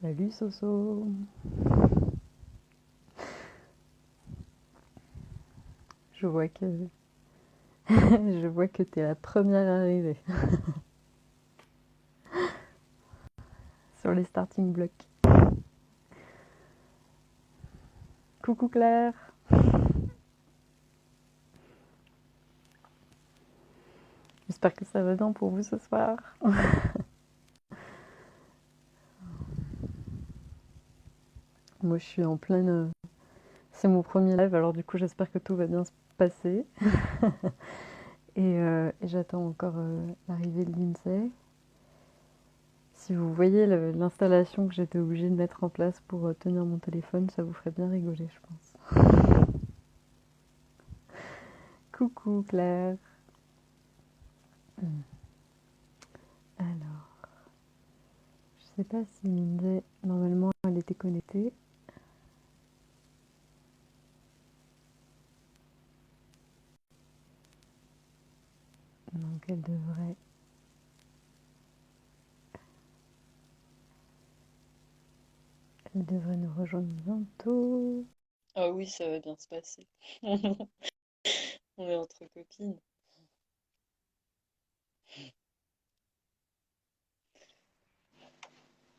Salut Soso. Je vois que je vois que t'es la première arrivée sur les starting blocks. Coucou Claire. J'espère que ça va bien pour vous ce soir. Moi je suis en pleine. C'est mon premier live, alors du coup j'espère que tout va bien se passer. Et j'attends encore l'arrivée de l'INSEE. Si vous voyez l'installation que j'étais obligée de mettre en place pour tenir mon téléphone, ça vous ferait bien rigoler, je pense. Coucou Claire. Alors, je sais pas si Lindsay, normalement, elle était connectée. Donc elle devrait nous rejoindre bientôt. Ah oui, ça va bien se passer. On est entre copines.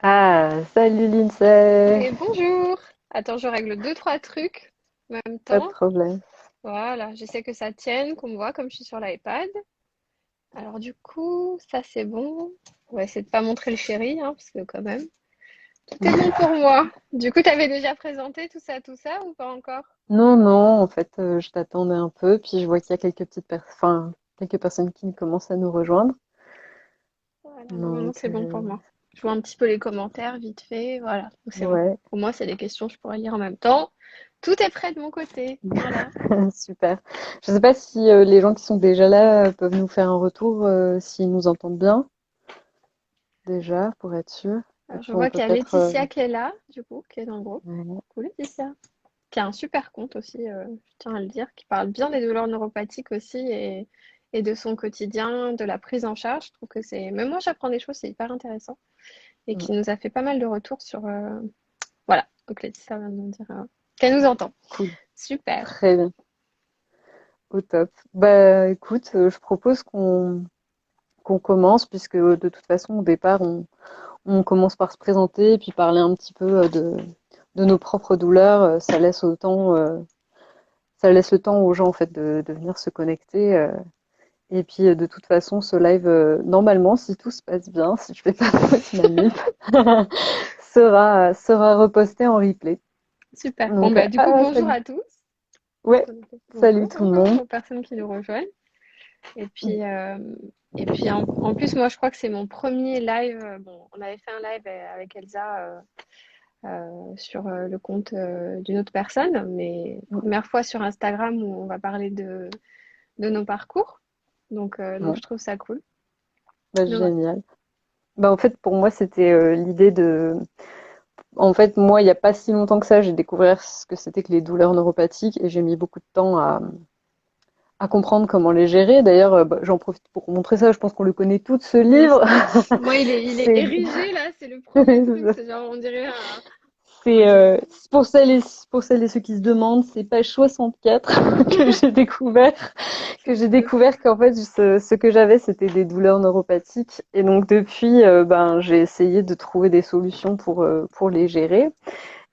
Ah, salut Lindsay. Et bonjour! Attends, je règle deux, trois trucs en même Pas de temps. problème. Voilà, j'essaie que ça tienne, qu'on me voit comme je suis sur l'iPad. Alors du coup, ça c'est bon. On va essayer de pas montrer le chéri, hein, parce que quand même, tout est bon pour moi. Du coup, t'avais déjà présenté tout ça ou pas encore? Non, non, en fait, je t'attendais un peu, puis je vois qu'il y a quelques quelques personnes qui commencent à nous rejoindre. Voilà, normalement Donc, c'est bon pour moi. Je vois un petit peu les commentaires vite fait, voilà, donc c'est bon. ouais, Pour moi, c'est des questions que je pourrais lire en même temps. Tout est prêt de mon côté, voilà. super. Je sais pas si les gens qui sont déjà là peuvent nous faire un retour, s'ils nous entendent bien, déjà, pour être sûr. Et Alors, je puis on vois peut qu'il y a peut-être... Laetitia qui est là, du coup, qui est dans le groupe. ouais. Coucou Laetitia. Qui a un super compte aussi, je tiens à le dire, qui parle bien des douleurs neuropathiques aussi et de son quotidien, de la prise en charge. Je trouve que c'est, même moi j'apprends des choses, c'est hyper intéressant et Mm, qui nous a fait pas mal de retours sur, voilà. Donc Laetitia va nous dire qu'elle nous entend. cool. Super. Très bien. Au top. Bah écoute, je propose qu'on commence, puisque de toute façon, au départ, on commence par se présenter et puis parler un petit peu de nos propres douleurs. Ça laisse le temps aux gens en fait de venir se connecter. Et puis de toute façon, ce live, normalement, si tout se passe bien, si je fais pas de fausse manip, sera reposté en replay. Super. Bon Donc, bah du coup bonjour salut. à tous. Ouais, salut Bonjour tout le monde. aux personnes qui nous rejoignent. Et puis en plus moi je crois que c'est mon premier live. Bon, on avait fait un live avec Elsa sur le compte d'une autre personne, mais première fois sur Instagram où on va parler de nos parcours. Donc Bon, je trouve ça cool. bah, Donc, voilà. génial. Bah, en fait, pour moi, c'était l'idée de... En fait, moi, il n'y a pas si longtemps que ça, j'ai découvert ce que c'était que les douleurs neuropathiques et j'ai mis beaucoup de temps à comprendre comment les gérer. D'ailleurs, bah, j'en profite pour montrer ça. Je pense qu'on le connaît tous, ce Oui. livre. Moi, il est C'est érigé là, c'est le premier truc. C'est genre, on dirait un c'est, truc. pour celles et ceux qui se demandent, c'est page 64 que j'ai découvert qu'en fait, ce que j'avais, c'était des douleurs neuropathiques. Et donc, depuis, ben, j'ai essayé de trouver des solutions pour les gérer.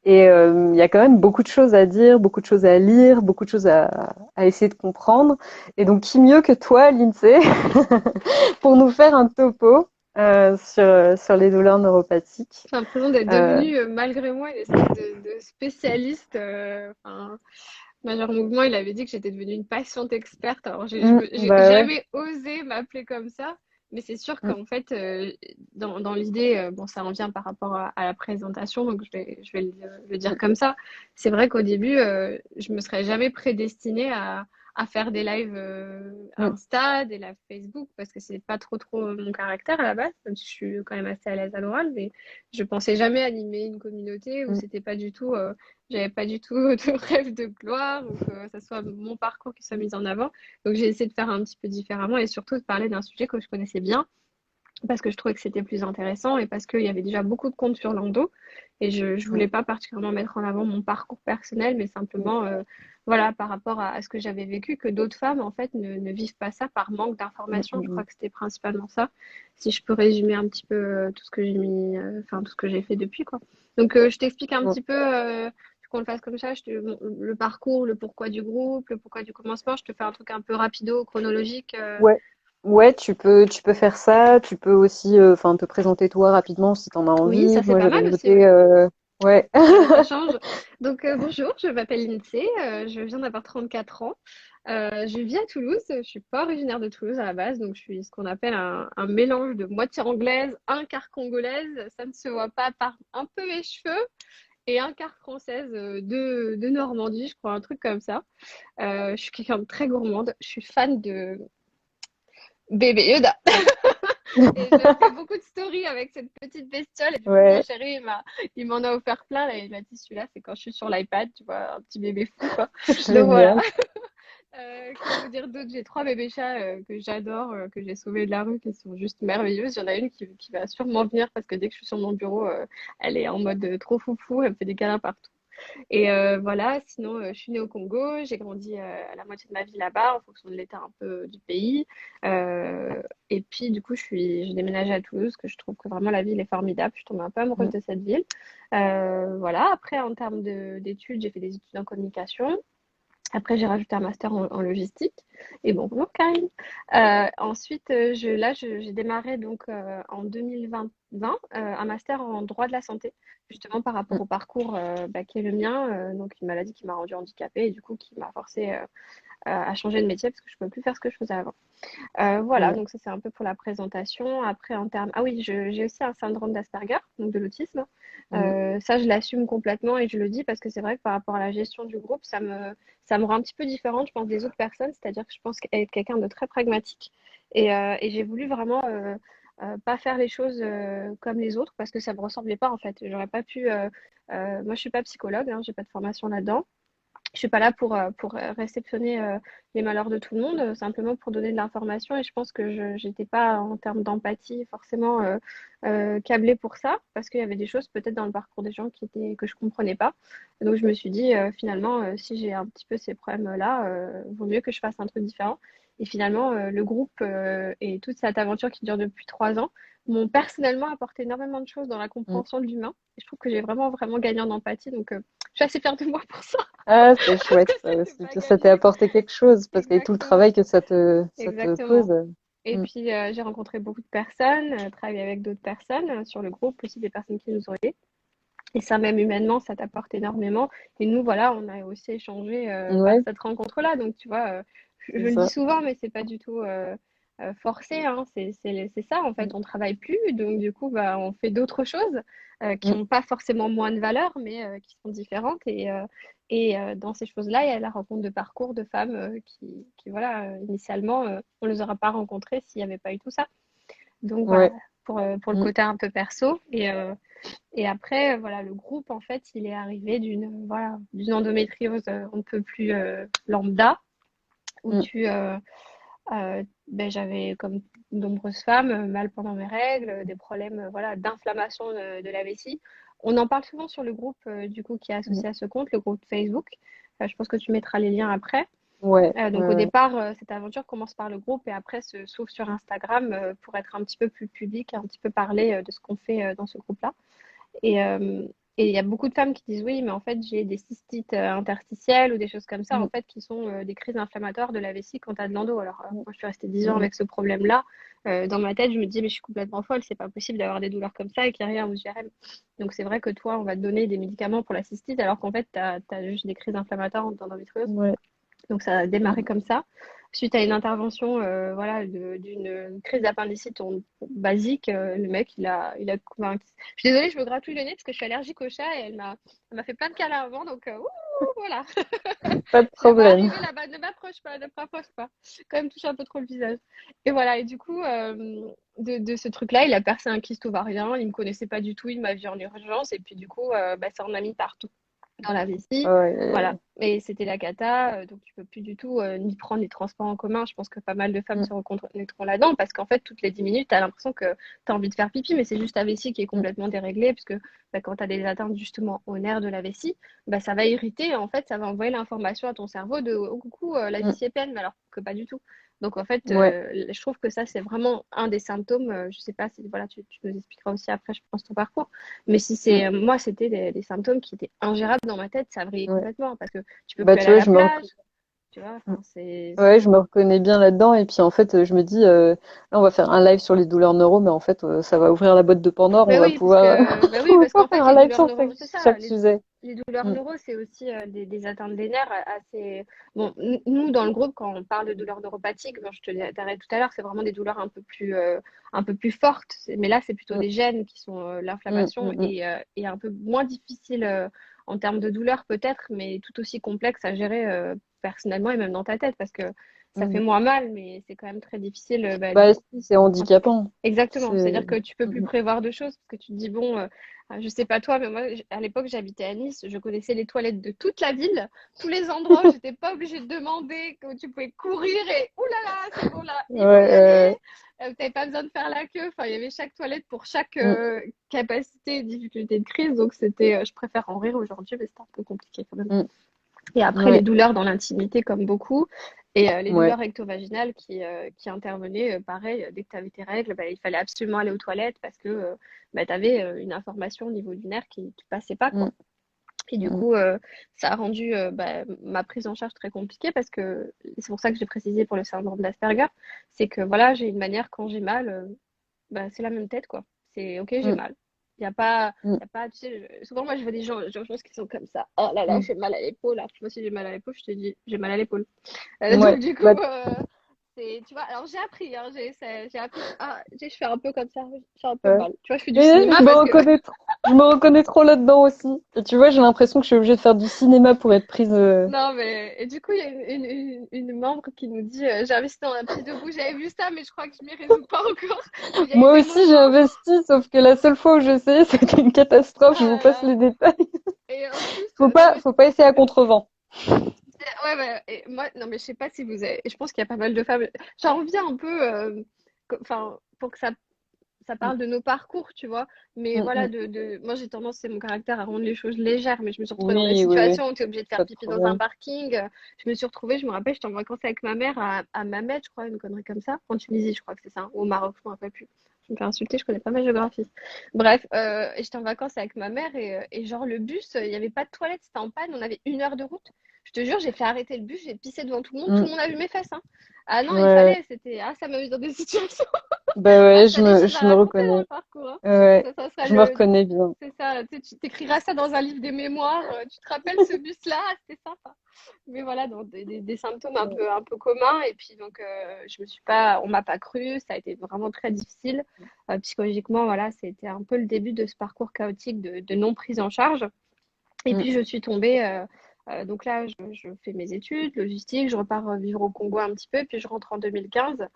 Et il y a quand même beaucoup de choses à dire, beaucoup de choses à lire, beaucoup de choses à essayer de comprendre. Et donc, qui mieux que toi, Lindsay, pour nous faire un topo sur les douleurs neuropathiques. J'ai l'impression d'être Euh, devenue, malgré moi, une espèce de spécialiste. Enfin, Major Mouvement, il avait dit que j'étais devenue une patiente experte. Alors, j'ai bah ouais. jamais osé m'appeler comme ça, mais c'est sûr Mm, qu'en fait, dans l'idée, bon, ça en vient par rapport à la présentation, donc je vais le dire mm, comme ça. C'est vrai qu'au début, je me serais jamais prédestinée à faire des lives mm, Insta, des lives Facebook, parce que c'est pas trop mon caractère à la base, même si je suis quand même assez à l'aise à l'oral, mais je pensais jamais animer une communauté où mm. c'était pas du tout j'avais pas du tout de rêve de gloire ou que ce soit mon parcours qui soit mis en avant. Donc j'ai essayé de faire un petit peu différemment et surtout de parler d'un sujet que je connaissais bien, parce que je trouvais que c'était plus intéressant et parce qu'il y avait déjà beaucoup de comptes sur Lando et je Mm, voulais pas particulièrement mettre en avant mon parcours personnel, mais mm, simplement voilà, par rapport à ce que j'avais vécu, que d'autres femmes en fait ne vivent pas ça par manque mm, d'informations. Je crois mm, que c'était principalement ça. Si je peux résumer un petit peu tout ce que j'ai mis, enfin tout ce que j'ai fait depuis quoi. Donc je t'explique un mm. petit peu. Qu'on le fasse comme ça, le parcours, le pourquoi du groupe, le pourquoi du commencement, je te fais un truc un peu rapido, chronologique. Ouais. Ouais, tu peux faire ça. Tu peux aussi, enfin, te présenter toi rapidement si t'en as Oui, envie. ça c'est Moi, pas j'avais mal aussi, noté, ouais. ouais. Ça change. Donc, bonjour, je m'appelle Lindsay, je viens d'avoir 34 ans. Je vis à Toulouse, je suis pas originaire de Toulouse à la base, donc je suis ce qu'on appelle un mélange de moitié anglaise, un quart congolaise, ça ne se voit pas par un peu mes cheveux, et un quart française de Normandie, je crois, un truc comme ça. Je suis quelqu'un de très gourmande, je suis fan de bébé Yoda. Et je fais beaucoup de stories avec cette petite bestiole. Et du coup, mon Ouais, chéri, il m'en a offert plein. Là, il m'a dit celui-là, c'est quand je suis sur l'iPad, tu vois, un petit bébé fou, quoi. Donc voilà. génial. Que vous dire d'autre? J'ai trois bébés chats que j'adore, que j'ai sauvés de la rue, qui sont juste merveilleuses. Il y en a une qui va sûrement venir parce que dès que je suis sur mon bureau, elle est en mode trop foufou, elle me fait des câlins partout. Et voilà, sinon, je suis née au Congo, j'ai grandi la moitié de ma vie là-bas en fonction de l'état un peu du pays. Et puis, du coup, j'ai déménagé à Toulouse, que je trouve que vraiment la ville est formidable. Je suis tombée un peu amoureuse Mm, de cette ville. Voilà, après, en termes d'études, j'ai fait des études en communication. Après, j'ai rajouté un master en logistique. Et bon, bonjour Karine. Ensuite, j'ai démarré donc en 2020 un master en droit de la santé, justement par rapport mm. au parcours qui est le mien, donc une maladie qui m'a rendue handicapée et du coup qui m'a forcé à changer de métier parce que je ne pouvais plus faire ce que je faisais avant. Voilà, Ouais. donc ça c'est un peu pour la présentation. Après, en termes... Ah oui, j'ai aussi un syndrome d'Asperger, donc de l'autisme. Mm, Ça, je l'assume complètement et je le dis parce que c'est vrai que par rapport à la gestion du groupe, ça me rend un petit peu différente, je pense, des autres personnes. C'est-à-dire que je pense être quelqu'un de très pragmatique et j'ai voulu vraiment pas faire les choses comme les autres parce que ça me ressemblait pas en fait. J'aurais pas pu. Moi, je suis pas psychologue, hein, j'ai pas de formation là-dedans. Je suis pas là pour réceptionner les malheurs de tout le monde, simplement pour donner de l'information. Et je pense que je n'étais pas en termes d'empathie forcément câblée pour ça, parce qu'il y avait des choses peut-être dans le parcours des gens que je comprenais pas. Et donc je me suis dit finalement, si j'ai un petit peu ces problèmes-là, vaut mieux que je fasse un truc différent. Et finalement, le groupe et toute cette aventure qui dure depuis 3 ans m'ont personnellement apporté énormément de choses dans la mm. compréhension de l'humain. Et je trouve que j'ai vraiment, vraiment gagné en empathie. Donc, je suis assez fière de moi pour ça. Ah, c'est Parce que chouette ça c'était aussi, pas que ça t'ait gagné. apporté quelque chose, parce qu'avec tout le Exactement. travail que ça te pose. Exactement. Et Mm, puis, j'ai rencontré beaucoup de personnes, travaillé avec d'autres personnes sur le groupe, aussi des personnes qui nous ont aidés. Et ça, même humainement, ça t'apporte énormément. Et nous, voilà, on a aussi échangé par ouais, cette rencontre-là. Donc, tu vois, je c'est le dis ça. souvent, mais c'est pas du tout forcé. Hein. C'est ça, en Mm, fait. On travaille plus. Donc, du coup, bah, on fait d'autres choses qui mm. n'ont pas forcément moins de valeur, mais qui sont différentes. Et dans ces choses-là, il y a la rencontre de parcours de femmes qui voilà, initialement, on ne les aura pas rencontrées s'il n'y avait pas eu tout ça. Donc, voilà, Ouais. pour le Mm, côté un peu perso. Et après, voilà, le groupe, en fait, il est arrivé d'une endométriose on ne peut plus lambda, où mm. j'avais, comme de nombreuses femmes, mal pendant mes règles, des problèmes voilà, d'inflammation de la vessie. On en parle souvent sur le groupe, du coup, qui est Mm. associé à ce compte, le groupe Facebook. Je pense que tu mettras les liens après. Ouais, Donc ouais, au ouais. départ, cette aventure commence par le groupe et après s'ouvre sur Instagram pour être un petit peu plus public, un petit peu parler de ce qu'on fait dans ce groupe-là. Et et il y a beaucoup de femmes qui disent oui, mais en fait, j'ai des cystites interstitielles ou des choses comme ça, en Mm, fait, qui sont des crises inflammatoires de la vessie quand tu as de l'endo. Alors, mm, moi, je suis restée 10 ans mm. avec ce problème-là. Dans ma tête, je me disais, mais je suis complètement folle, c'est pas possible d'avoir des douleurs comme ça et qu'il n'y a rien aux IRM. Donc, c'est vrai que toi, on va te donner des médicaments pour la cystite, alors qu'en fait, tu as juste des crises inflammatoires d'endométriose. Ouais. Donc ça a démarré Mm. comme ça. Suite à une intervention voilà, d'une crise d'appendicite basique, le mec, il a convaincu. Je suis désolée, je me gratouille le nez parce que je suis allergique au chat et elle m'a fait plein de câlins avant. Donc voilà, Pas de je vais pas problème. arriver là-bas, ne m'approche pas, ne m'approche pas. Quand même touche un peu trop le visage. Et voilà, et du coup, de ce truc-là, il a percé un kyste ovarien, il me connaissait pas du tout, il m'a vu en urgence et puis du coup, ça en a mis partout. dans la vessie. Ouais. Voilà. Et c'était la cata, donc tu peux plus du tout ni prendre les transports en commun. Je pense que pas mal de femmes Mm, se reconnaîtront là-dedans parce qu'en fait, toutes les 10 minutes, tu as l'impression que tu as envie de faire pipi, mais c'est juste ta vessie qui est mm, complètement déréglée puisque quand tu as des atteintes justement au nerf de la vessie, ça va irriter. Et en fait, ça va envoyer l'information à ton cerveau de oh, coucou, la mm. vessie est pleine, mais alors que pas du tout. Donc en fait, Ouais. je trouve que ça, c'est vraiment un des symptômes. Je sais pas si voilà, tu nous expliqueras aussi après, je pense, ton parcours. Mais si Mm, c'est moi, c'était des symptômes qui étaient ingérables dans ma tête, ça vrillait ouais. complètement parce que tu peux Bah, plus aller tu à vois, la je me plage, reconnais. tu vois. Mm. Enfin, c'est Ouais, je me reconnais bien là-dedans. Et puis, en fait, je me dis, là, on va faire un live sur les douleurs neuro, mais en fait, ça va ouvrir la boîte de Pandore. On ben va oui, parce pouvoir, que ben oui, on va parce pouvoir qu'en faire fait, un les live douleurs sur neuro, c'est ça, chaque sujet. les douleurs Mm, neuro, c'est aussi des atteintes des nerfs assez. Bon, nous, dans le groupe, quand on parle de douleurs neuropathiques, bon, je te l'ai tout à l'heure, c'est vraiment des douleurs un peu plus fortes. Mais là, c'est plutôt mm, des gènes qui sont mm, l'inflammation mm, et un peu moins difficile en termes de douleur, peut-être, mais tout aussi complexe à gérer personnellement et même dans ta tête, parce que mm, ça fait mm. moins mal, mais c'est quand même très difficile. Bah, si, c'est handicapant. Exactement, C'est. c'est-à-dire que tu peux plus Mm, prévoir de choses parce que tu te dis bon, je sais pas toi, mais moi à l'époque j'habitais à Nice, je connaissais les toilettes de toute la ville, tous les endroits où j'étais pas obligée de demander, que tu pouvais courir et ouh là là, c'est bon là, ouais, il faut y aller. ouais. T'avais pas besoin de faire la queue, enfin il y avait chaque toilette pour chaque Mm, capacité et difficulté de crise, donc c'était, je préfère en rire aujourd'hui, mais c'était un peu compliqué quand même. mm. Et après, les Ouais, douleurs dans l'intimité, comme beaucoup. Et les ouais. douleurs recto-vaginales qui intervenaient, pareil, dès que tu avais tes règles, il fallait absolument aller aux toilettes parce que tu avais une information au niveau du nerf qui passait pas, Mm, quoi. Et du mm, coup, ça a rendu ma prise en charge très compliquée parce que c'est pour ça que j'ai précisé pour le syndrome d'Asperger, c'est que voilà, j'ai une manière quand j'ai mal, c'est la même tête, quoi. C'est OK, j'ai mm, mal. Il mm, y a pas, tu sais, souvent, moi, je vois des gens, je pense qui sont comme ça. Oh là là, mm. j'ai mal à l'épaule. Alors, moi, si j'ai mal à l'épaule, je te dis, j'ai mal à l'épaule. Donc, Ouais, du coup, bah, tu vois, alors j'ai appris, hein, j'ai appris, je fais un peu comme ça, j'ai un peu ouais. mal. Tu vois, je fais du Mais cinéma parce que, je me reconnais trop là-dedans aussi. Et tu vois, j'ai l'impression que je suis obligée de faire du cinéma pour être prise. non, mais, et du coup, il y a une membre qui nous dit, j'ai investi dans un petit debout, j'avais vu ça, mais je crois que je m'y résous pas encore. Il y a eu Moi des aussi, j'ai moments, investi, sauf que la seule fois où j'ai essayé, c'était une catastrophe. Je ah vous là passe là. les détails. Et en plus, non, mais Faut pas essayer à contrevent. ouais, ouais, et moi, non, mais je sais pas si vous avez, je pense qu'il y a pas mal de femmes, j'en reviens un peu, enfin, pour que ça Mm, parle de nos parcours, tu vois, mais mm, voilà, mm. moi j'ai tendance, c'est mon caractère à rendre les choses légères, mais je me suis retrouvée dans des Oui, oui, oui, situations où tu es obligée de faire pas de pipi dans un problème. parking, je me suis retrouvée, je me rappelle, j'étais en vacances avec ma mère à Mamet, je crois, une connerie comme ça, en Tunisie, je crois que c'est ça, hein, ou au Maroc, je me rappelle plus. Je me fais insulter, je connais pas ma géographie. Bref, et j'étais en vacances avec ma mère et genre le bus, il n'y avait pas de toilette, c'était en panne, on avait 1 heure de route. Je te jure, j'ai fait arrêter le bus, j'ai pissé devant tout Mm, le monde a vu mes fesses, hein. Ah non, il ouais. fallait, ça m'amuse dans des situations. Bah Ah, ouais, t'as des choses à je me raconter dans reconnais. le parcours, hein. Ouais, Ça sera je me reconnais bien. c'est ça, tu t'écriras ça dans un livre des mémoires. Tu te rappelles ce bus-là, c'était sympa. Mais voilà, donc des symptômes Mm, un peu communs. Et puis donc, on m'a pas cru. Ça a été vraiment très difficile psychologiquement. Voilà, c'était un peu le début de ce parcours chaotique de non prise en charge. Et mm, puis je suis tombée. Donc là, je fais mes études, logistique, je repars vivre au Congo un petit peu, puis je rentre en 2015.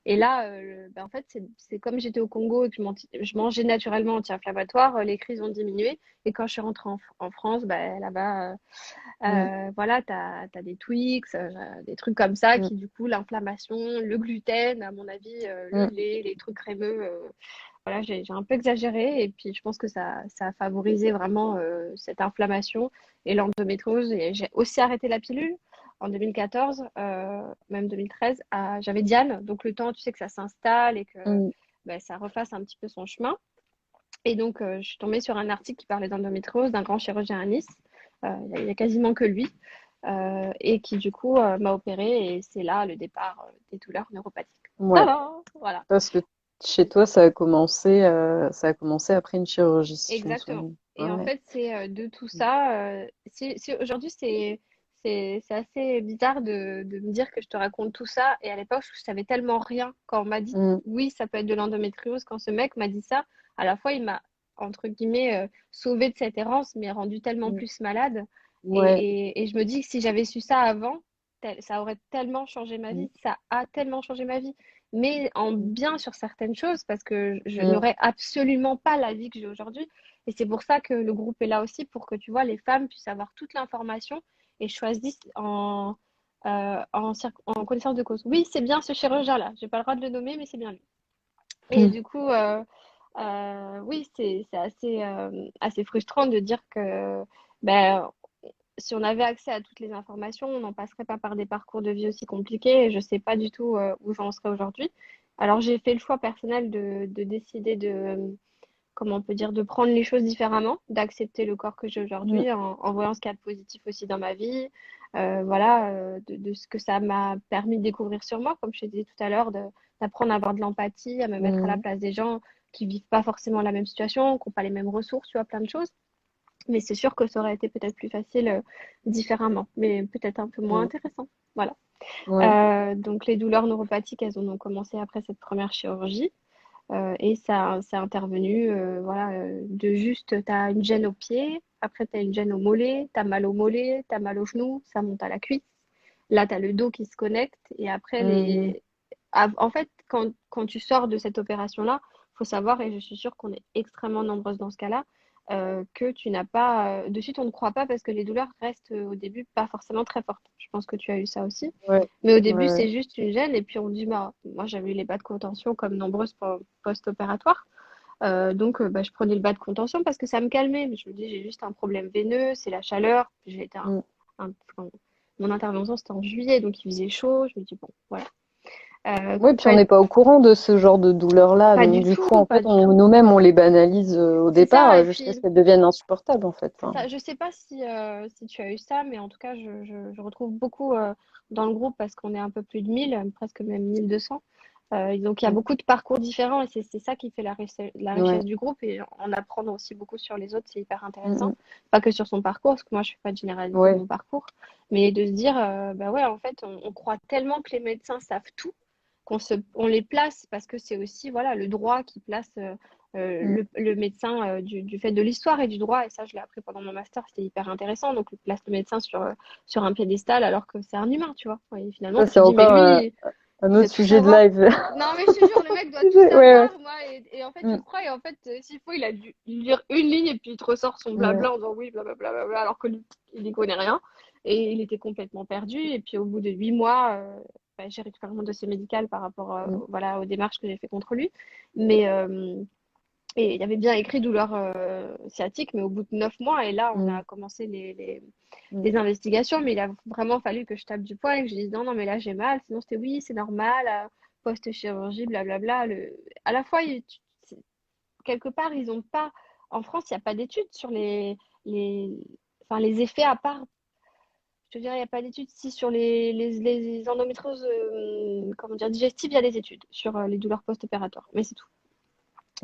Et là, en fait, c'est comme j'étais au Congo et que je mangeais naturellement anti-inflammatoire, les crises ont diminué. Et quand je suis rentrée en France, là-bas, mm, voilà, tu as des Twix, des trucs comme ça mm, qui, du coup, l'inflammation, le gluten, à mon avis, le mm. lait, les trucs crémeux, voilà, j'ai un peu exagéré. Et puis, je pense que ça a favorisé vraiment cette inflammation et l'endométriose. Et j'ai aussi arrêté la pilule en 2014, même 2013, j'avais Diane, donc le temps, tu sais, que ça s'installe et que Mm. ça refasse un petit peu son chemin. Et donc, je suis tombée sur un article qui parlait d'endométriose d'un grand chirurgien à Nice. Il y a quasiment que lui. Et qui, du coup, m'a opérée. Et c'est là le départ des douleurs neuropathiques. Ouais, Tadam. Voilà, parce que chez toi, ça a commencé après une chirurgie, si je me exactement. souviens. Et en Ouais. fait, c'est de tout ça. Aujourd'hui, c'est assez bizarre de me dire que je te raconte tout ça. Et à l'époque, je savais tellement rien. Quand on m'a dit, Mm, oui, ça peut être de l'endométriose, quand ce mec m'a dit ça, à la fois, il m'a, entre guillemets, sauvé de cette errance, mais rendu tellement mm. plus malade. Ouais. Et je me dis que si j'avais su ça avant, ça aurait tellement changé ma Mm, vie. Ça a tellement changé ma vie. mais en bien sur certaines choses parce que je Mm. n'aurais absolument pas la vie que j'ai aujourd'hui. Et c'est pour ça que le groupe est là aussi, pour que tu vois, les femmes puissent avoir toute l'information et choisissent en connaissance de cause. Oui, c'est bien ce chirurgien-là. J'ai pas le droit de le nommer, mais c'est bien lui. Et Mm. du coup, oui, c'est assez, assez frustrant de dire que ben, si on avait accès à toutes les informations, on n'en passerait pas par des parcours de vie aussi compliqués. Et je ne sais pas du tout où j'en serais aujourd'hui. Alors, j'ai fait le choix personnel de décider de, comment on peut dire, de prendre les choses différemment, d'accepter le corps que j'ai Mm. aujourd'hui en voyant ce qu'il y a de positif aussi dans ma vie, voilà, de ce que ça m'a permis de découvrir sur moi, comme je te disais tout à l'heure, d'apprendre à avoir de l'empathie, à me mettre à la Mm. place des gens qui vivent pas forcément la même situation, qui n'ont pas les mêmes ressources, tu vois, plein de choses. Mais c'est sûr que ça aurait été peut-être plus facile différemment, mais peut-être un peu moins Mm. intéressant. Voilà. Ouais. Donc les douleurs neuropathiques, elles ont commencé après cette première chirurgie. Et ça, c'est intervenu, voilà, de juste, tu as une gêne au pied, après tu as une gêne au mollet, tu as mal au mollet, tu as mal au genou, ça monte à la cuisse. Là, tu as le dos qui se connecte. Et après, Mm. en fait, quand tu sors de cette opération-là, il faut savoir, et je suis sûre qu'on est extrêmement nombreuses dans ce cas-là, que tu n'as pas, de suite, on ne croit pas parce que les douleurs restent au début pas forcément très fortes. Je pense que tu as eu ça aussi. Ouais. Mais au Ouais. début, Ouais. c'est juste une gêne. Et puis on dit, bah, moi, j'avais eu les bas de contention comme nombreuses post-opératoires. Donc, bah, je prenais le bas de contention parce que ça me calmait. Mais je me dis, j'ai juste un problème veineux, c'est la chaleur. J'ai été Mm. enfin, mon intervention, c'était en juillet, donc il faisait chaud. Je me dis, bon, voilà. Oui, puis on Pas, n'est pas au courant de ce genre de douleur-là, pas donc du du tout, coup, en pas fait, du tout. nous-mêmes, on les banalise au C'est départ ça. Et jusqu'à ce puis, qu'elles deviennent insupportables, en fait. c'est Enfin, ça. Je sais pas si tu as eu ça, mais en tout cas, je retrouve beaucoup dans le groupe parce qu'on est un peu plus de 1000, presque même 1200. Donc, il y a mm. beaucoup de parcours différents et c'est ça qui fait la Ouais. richesse du groupe et en apprendre aussi beaucoup sur les autres, c'est hyper Mm. intéressant. Mm. Pas que sur son parcours, parce que moi, je fais pas de généralité de Ouais. mon parcours, mais de se dire, bah ouais, en fait, on croit tellement que les médecins savent tout on les place parce que c'est aussi voilà, le droit qui place Mm. le médecin du fait de l'histoire et du droit. Et ça, je l'ai appris pendant mon master, c'était hyper intéressant. Donc, il place le médecin sur un piédestal alors que c'est un humain, tu vois. Et finalement, Ça, tu c'est te dis, mais encore lui, un il doit autre tout sujet de savoir. live. Non, mais je te jure, le mec doit tout Ouais, ouais. savoir, moi. Et en fait, tu Mm. crois. Et en fait, s'il faut, il a dû lire une ligne et puis il te ressort son Ouais. blabla en disant oui, blablabla, alors que lui, il n'y connaît rien. Et il était complètement perdu. Et puis, au bout de 8 mois, bah, j'ai récupéré mon dossier médical par rapport Mm. voilà, aux démarches que j'ai fait contre lui. Mais et il y avait bien écrit douleur sciatique, mais au bout de 9 mois, et là, on Mm. a commencé Mm. les investigations, mais il a vraiment fallu que je tape du poing et que je dise non, non, mais là, j'ai mal. Sinon, c'était oui, c'est normal, post-chirurgie, blablabla. À la fois, quelque part, ils ont pas. En France, il n'y a pas d'études sur les, enfin, les effets à part. Je te dirais, il n'y a pas d'études. Si sur les endométrioses comment dire, digestives, il y a des études sur les douleurs post-opératoires, mais c'est tout.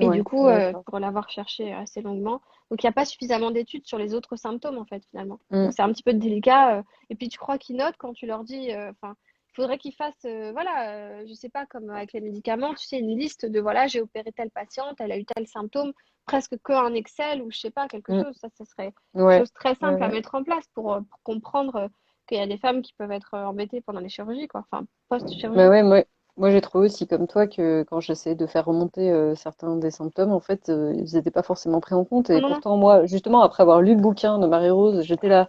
Et du Ouais. coup, D'accord. pour l'avoir cherché assez longuement, donc il n'y a pas suffisamment d'études sur les autres symptômes, en fait, finalement. Mm. Donc c'est un petit peu délicat. Et puis tu crois qu'ils notent quand tu leur dis, enfin, il faudrait qu'ils fassent, voilà, je sais pas, comme avec les médicaments, tu sais, une liste de, voilà, j'ai opéré telle patiente, elle a eu tel symptôme, presque qu'un Excel ou je sais pas, quelque Mm. chose. Ça serait quelque Ouais. chose de très Ouais. simple à Ouais. mettre en place pour comprendre qu'il y a des femmes qui peuvent être embêtées pendant les chirurgies, quoi, enfin, Bah post-chirurgie. ouais, moi j'ai trouvé aussi comme toi que quand j'essayais de faire remonter certains des symptômes, en fait, ils n'étaient pas forcément pris en compte. Non, Et non, non. pourtant, moi, justement, après avoir lu le bouquin de Marie-Rose, j'étais là.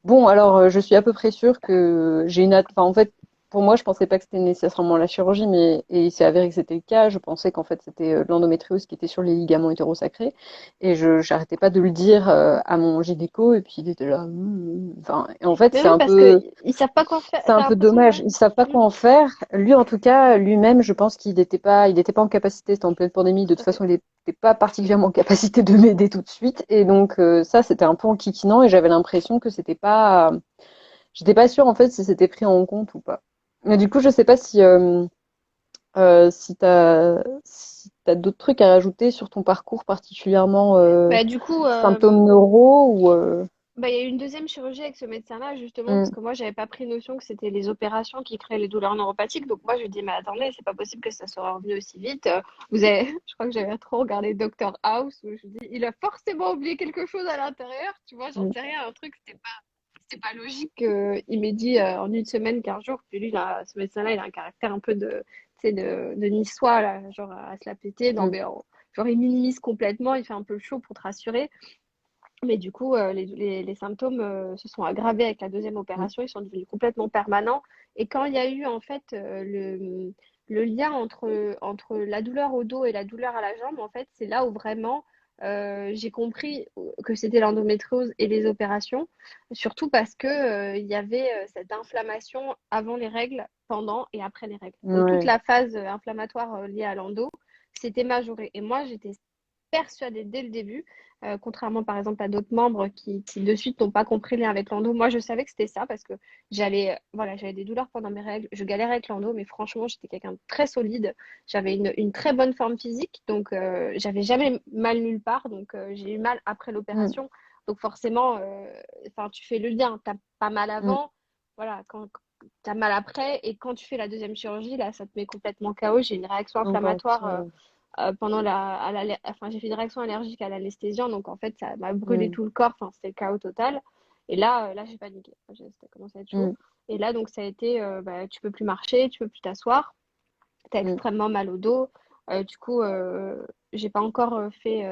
Bon, alors, je suis à peu près sûre que j'ai enfin, en fait, pour moi, je pensais pas que c'était nécessairement la chirurgie, mais et il s'est avéré que c'était le cas. Je pensais qu'en fait, c'était l'endométriose qui était sur les ligaments hétérosacrés, et je j'arrêtais pas de le dire à mon gynéco, et puis il était là. Enfin, et en fait, Mais oui, parce que ils savent pas quoi faire. c'est un T'as peu l'impression, dommage. ouais. Ils savent pas Mm, quoi en faire. Lui, en tout cas, lui-même, je pense il était pas en capacité. C'était en pleine pandémie. De tout toute à fait. façon, il était pas particulièrement en capacité de m'aider tout de suite. Et donc, ça, c'était un peu enquiquinant, et j'avais l'impression que j'étais pas sûre, en fait, si c'était pris en compte ou pas. Mais du coup, je sais pas si t'as d'autres trucs à rajouter sur ton parcours particulièrement, Bah, du coup, symptômes neuro ou, bah, il y a eu une deuxième chirurgie avec ce médecin-là, justement, parce hmm, que moi, j'avais pas pris notion que c'était les opérations qui créaient les douleurs neuropathiques. Donc, moi, je lui dis, mais attendez, c'est pas possible que ça soit revenu aussi vite. Vous avez, je crois que j'avais trop regardé Doctor House, où je lui dis, il a forcément oublié quelque chose à l'intérieur. Tu vois, j'en hmm, sais rien, un truc, c'était pas logique. Il m'ait dit en une semaine, 15 jours. Puis lui, là, ce médecin-là, il a un caractère un peu de, sais, de niçois, là, genre à se la péter. Non, Mm. mais genre, il minimise complètement, il fait un peu le show pour te rassurer. Mais du coup, les symptômes se sont aggravés avec la deuxième Mm. opération, ils sont devenus complètement permanents. Et quand il y a eu en fait le lien entre la douleur au dos et la douleur à la jambe, en fait, c'est là où vraiment j'ai compris que c'était l'endométriose et les opérations, surtout parce que il y avait cette inflammation avant les règles, pendant et après les règles. Donc toute Ouais. la phase inflammatoire liée à l'endo, c'était majoré. Et moi, j'étais persuadée dès le début, contrairement par exemple à d'autres membres qui de suite n'ont pas compris le lien avec l'endo. Moi, je savais que c'était ça parce que j'avais des douleurs pendant mes règles, je galérais avec l'endo, mais franchement, j'étais quelqu'un de très solide. J'avais une très bonne forme physique, donc j'avais jamais mal nulle part. Donc j'ai eu mal après Mm. l'opération. Donc forcément, enfin, tu fais le lien. T'as pas mal Mm. avant, voilà, quand tu as mal après, et quand tu fais la deuxième chirurgie, là, ça te met complètement KO. J'ai une réaction Encore inflammatoire pire. pendant enfin, j'ai fait une réaction allergique à l'anesthésiant, donc en fait, ça m'a brûlé Mm. tout le corps, enfin, c'était le chaos total. Et là, j'ai paniqué. Ça a commencé à être chaud. Mm. Et là, donc, ça a été, bah, tu peux plus marcher, tu peux plus t'asseoir, tu as Mm. extrêmement mal au dos. Du coup, j'ai pas encore fait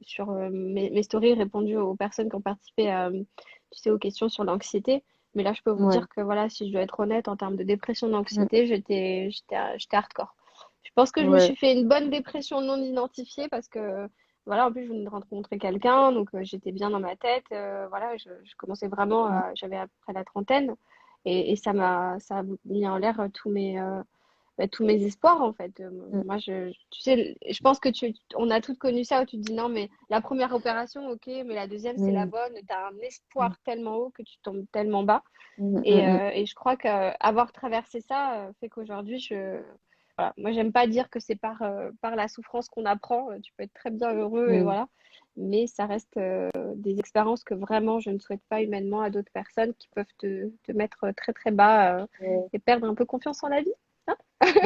sur mes stories répondu aux personnes qui ont participé tu sais, aux questions sur l'anxiété. Mais là, je peux vous Ouais. dire que voilà, si je dois être honnête, en termes de dépression, Mm. d'anxiété, j'étais hardcore. Je pense que je me Ouais. suis fait une bonne dépression non identifiée parce que, voilà, en plus, je venais de rencontrer quelqu'un, donc j'étais bien dans ma tête. Voilà, je commençais vraiment, Mm. j'avais après la trentaine et ça a mis en l'air bah, tous mes espoirs en fait. Mm. Moi, tu sais, je pense que on a toutes connu ça où tu te dis non, mais la première opération, ok, mais la deuxième, c'est la Mm. bonne. Tu as un Mm. espoir tellement haut que tu tombes tellement bas. Mm. Mm. Et je crois qu'avoir traversé ça fait qu'aujourd'hui, voilà. Moi, j'aime pas dire que c'est par la souffrance qu'on apprend. Tu peux être très bien heureux et Mm. voilà. Mais ça reste des expériences que vraiment je ne souhaite pas humainement à d'autres personnes qui peuvent te mettre très très bas Ouais. et perdre un peu confiance en la vie. Hein.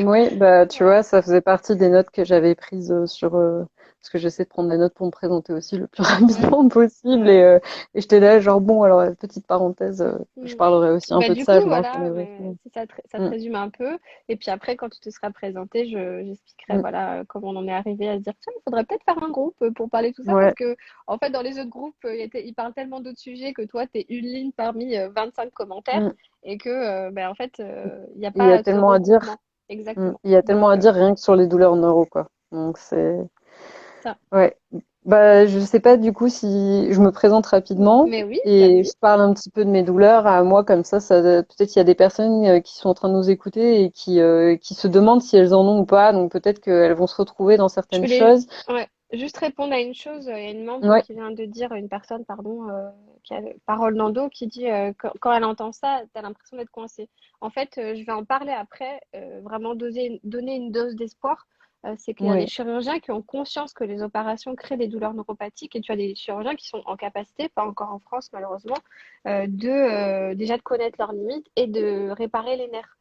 Oui, bah tu Voilà. vois, ça faisait partie des notes que j'avais prises sur parce que j'essaie de prendre des notes pour me présenter aussi le plus Ouais, rapidement possible ouais. et j'étais là genre bon alors petite parenthèse, je Mm. parlerai aussi un Bah, peu de du ça, coup, je voilà, m'informerai. mais ça te Mm. résume un peu. Et puis après, quand tu te seras présenté, j'expliquerai Mm. voilà, comment on en est arrivé à se dire, tiens, il faudrait peut-être faire un groupe pour parler de tout ça, parce Ouais. que, en fait, dans les autres groupes, ils parlent tellement d'autres sujets que toi, tu es une ligne parmi 25 commentaires Mm. et que, ben, en fait, il n'y a Il y a pas ce tellement à dire. regroupement. Mm. Exactement. Il y a tellement Donc, à dire rien que sur les douleurs neuro quoi. Donc c'est ça. ouais. Bah, je sais pas du coup si je me présente rapidement Mais oui, et vas-y. je parle un petit peu de mes douleurs à moi comme ça peut-être il y a des personnes qui sont en train de nous écouter et qui se demandent si elles en ont ou pas, donc peut-être qu'elles vont se retrouver dans Je certaines voulais choses. ouais, juste répondre à une chose. Il y a une membre Ouais, qui vient de dire, une personne, pardon, qui a Parole Nando, qui dit quand elle entend ça, tu as l'impression d'être coincée. En fait, je vais en parler après, vraiment donner une dose d'espoir. C'est qu'il y a des ouais, chirurgiens qui ont conscience que les opérations créent des douleurs neuropathiques et tu as des chirurgiens qui sont en capacité, pas encore en France malheureusement, déjà de connaître leurs limites et de réparer les nerfs.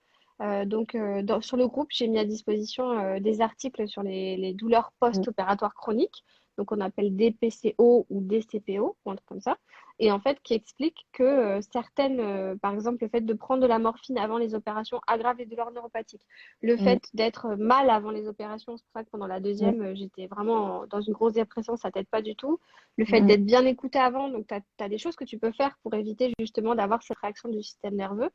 Donc, sur le groupe, j'ai mis à disposition des articles sur les douleurs mm, post-opératoires chroniques, donc on appelle DPCO ou DCPO, ou un truc comme ça, et en fait qui explique que par exemple, le fait de prendre de la morphine avant les opérations aggrave les douleurs neuropathiques. Le mm, fait d'être mal avant les opérations, c'est pour ça que pendant la mm, deuxième, j'étais vraiment dans une grosse dépression, ça t'aide pas du tout. Le fait mm, d'être bien écouté avant, donc tu as des choses que tu peux faire pour éviter justement d'avoir cette réaction du système nerveux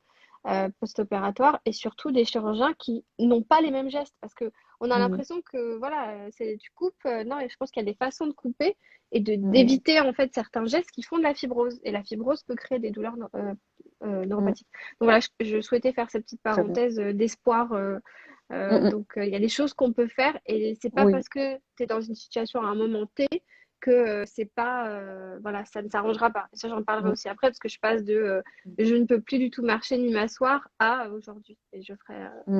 post-opératoire et surtout des chirurgiens qui n'ont pas les mêmes gestes parce que on a mm, l'impression que voilà, tu coupes. Non, et je pense qu'il y a des façons de couper et mm, d'éviter en fait certains gestes qui font de la fibrose et la fibrose peut créer des douleurs mm. neuropathiques. Donc voilà, je souhaitais faire cette petite Très bien. parenthèse d'espoir. Mm, mm. Donc il y a des choses qu'on peut faire et c'est pas Oui, parce que tu es dans une situation à un moment T que c'est pas voilà, ça ne s'arrangera pas. Ça j'en parlerai mm, aussi après parce que je passe de je ne peux plus du tout marcher ni m'asseoir à aujourd'hui et mm,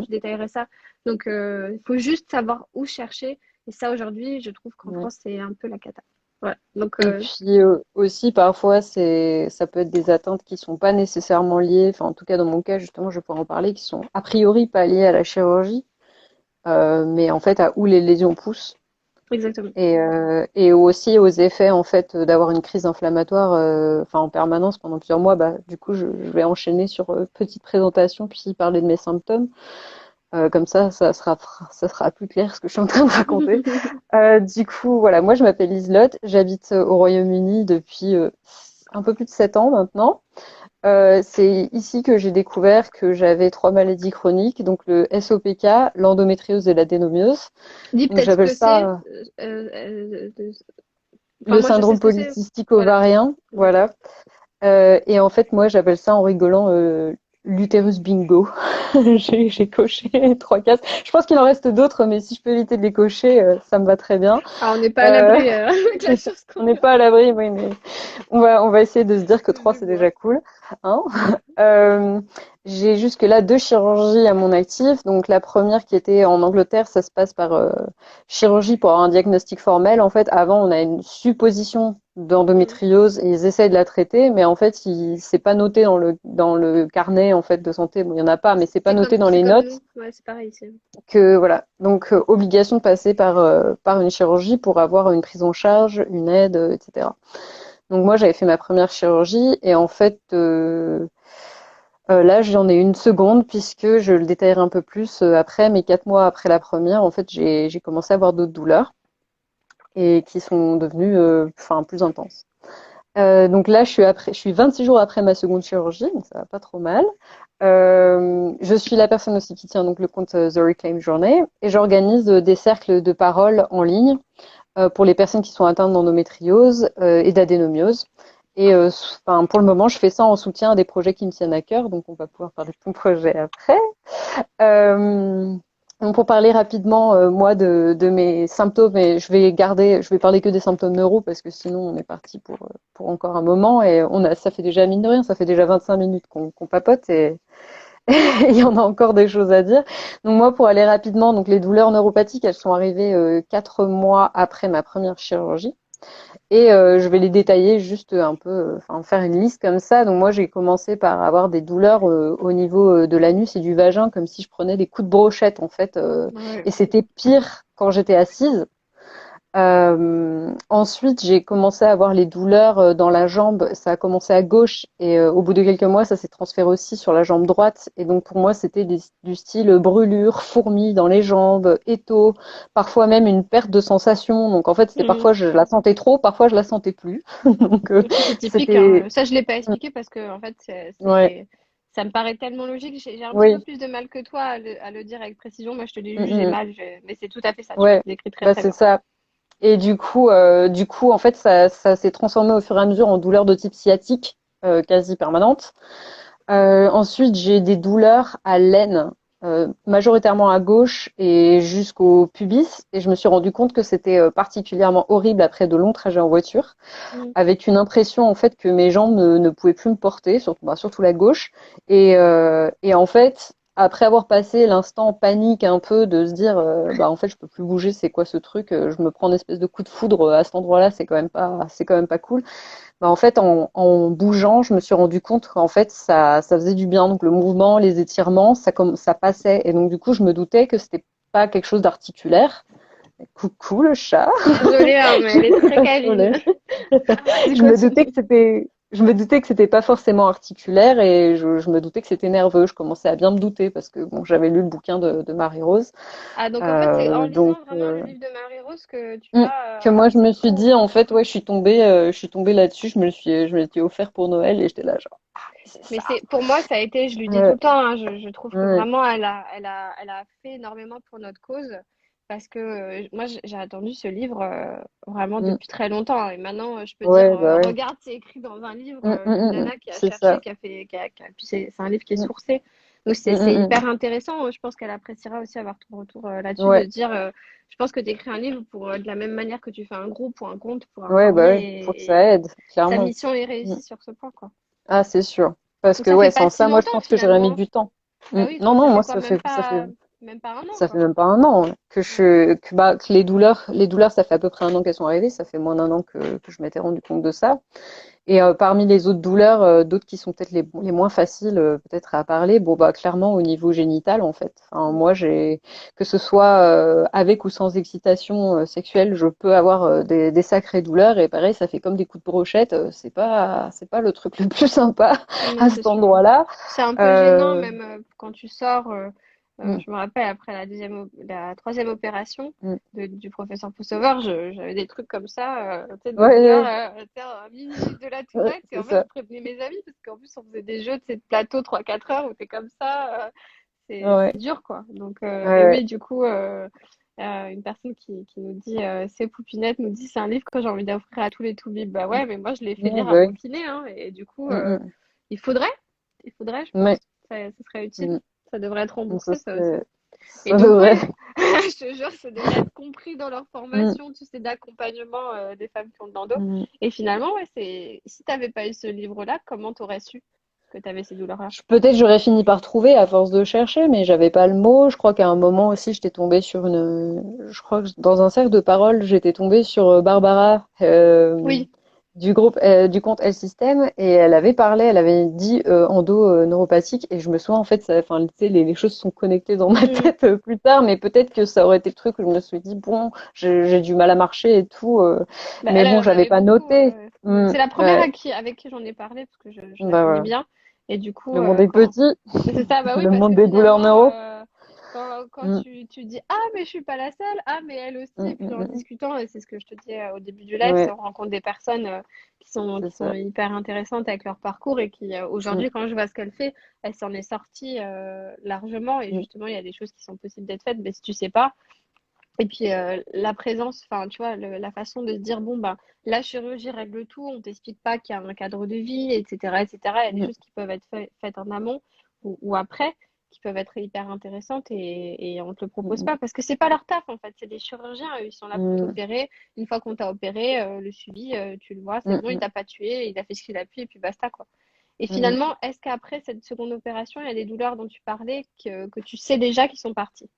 je détaillerai ça. Donc il faut juste savoir où chercher et ça aujourd'hui, je trouve qu'en ouais. France c'est un peu la cata. Voilà. Donc Et puis aussi parfois ça peut être des atteintes qui sont pas nécessairement liées, enfin en tout cas dans mon cas justement je pourrais en parler, qui sont a priori pas liées à la chirurgie, mais en fait à où les lésions poussent exactement. et aussi aux effets en fait d'avoir une crise inflammatoire enfin en permanence pendant plusieurs mois. Bah du coup je vais enchaîner sur petite présentation puis parler de mes symptômes. Comme ça sera plus clair ce que je suis en train de raconter. Du coup, voilà, moi je m'appelle Liselotte, j'habite au Royaume-Uni depuis un peu plus de 7 ans maintenant. C'est ici que j'ai découvert que j'avais 3 maladies chroniques, donc le SOPK, l'endométriose et l'adénomiose. Dis Donc peut-être ce j'appelle que c'est. ça Enfin, le moi, je sais syndrome ce que c'est. polycystique Voilà. ovarien, Mm. voilà. Et en fait, moi, j'appelle ça en rigolant l'utérus bingo. J'ai coché 3 cases. Je pense qu'il en reste d'autres, mais si je peux éviter de les cocher, ça me va très bien. Ah, on n'est pas à Euh, l'abri avec la c'est ça. chance qu'on On n'est a. pas à l'abri, oui, mais on va essayer de se dire que 3 Je c'est vois. déjà cool, hein. Euh, j'ai jusque-là 2 chirurgies à mon actif. Donc la première qui était en Angleterre, ça se passe par chirurgie pour avoir un diagnostic formel. En fait, avant, on a une supposition Mm. d'endométriose et ils essaient de la traiter, mais en fait, c'est pas noté dans le carnet en fait de santé. Bon, il y en a pas, mais c'est pas noté dans C'est les comme notes nous. Ouais, c'est pareil ici. que voilà. Donc obligation de passer par une chirurgie pour avoir une prise en charge, une aide, etc. Donc moi, j'avais fait ma première chirurgie et en fait, là, j'en ai une seconde puisque je le détaillerai un peu plus après, mais 4 mois après la première, en fait, j'ai commencé à avoir d'autres douleurs et qui sont devenues enfin plus intenses. Donc là, je suis 26 jours après ma seconde chirurgie, donc ça va pas trop mal. Je suis la personne aussi qui tient donc le compte The Reclaim Journey et j'organise des cercles de parole en ligne pour les personnes qui sont atteintes d'endométriose et d'adénomiose. Et enfin, pour le moment, je fais ça en soutien à des projets qui me tiennent à cœur, donc on va pouvoir parler de ton projet après. Euh, donc pour parler rapidement, moi, de mes symptômes, et je vais parler que des symptômes neuro parce que sinon on est parti pour encore un moment et ça fait déjà mine de rien, ça fait déjà 25 minutes qu'on papote et il y en a encore des choses à dire. Donc moi, pour aller rapidement, donc les douleurs neuropathiques, elles sont arrivées 4 mois après ma première chirurgie. Et je vais les détailler juste un peu, enfin faire une liste comme ça. Donc moi, j'ai commencé par avoir des douleurs au niveau de l'anus et du vagin, comme si je prenais des coups de brochette en fait. Ouais. Et c'était pire quand j'étais assise. Ensuite, j'ai commencé à avoir les douleurs dans la jambe. Ça a commencé à gauche et au bout de quelques mois, ça s'est transféré aussi sur la jambe droite. Et donc pour moi, c'était du style brûlure, fourmis dans les jambes, étau, parfois même une perte de sensation. Donc en fait, c'était Mm. parfois je la sentais trop, parfois je la sentais plus. Donc Et ça, c'est typique, c'était hein. Ça, je l'ai pas expliqué parce que, en fait, ouais, ça me paraît tellement logique. J'ai un petit peu oui, plus de mal que toi à le dire avec précision. Moi, je te dis mm, juste, j'ai mm. mal. Mais c'est tout à fait ça. Tu Ouais, l'écris très, bah très c'est bien. ça. Et du coup, en fait, ça s'est transformé au fur et à mesure en douleur de type sciatique quasi permanente. Ensuite, j'ai des douleurs à l'aine, majoritairement à gauche et jusqu'au pubis. Et je me suis rendu compte que c'était particulièrement horrible après de longs trajets en voiture, Mm. avec une impression en fait que mes jambes ne pouvaient plus me porter, surtout la gauche. Et en fait, après avoir passé l'instant panique un peu de se dire, bah en fait je peux plus bouger, c'est quoi ce truc? Je me prends une espèce de coup de foudre à cet endroit-là, c'est quand même pas cool. Bah, en fait, en bougeant, je me suis rendu compte qu'en fait, ça faisait du bien. Donc, le mouvement, les étirements, ça passait. Et donc, du coup, je me doutais que c'était pas quelque chose d'articulaire. Coucou, le chat. Désolée, hein, mais elle est très câline. Désolée. Vas-y, Je me doutais que continue. c'était pas forcément articulaire et je me doutais que c'était nerveux. Je commençais à bien me douter parce que bon, j'avais lu le bouquin de Marie-Rose. Ah, donc en fait, c'est en Donc, lisant vraiment le livre de Marie-Rose que tu mm, que as. moi, je me suis Oh. dit, en fait, ouais, je suis tombée là-dessus. Je me l'étais offert pour Noël et j'étais là, genre, ah, c'est Mais ça. c'est pour moi, ça a été, je lui dis tout Ouais, le temps, hein, je trouve que ouais. vraiment, elle a fait énormément pour notre cause. Parce que moi, j'ai attendu ce livre vraiment Mm. depuis très longtemps. Et maintenant, je peux dire, Ouais, bah ouais. regarde, c'est écrit dans un livre d'une Mm. nana qui a C'est cherché, ça. qui a fait, puis c'est un livre qui est Mm, sourcé. Donc c'est mm. hyper intéressant. Je pense qu'elle appréciera aussi avoir ton retour là-dessus, de Ouais, dire, je pense que tu écris un livre pour de la même manière que tu fais un groupe ou un compte pour ouais, bah informer ouais. Faut que ça aide, et sa clairement. mission est Mm. réussie sur ce point, quoi. Ah, c'est sûr. Parce Donc que ça fait ouais, pas sans si ça, moi, je longtemps pense que j'aurais mis finalement. du temps. Bah oui, Non, toi, ça non, fait moi, quoi? Même pas un an, ça quoi. fait même pas un an que Ouais. les douleurs, ça fait à peu près un an qu'elles sont arrivées. Ça fait moins d'un an que je m'étais rendu compte de ça. Et parmi les autres douleurs, d'autres qui sont peut-être les moins faciles peut-être à parler, bon bah clairement au niveau génital en fait. Enfin, Mm. moi que ce soit avec ou sans excitation sexuelle, je peux avoir des sacrées douleurs et pareil ça fait comme des coups de brochette. C'est pas le truc le plus sympa Non, à c'est cet sûr. endroit-là. C'est un peu gênant, Euh, même quand tu sors. Mm, Je me rappelle après la troisième opération mm. du professeur Poussover, j'avais des trucs comme ça, tu sais, des Ouais, douleurs ouais, à minute de la ouais, tourette. Et c'est en fait, ça. je prévenais mes amis parce qu'en plus, on faisait des jeux, tu sais, de plateau 3-4 heures où t'es comme ça. Ouais, C'est dur, quoi. Donc, ouais, et ouais. oui, du coup, une personne qui nous dit, c'est Poupinette, nous dit, c'est un livre que j'ai envie d'offrir à tous les toubibs. Bah ouais, mais moi, je l'ai fait Ouais, lire à bah mon oui. kiné, hein, et du coup, Mm, mm. il faudrait, je pense. Ouais. Ça serait utile. Mm. Ça devrait être Donc ça remboursé, ça aussi. serait, Et ça donc, devrait. ouais, je te jure, ça devrait être compris dans leur Mm, formation, tu sais, d'accompagnement des femmes qui ont de l'endo. mm. Et finalement, ouais, si tu n'avais pas eu ce livre-là, comment tu aurais su que tu avais ces douleurs-là? Peut-être j'aurais fini par trouver à force de chercher, mais j'avais pas le mot. Je crois qu'à un moment aussi, j'étais tombée sur je crois que dans un cercle de parole, j'étais tombée sur Barbara Oui. du groupe du compte L System et elle avait parlé, elle avait dit endo neuropathique et je me souviens en fait, enfin, tu sais, les choses sont connectées dans ma Mm. tête plus tard, mais peut-être que ça aurait été le truc où je me suis dit bon, j'ai du mal à marcher et tout, Bah, mais elle bon, en j'avais avait pas beaucoup. noté. C'est la première Ouais, avec qui j'en ai parlé parce que je la bah connais voilà. bien. Et du coup, Le monde est quand. petit, C'est ça, bah oui, le parce monde que des douleurs finalement, neuro. quand Mm, tu dis ah, mais je suis pas la seule, ah, mais elle aussi. mm, Et puis en mm, discutant, et c'est ce que je te disais au début du live, c'est ouais, on rencontre des personnes c'est qui sont ça. hyper intéressantes avec leur parcours et qui Mm, aujourd'hui, quand je vois ce qu'elle fait, elle s'en est sortie largement. Et mm, justement, il y a des choses qui sont possibles d'être faites, mais si tu sais pas. Et puis la présence, enfin, tu vois, la façon de se dire, bon, bah, la chirurgie règle tout, on t'explique pas qu'il y a un cadre de vie, etc., etc. Il y a des mm, choses qui peuvent être faites en amont ou après, qui peuvent être hyper intéressantes et on te le propose mm, pas parce que c'est pas leur taf en fait, c'est des chirurgiens, eux, ils sont là pour mm, t'opérer. Une fois qu'on t'a opéré, le suivi, tu le vois, c'est mm, bon, il mm, t'a pas tué, il a fait ce qu'il a pu et puis basta quoi. Et mm, mm. finalement, est-ce qu'après cette seconde opération, il y a des douleurs dont tu parlais que tu sais déjà qui sont parties?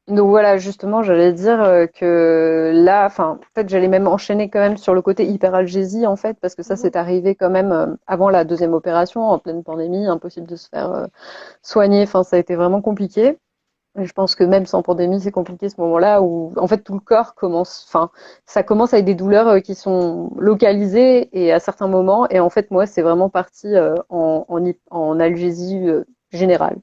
Donc voilà, justement, j'allais dire que là, enfin, peut-être j'allais même enchaîner quand même sur le côté hyperalgésie, en fait, parce que ça, Mhm. c'est arrivé quand même avant la deuxième opération, en pleine pandémie, impossible de se faire soigner, enfin, ça a été vraiment compliqué. Et je pense que même sans pandémie, c'est compliqué ce moment-là où, en fait, tout le corps commence, enfin, ça commence avec des douleurs qui sont localisées et à certains moments, et en fait, moi, c'est vraiment parti en algésie générale.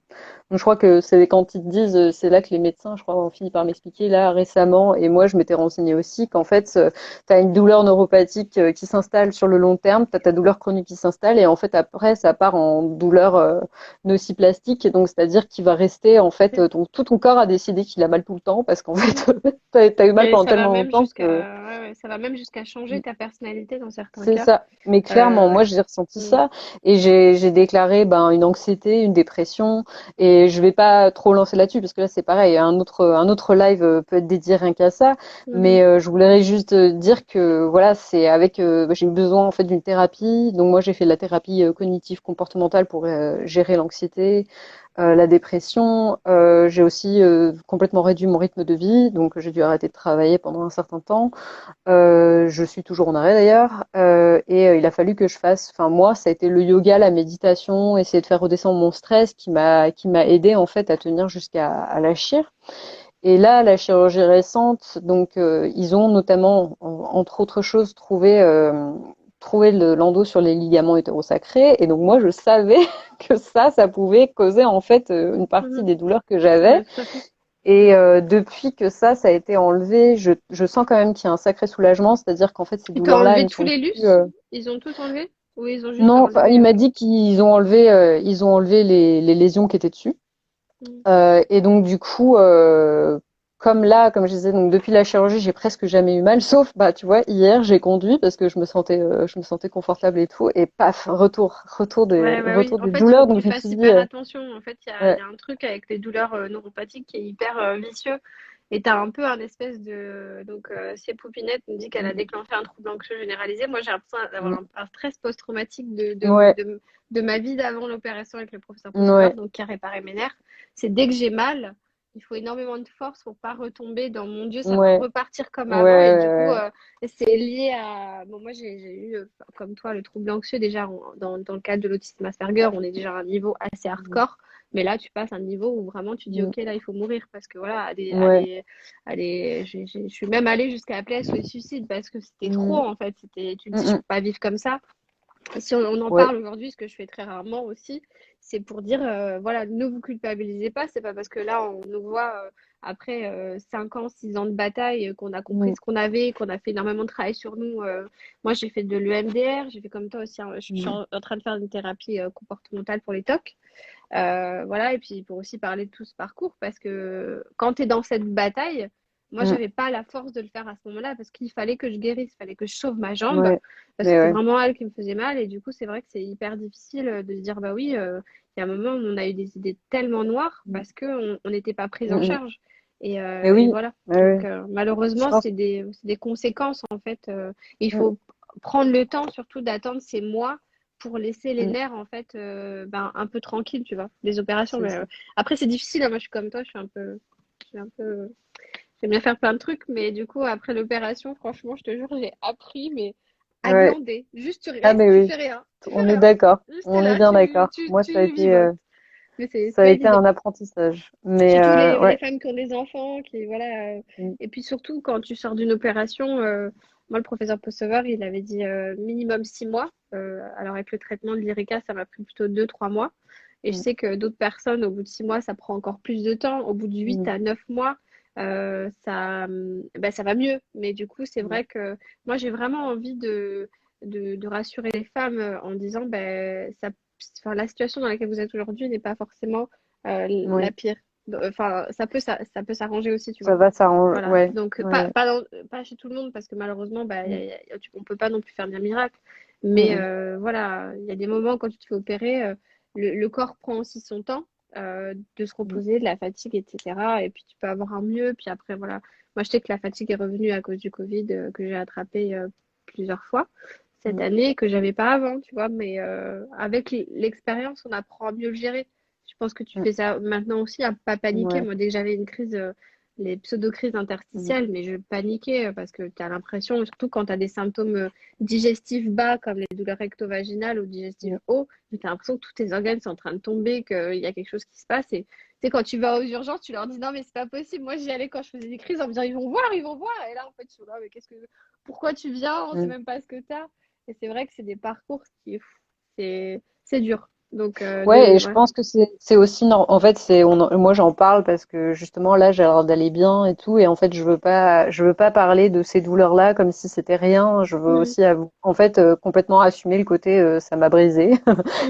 Donc, je crois que c'est quand ils te disent, c'est là que les médecins, je crois, ont fini par m'expliquer là récemment, et moi je m'étais renseignée aussi, qu'en fait, tu as une douleur neuropathique qui s'installe sur le long terme, tu as ta douleur chronique qui s'installe, et en fait après, ça part en douleur nociplastique, donc c'est-à-dire qu'il va rester, en fait, tout ton corps a décidé qu'il a mal tout le temps, parce qu'en fait, tu as eu mal Et pendant ça va tellement même longtemps que jusqu'à ouais, ouais, ça va même jusqu'à changer ta personnalité dans certains c'est cas. ça. Mais clairement, moi, Ouais. j'ai ressenti Mm. ça et j'ai déclaré ben une anxiété, une dépression et je vais pas trop lancer là-dessus parce que là c'est pareil, un autre live peut être dédié rien qu'à ça. Mhm. Mais je voulais juste dire que voilà, c'est avec j'ai eu besoin en fait d'une thérapie. Donc moi j'ai fait de la thérapie cognitive comportementale pour gérer l'anxiété, la dépression. J'ai aussi complètement réduit mon rythme de vie, donc j'ai dû arrêter de travailler pendant un certain temps. Je suis toujours en arrêt d'ailleurs, et il a fallu que je fasse. Enfin moi, ça a été le yoga, la méditation, essayer de faire redescendre mon stress qui m'a aidé en fait à tenir jusqu'à à la chire. Et là, la chirurgie récente, donc ils ont notamment, entre autres choses, trouvé l'endo sur les ligaments hétérosacrés. Et donc moi, je savais que ça pouvait causer en fait une partie Mhm. des douleurs que j'avais. Ouais, tout à fait. Et depuis que ça a été enlevé, je sens quand même qu'il y a un sacré soulagement, c'est-à-dire qu'en fait ces Ils t'ont douleurs-là enlevé ne tous sont les plus. lus? Ils ont tout enlevé? Ou ils ont juste Non, enfin, enlevé il m'a dit ils ont enlevé les lésions qui étaient dessus. Mm. Et donc du coup, comme là, comme je disais, donc depuis la chirurgie, j'ai presque jamais eu mal, sauf bah tu vois, hier j'ai conduit parce que je me sentais confortable et tout, et paf, Ouais, bah oui. retour En des fait, il faut douleurs. que Donc tu je me fasses suis dit, hyper attention. En fait, il ouais, y a un truc avec les douleurs neuropathiques qui est hyper vicieux. Et tu as un peu un espèce de. Donc, si Poupinette me dit qu'elle a mm, déclenché un trouble anxieux généralisé, moi j'ai l'impression d'avoir mm, un stress post-traumatique ouais, de ma vie d'avant l'opération avec le professeur Poussover, ouais, donc qui a réparé mes nerfs. C'est dès que j'ai mal, il faut énormément de force pour pas retomber dans mon Dieu, ça va ouais, repartir comme ouais, avant. Et du coup, ouais, c'est lié à. Bon, moi j'ai eu, comme toi, le trouble anxieux déjà dans le cadre de l'autisme Asperger, on est déjà à un niveau assez ouais, hardcore. Mais là, tu passes à un niveau où vraiment tu dis, mm, OK, là, il faut mourir parce que voilà, ouais, je suis même allée jusqu'à appeler SOS Suicide parce que c'était trop mm, en fait. Tu te mm, dis, je mm, peux pas vivre comme ça. si on en Ouais. parle aujourd'hui, ce que je fais très rarement aussi, c'est pour dire, voilà, ne vous culpabilisez pas. C'est pas parce que là, on nous voit après 5 ans, 6 ans de bataille, qu'on a compris Mm, ce qu'on avait, qu'on a fait énormément de travail sur nous. Moi, j'ai fait de l'EMDR, j'ai fait comme toi aussi, hein, je suis mm, en train de faire une thérapie comportementale pour les TOC. Voilà, et puis pour aussi parler de tout ce parcours, parce que quand tu es dans cette bataille, moi, mm. j'avais pas la force de le faire à ce moment-là, parce qu'il fallait que je guérisse, il fallait que je sauve ma jambe, Ouais. parce que Mais c'est ouais. vraiment elle qui me faisait mal, et du coup, c'est vrai que c'est hyper difficile de se dire, bah oui, il y a un moment où on a eu des idées tellement noires, Mm, parce qu'on on n'était pas prise mm, en mm. charge. Mais Et oui. voilà. Ouais, Donc, ouais. Je malheureusement, pense. c'est des conséquences, en fait. Il Mm, faut prendre le temps, surtout, d'attendre ces mois pour laisser les mm. nerfs en fait ben, un peu tranquilles, tu vois, les opérations. C'est Mais ça. après, c'est difficile, hein. Moi, je suis comme toi, je suis un peu, j'aime bien faire plein de trucs, mais du coup, après l'opération, franchement, je te jure, j'ai appris, mais à Ouais. glander. Juste, Ah, mais tu oui. fais rien, tu fais On est rien. d'accord. Juste, t'es On est là, bien d'accord. Moi, tu vivotes. Mais c'est ça a pas été évident. un apprentissage. Mais Surtout les ouais. femmes qui ont des enfants, qui, voilà. Mm, Et puis surtout, quand tu sors d'une opération, moi, le professeur Postova, il avait dit minimum 6 mois. Alors, avec le traitement de l'IRICA, ça m'a pris plutôt 2, 3 mois. Et je mm, sais que d'autres personnes, au bout de 6 mois, ça prend encore plus de temps. Au bout de huit mm, à 9 mois, ça va mieux. Mais du coup, c'est mm. vrai que moi, j'ai vraiment envie de rassurer les femmes en disant, ben, enfin, la situation dans laquelle vous êtes aujourd'hui n'est pas forcément la Oui. pire. Enfin, ça peut s'arranger aussi, tu vois. Ça va s'arranger. Voilà. Ouais. Donc, Ouais. pas chez tout le monde, parce que malheureusement, bah, Mm, on peut pas non plus faire bien miracle. mm, Mais mm, voilà, il y a des moments quand tu te fais opérer, le corps prend aussi son temps de se mm, reposer, de la fatigue, etc. Et puis tu peux avoir un mieux. Puis après, voilà. Moi, je sais que la fatigue est revenue à cause du Covid que j'ai attrapé plusieurs fois cette mm. année que j'avais pas avant, tu vois. Mais avec l'expérience, on apprend à mieux le gérer. Je pense que tu Mm. fais ça maintenant aussi, à pas paniquer. Ouais. Moi, dès que j'avais une crise, les pseudo-crises Mm, interstitielles, mais je paniquais parce que tu as l'impression, surtout quand tu as des symptômes digestifs bas, comme les douleurs recto-vaginales ou digestifs mm, hauts, mais tu as l'impression que tous tes organes sont en train de tomber, qu'il y a quelque chose qui se passe. Et tu sais, quand tu vas aux urgences, tu leur dis non, mais c'est pas possible. Moi, j'y allais quand je faisais des crises en me disant ils vont voir, ils vont voir. Et là, en fait, je suis là, mais pourquoi tu viens? On sait mm. même pas ce que tu as. Et c'est vrai que c'est des parcours qui, c'est dur. Ouais, et je Ouais. pense que c'est aussi en fait moi j'en parle parce que justement là j'ai l'air d'aller bien et tout et en fait je veux pas parler de ces douleurs-là comme si c'était rien. Je veux Mm, aussi en fait complètement assumer le côté ça m'a brisé,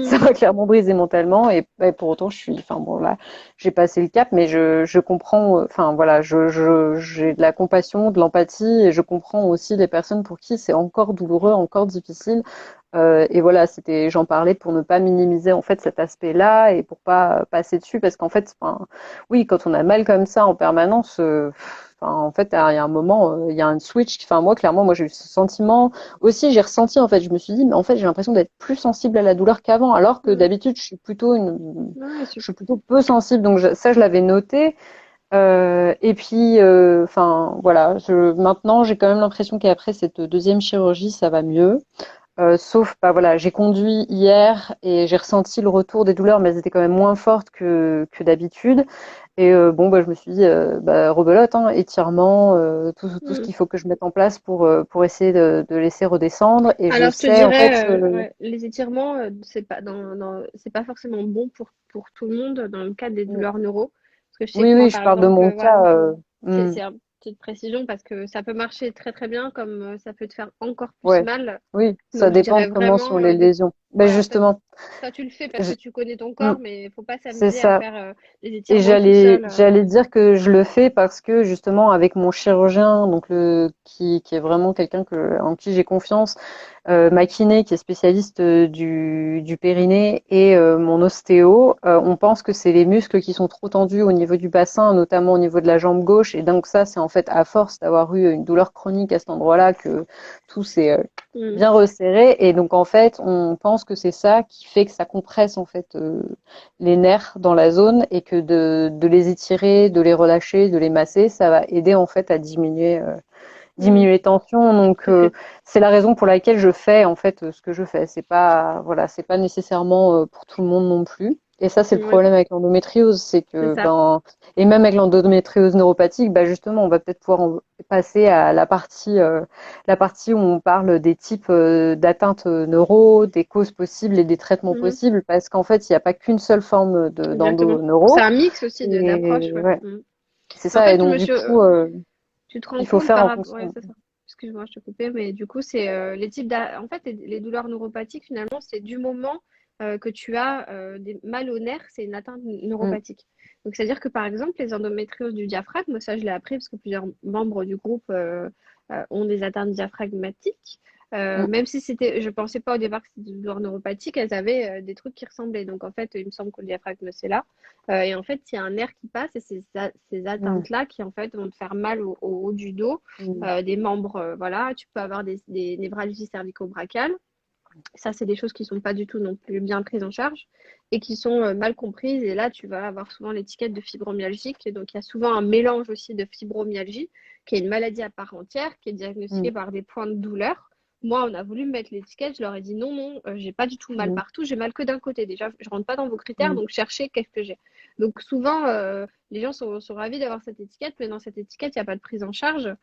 ça mm, m'a clairement brisé mentalement et pour autant je suis enfin bon là j'ai passé le cap mais je comprends enfin voilà j'ai de la compassion, de l'empathie et je comprends aussi les personnes pour qui c'est encore douloureux, encore difficile. Et voilà, j'en parlais pour ne pas minimiser en fait cet aspect-là et pour pas passer dessus parce qu'en fait, enfin, oui, quand on a mal comme ça en permanence, enfin, en fait, il y a un moment, il y a un switch. Enfin, moi, clairement, moi, j'ai eu ce sentiment aussi. J'ai ressenti en fait, je me suis dit, mais en fait, j'ai l'impression d'être plus sensible à la douleur qu'avant, alors que mm. d'habitude, Ouais, je suis plutôt peu sensible. Donc ça, je l'avais noté. Et puis, enfin, voilà, maintenant, j'ai quand même l'impression qu'après cette deuxième chirurgie, ça va mieux. Sauf, bah voilà, j'ai conduit hier et j'ai ressenti le retour des douleurs, mais elles étaient quand même moins fortes que d'habitude. Et bon, bah, je me suis dit, bah, rebelote, hein, étirement, tout ce mm. qu'il faut que je mette en place pour essayer de laisser redescendre. Et je Alors, je te sais, en fait, dirais, ouais, les étirements, c'est pas forcément bon pour tout le monde dans le cadre des douleurs neuro. Parce que je sais oui, que moi, oui, je par parle de exemple, mon voilà, cas. c'est une petite précision parce que ça peut marcher très très bien comme ça peut te faire encore plus Ouais, mal. oui, ça Donc, je dépend de dirais comment sont vraiment, les lésions. Ben voilà, justement, toi, tu le fais parce que je- tu connais ton mm, corps, mais il faut pas c'est s'amuser à ça. faire les Et étirements tout seul. j'allais dire que je le fais parce que justement avec mon chirurgien, donc qui est vraiment quelqu'un en qui j'ai confiance, ma kiné qui est spécialiste du périnée et mon ostéo, on pense que c'est les muscles qui sont trop tendus au niveau du bassin, notamment au niveau de la jambe gauche. Et donc ça, c'est en fait à force d'avoir eu une douleur chronique à cet endroit-là que tout s'est Mm. bien resserré. Et donc en fait, on pense que c'est ça qui fait que ça compresse en fait les nerfs dans la zone et que de les étirer, de les relâcher, de les masser, ça va aider en fait à Mm. diminuer les tensions. Donc Tout à fait. c'est la raison pour laquelle je fais en fait ce que je fais. C'est pas voilà, c'est pas nécessairement pour tout le monde non plus. Et ça, c'est le Oui, problème avec l'endométriose, c'est c'est que, ça. et même avec l'endométriose neuropathique, justement, on va peut-être pouvoir passer à la partie où on parle des types d'atteintes neuro, des causes possibles et des traitements Mhm. possibles, parce qu'en fait, il n'y a pas qu'une seule forme Exactement. C'est d'endo-neuro. un mix aussi d'approches, Et ouais. ouais, Mhm. c'est Mais en ça. Et fait, donc, du coup, tu te rends il faut compte faire par en rapport. Ouais, fonction. c'est ça. Excuse-moi, je te coupais, mais du coup, c'est les En fait, les douleurs neuropathiques, finalement, c'est du moment que tu as des mal aux nerfs, c'est une atteinte Mm, neuropathique. Donc, c'est-à-dire que par exemple, les endométrioses du diaphragme, ça, je l'ai appris parce que plusieurs membres du groupe ont des atteintes diaphragmatiques. mm, Même si je pensais pas au départ que c'était des douleurs neuropathiques, elles avaient des trucs qui ressemblaient. Donc, en fait, il me semble que le diaphragme, c'est là. Et en fait, il y a un nerf qui passe et c'est ces mm, atteintes-là qui, en fait, vont te faire mal au haut du dos, mm, des membres, voilà. Tu peux avoir des névralgies cervico-brachiales. Ça, c'est des choses qui sont pas du tout non plus bien prises en charge et qui sont mal comprises. Et là, tu vas avoir souvent l'étiquette de fibromyalgique. Et donc, il y a souvent un mélange aussi de fibromyalgie, qui est une maladie à part entière, qui est diagnostiquée mm, par des points de douleur. Moi, on a voulu me mettre l'étiquette, je leur ai dit non, non, j'ai pas du tout mal mm, partout, j'ai mal que d'un côté. Déjà, je rentre pas dans vos critères, mm, donc cherchez qu'est-ce que j'ai. Donc souvent, les gens sont ravis d'avoir cette étiquette, mais dans cette étiquette, il n'y a pas de prise en charge.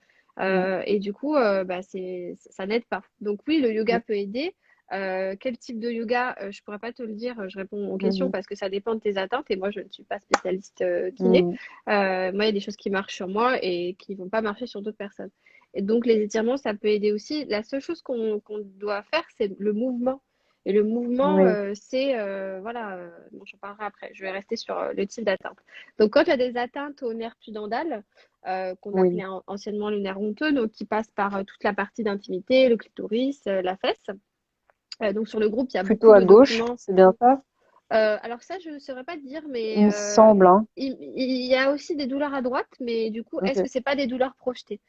mm, Et du coup, ça n'aide pas. Donc oui, le yoga mm, peut aider. Quel type de yoga? Je pourrais pas te le dire, je réponds aux questions mm, parce que ça dépend de tes atteintes et moi je ne suis pas spécialiste kiné. mm, Moi, il y a des choses qui marchent sur moi et qui vont pas marcher sur d'autres personnes. Et donc les étirements, ça peut aider aussi. La seule chose qu'on doit faire, c'est le mouvement. Et le mouvement, oui, c'est, voilà, bon, j'en parlerai après. Je vais rester sur le type d'atteinte. Donc quand tu as des atteintes au nerf pudendal, qu'on oui, appelait anciennement le nerf honteux, donc qui passe par toute la partie d'intimité, le clitoris, la fesse. Donc sur le groupe, il y a plutôt beaucoup à de gauche, documents. c'est bien ça? Alors ça, je ne saurais pas te dire, Il mais me semble, hein. il y a aussi des douleurs à droite, mais du coup, est-ce que Ok. c'est pas des douleurs projetées?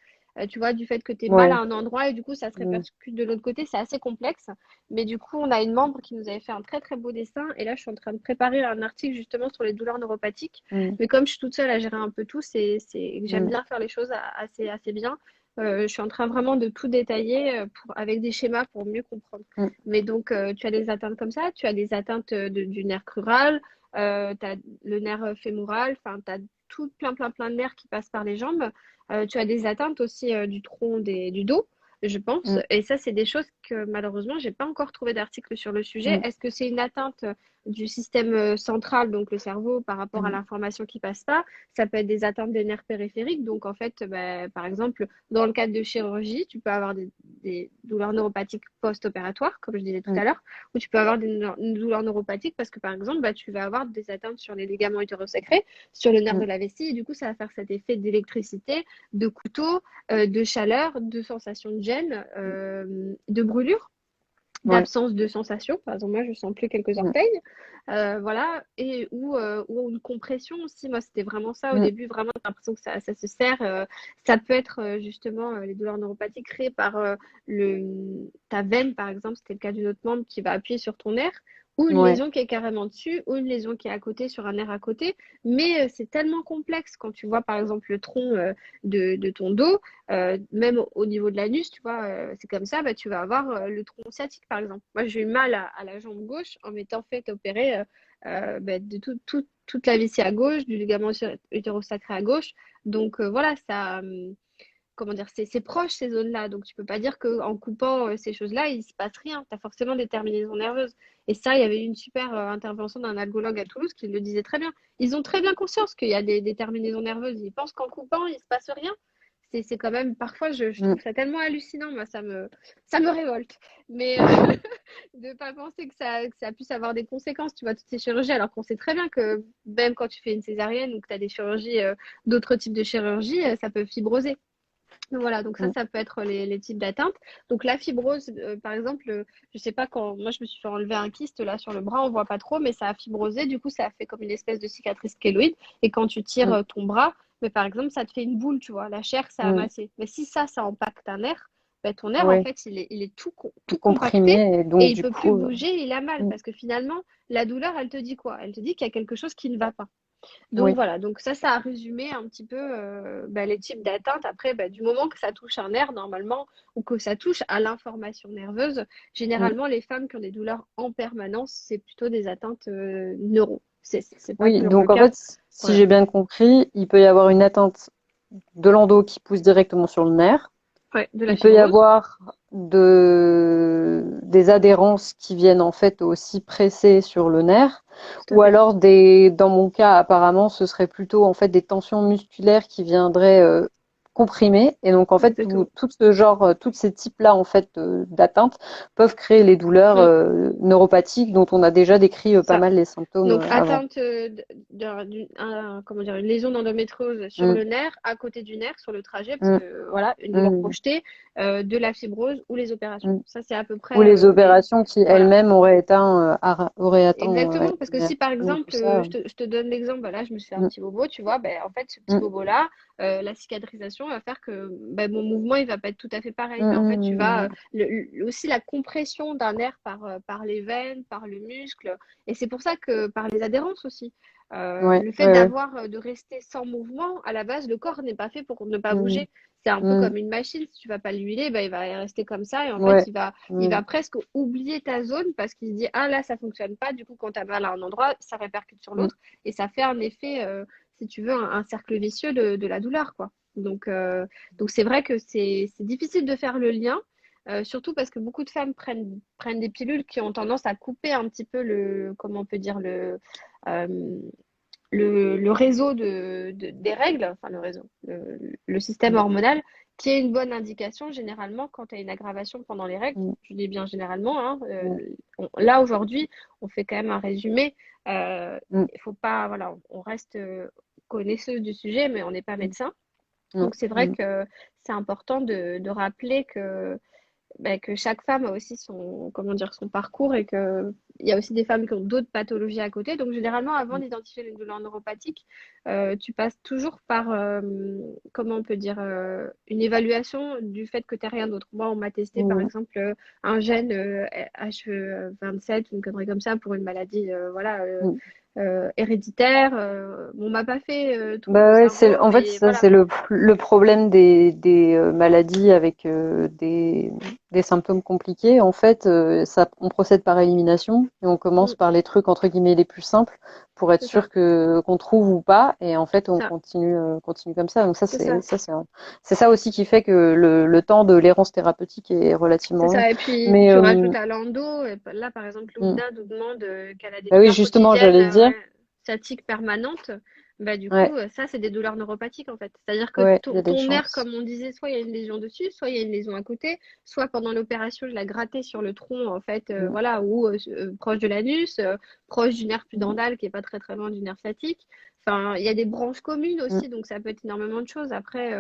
Tu vois, du fait que tu es mal à Ouais. un endroit et du coup, ça se Mm, répercute de l'autre côté, c'est assez complexe. Mais du coup, on a une membre qui nous avait fait un très très beau dessin et là, je suis en train de préparer un article justement sur les douleurs neuropathiques. mm, Mais comme je suis toute seule à gérer un peu tout, j'aime mm, bien faire les choses assez bien. Je suis en train vraiment de tout détailler avec des schémas pour mieux comprendre. mm, Mais donc, tu as des atteintes comme ça, tu as des atteintes du nerf crural, tu as le nerf fémoral, enfin, tu as tout plein de nerfs qui passent par les jambes. Tu as des atteintes aussi du tronc du dos, je pense. mm, Et ça, c'est des choses que malheureusement, j'ai pas encore trouvé d'article sur le sujet. mm, Est-ce que c'est une atteinte du système central, donc le cerveau, par rapport à mm, l'information qui passe pas? Ça peut être des atteintes des nerfs périphériques. Donc, en fait, bah, par exemple, dans le cadre de chirurgie, tu peux avoir des douleurs neuropathiques post-opératoires, comme je disais tout mm, à l'heure, ou tu peux avoir des douleurs neuropathiques parce que, par exemple, bah, tu vas avoir des atteintes sur les ligaments utérosacrés, sur le nerf de mm, la vessie, et du coup, ça va faire cet effet d'électricité, de couteau, de chaleur, de sensation de gêne, mm. de brûlure, Ouais. d'absence de sensation. Par exemple, moi, je sens plus quelques Mm, orteils. Voilà. Et ou une compression aussi. Moi, c'était vraiment ça au mm, début. Vraiment, j'ai l'impression que ça se serre. Ça peut être justement les douleurs neuropathiques créées par ta veine, par exemple. C'était le cas d'une autre membre qui va appuyer sur ton nerf. Ou une ouais. lésion qui est carrément dessus, ou une lésion qui est à côté sur un nerf à côté. Mais c'est tellement complexe quand tu vois, par exemple, le tronc de ton dos. Même au niveau de l'anus, tu vois, c'est comme ça, bah, tu vas avoir le tronc sciatique, par exemple. Moi, j'ai eu mal à la jambe gauche en m'étant fait opérer bah, de toute la vessie à gauche, du ligament utérosacré à gauche. Donc voilà, ça, comment dire, c'est proche ces zones-là. Donc tu peux pas dire qu'en coupant ces choses-là, il se passe rien. Tu as forcément des terminaisons nerveuses. Et ça, il y avait eu une super intervention d'un algologue à Toulouse qui le disait très bien. Ils ont très bien conscience qu'il y a des terminaisons nerveuses. Ils pensent qu'en coupant, il se passe rien. C'est quand même, parfois, je Mm, trouve ça tellement hallucinant, moi, ça me révolte. Mais de ne pas penser que ça puisse avoir des conséquences, tu vois, toutes ces chirurgies, alors qu'on sait très bien que même quand tu fais une césarienne ou que tu as des chirurgies, d'autres types de chirurgies, ça peut fibroser. Donc voilà, donc mm, ça peut être les types d'atteintes. Donc la fibrose, par exemple, je sais pas quand moi je me suis fait enlever un kyste là sur le bras, on voit pas trop, mais ça a fibrosé, du coup ça a fait comme une espèce de cicatrice kéloïde. Et quand tu tires mm, ton bras, mais par exemple ça te fait une boule, tu vois, la chair ça a mm. massé. Mais si ça impacte un nerf, ben, ton nerf en Ouais. fait il est Tout tout compacté comprimé et et donc il du peut plus coup, bouger, il a mal mm, parce que finalement la douleur elle te dit quoi? Elle te dit qu'il y a quelque chose qui ne va pas. Donc oui. voilà, donc ça a résumé un petit peu bah, les types d'atteintes. Après, bah, du moment que ça touche un nerf normalement ou que ça touche à l'information nerveuse, Mm, généralement les femmes qui ont des douleurs en permanence, c'est plutôt des atteintes neuro. C'est pas Oui, toujours le donc en cas. fait, si Voilà. j'ai bien compris, il peut y avoir une atteinte de l'endo qui pousse directement sur le nerf. Ouais, de la Il peut y fibrose, avoir des adhérences qui viennent en fait aussi presser sur le nerf, tout à ou fait. alors dans mon cas apparemment, ce serait plutôt en fait des tensions musculaires qui viendraient comprimer. Et donc en fait, Exactement. tout ce genre, tous ces types-là en fait d'atteintes peuvent créer les douleurs Mm, neuropathiques dont on a déjà décrit pas ça. mal les symptômes Donc, avant. atteinte comment dire, une lésion d'endométriose sur Mm, le nerf, à côté du nerf, sur le trajet, parce mm, que voilà, une douleur mm, projetée, de la fibrose ou les opérations. mm. Ça, c'est à peu Ou près les opérations qui voilà. elles-mêmes auraient atteint Exactement, parce que si par donc tout exemple, ça. je te donne l'exemple, bah là, je me suis fait un Mm, petit bobo, tu vois, ben, en fait, ce petit mm, bobo-là, la cicatrisation va faire que ben, mon mouvement, il va pas être tout à fait pareil, mm, mais en fait, tu vas, mm, aussi la compression d'un nerf par les veines, par le muscle, et c'est pour ça que par les adhérences aussi. ouais, Le fait ouais, ouais. d'avoir, de rester sans mouvement, à la base, le corps n'est pas fait pour ne pas Mm, bouger. C'est un peu mm, comme une machine, si tu vas pas l'huiler, ben, il va rester comme ça, et en fait, ouais. il va Mm, presque oublier ta zone parce qu'il se dit ah là ça fonctionne pas, du coup quand tu as mal à un endroit ça répercute sur mm, l'autre et ça fait un effet si tu veux un cercle vicieux de la douleur quoi. Donc c'est vrai que c'est difficile de faire le lien, surtout parce que beaucoup de femmes prennent des pilules qui ont tendance à couper un petit peu le comment on peut dire euh, le réseau des règles, enfin le réseau, le système mm, hormonal, qui est une bonne indication généralement quand tu as une aggravation pendant les règles. mm, Je dis bien généralement, hein, mm, là aujourd'hui, on fait quand même un résumé. mm, Il faut pas, voilà, on reste connaisseuse du sujet, mais on n'est pas mm, médecin. non, Donc c'est vrai mm, que c'est important de rappeler que chaque femme a aussi comment dire, son parcours et que il y a aussi des femmes qui ont d'autres pathologies à côté. Donc, généralement, avant mm, d'identifier une douleur neuropathique, tu passes toujours par, comment on peut dire, une évaluation du fait que tu n'as rien d'autre. Moi, on m'a testé, par mm, exemple, un gène H27, une connerie comme ça, pour une maladie, voilà, mm. héréditaire. Bon, on m'a pas fait tout Bah mon ouais, cerveau, en fait mais ça voilà. c'est le problème des maladies avec des symptômes compliqués. En fait, on procède par élimination et on commence Mm, par les trucs entre guillemets les plus simples pour être c'est ça, sûr que qu'on trouve ou pas. Et en fait, on ça, continue comme ça. Donc c'est ça. c'est ça aussi qui fait que le temps de l'errance thérapeutique est C'est relativement long. ça. Et puis, Mais tu rajoutes à l'endo. Et là, par exemple, mm. Loubna nous demande qu'elle a des Bah oui, douleurs justement, quotidiennes, j'allais dire. ouais, sciatiques permanentes. Bah, du coup, Ouais, ça, c'est des douleurs neuropathiques, en fait. C'est-à-dire que ouais, il y a des ton nerf, chances. comme on disait, soit il y a une lésion dessus, soit il y a une lésion à côté, soit pendant l'opération, je l'ai gratté sur le tronc, en fait, Mm, voilà, ou proche de l'anus, proche du nerf mm, pudendal, qui est pas très, très loin du nerf sciatique. Enfin, il y a des branches communes mm. aussi, donc ça peut être énormément de choses. Après,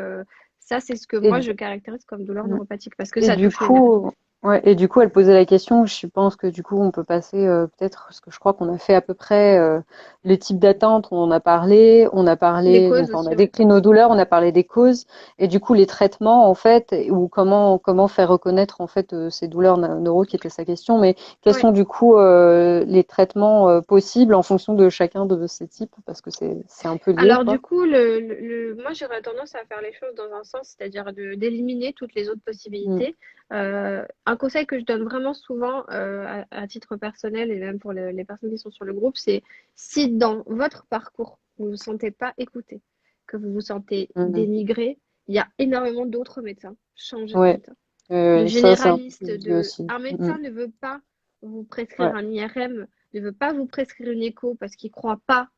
ça, c'est ce que Et, moi, je caractérise comme douleur mm. neuropathique, parce que Et ça du touche les nerfs. coup, ouais, et du coup, elle posait la question. Je pense que du coup, on peut passer peut-être, parce que je crois qu'on a fait à peu près les types d'attentes. On a Les parlé, causes donc on a aussi, ouais. décrit nos douleurs, on a parlé des causes, et du coup, les traitements en fait, ou comment faire reconnaître en fait ces douleurs neuro qui était sa question. Mais quels Ouais. sont du coup les traitements possibles en fonction de chacun de ces types, parce que c'est un peu lié, Alors du quoi. coup, moi j'aurais tendance à faire les choses dans un sens, c'est-à-dire d'éliminer toutes les autres Mm, possibilités. Un conseil que je donne vraiment souvent à titre personnel et même pour les personnes qui sont sur le groupe, c'est si dans votre parcours vous ne vous sentez pas écouté, que vous vous sentez mm, dénigré, il y a énormément d'autres médecins. Changez de ouais, médecin. Le ça c'est un truc que généraliste je dis aussi. un Mm, médecin ne veut pas vous prescrire ouais. un IRM, ne veut pas vous prescrire une écho parce qu'il ne croit pas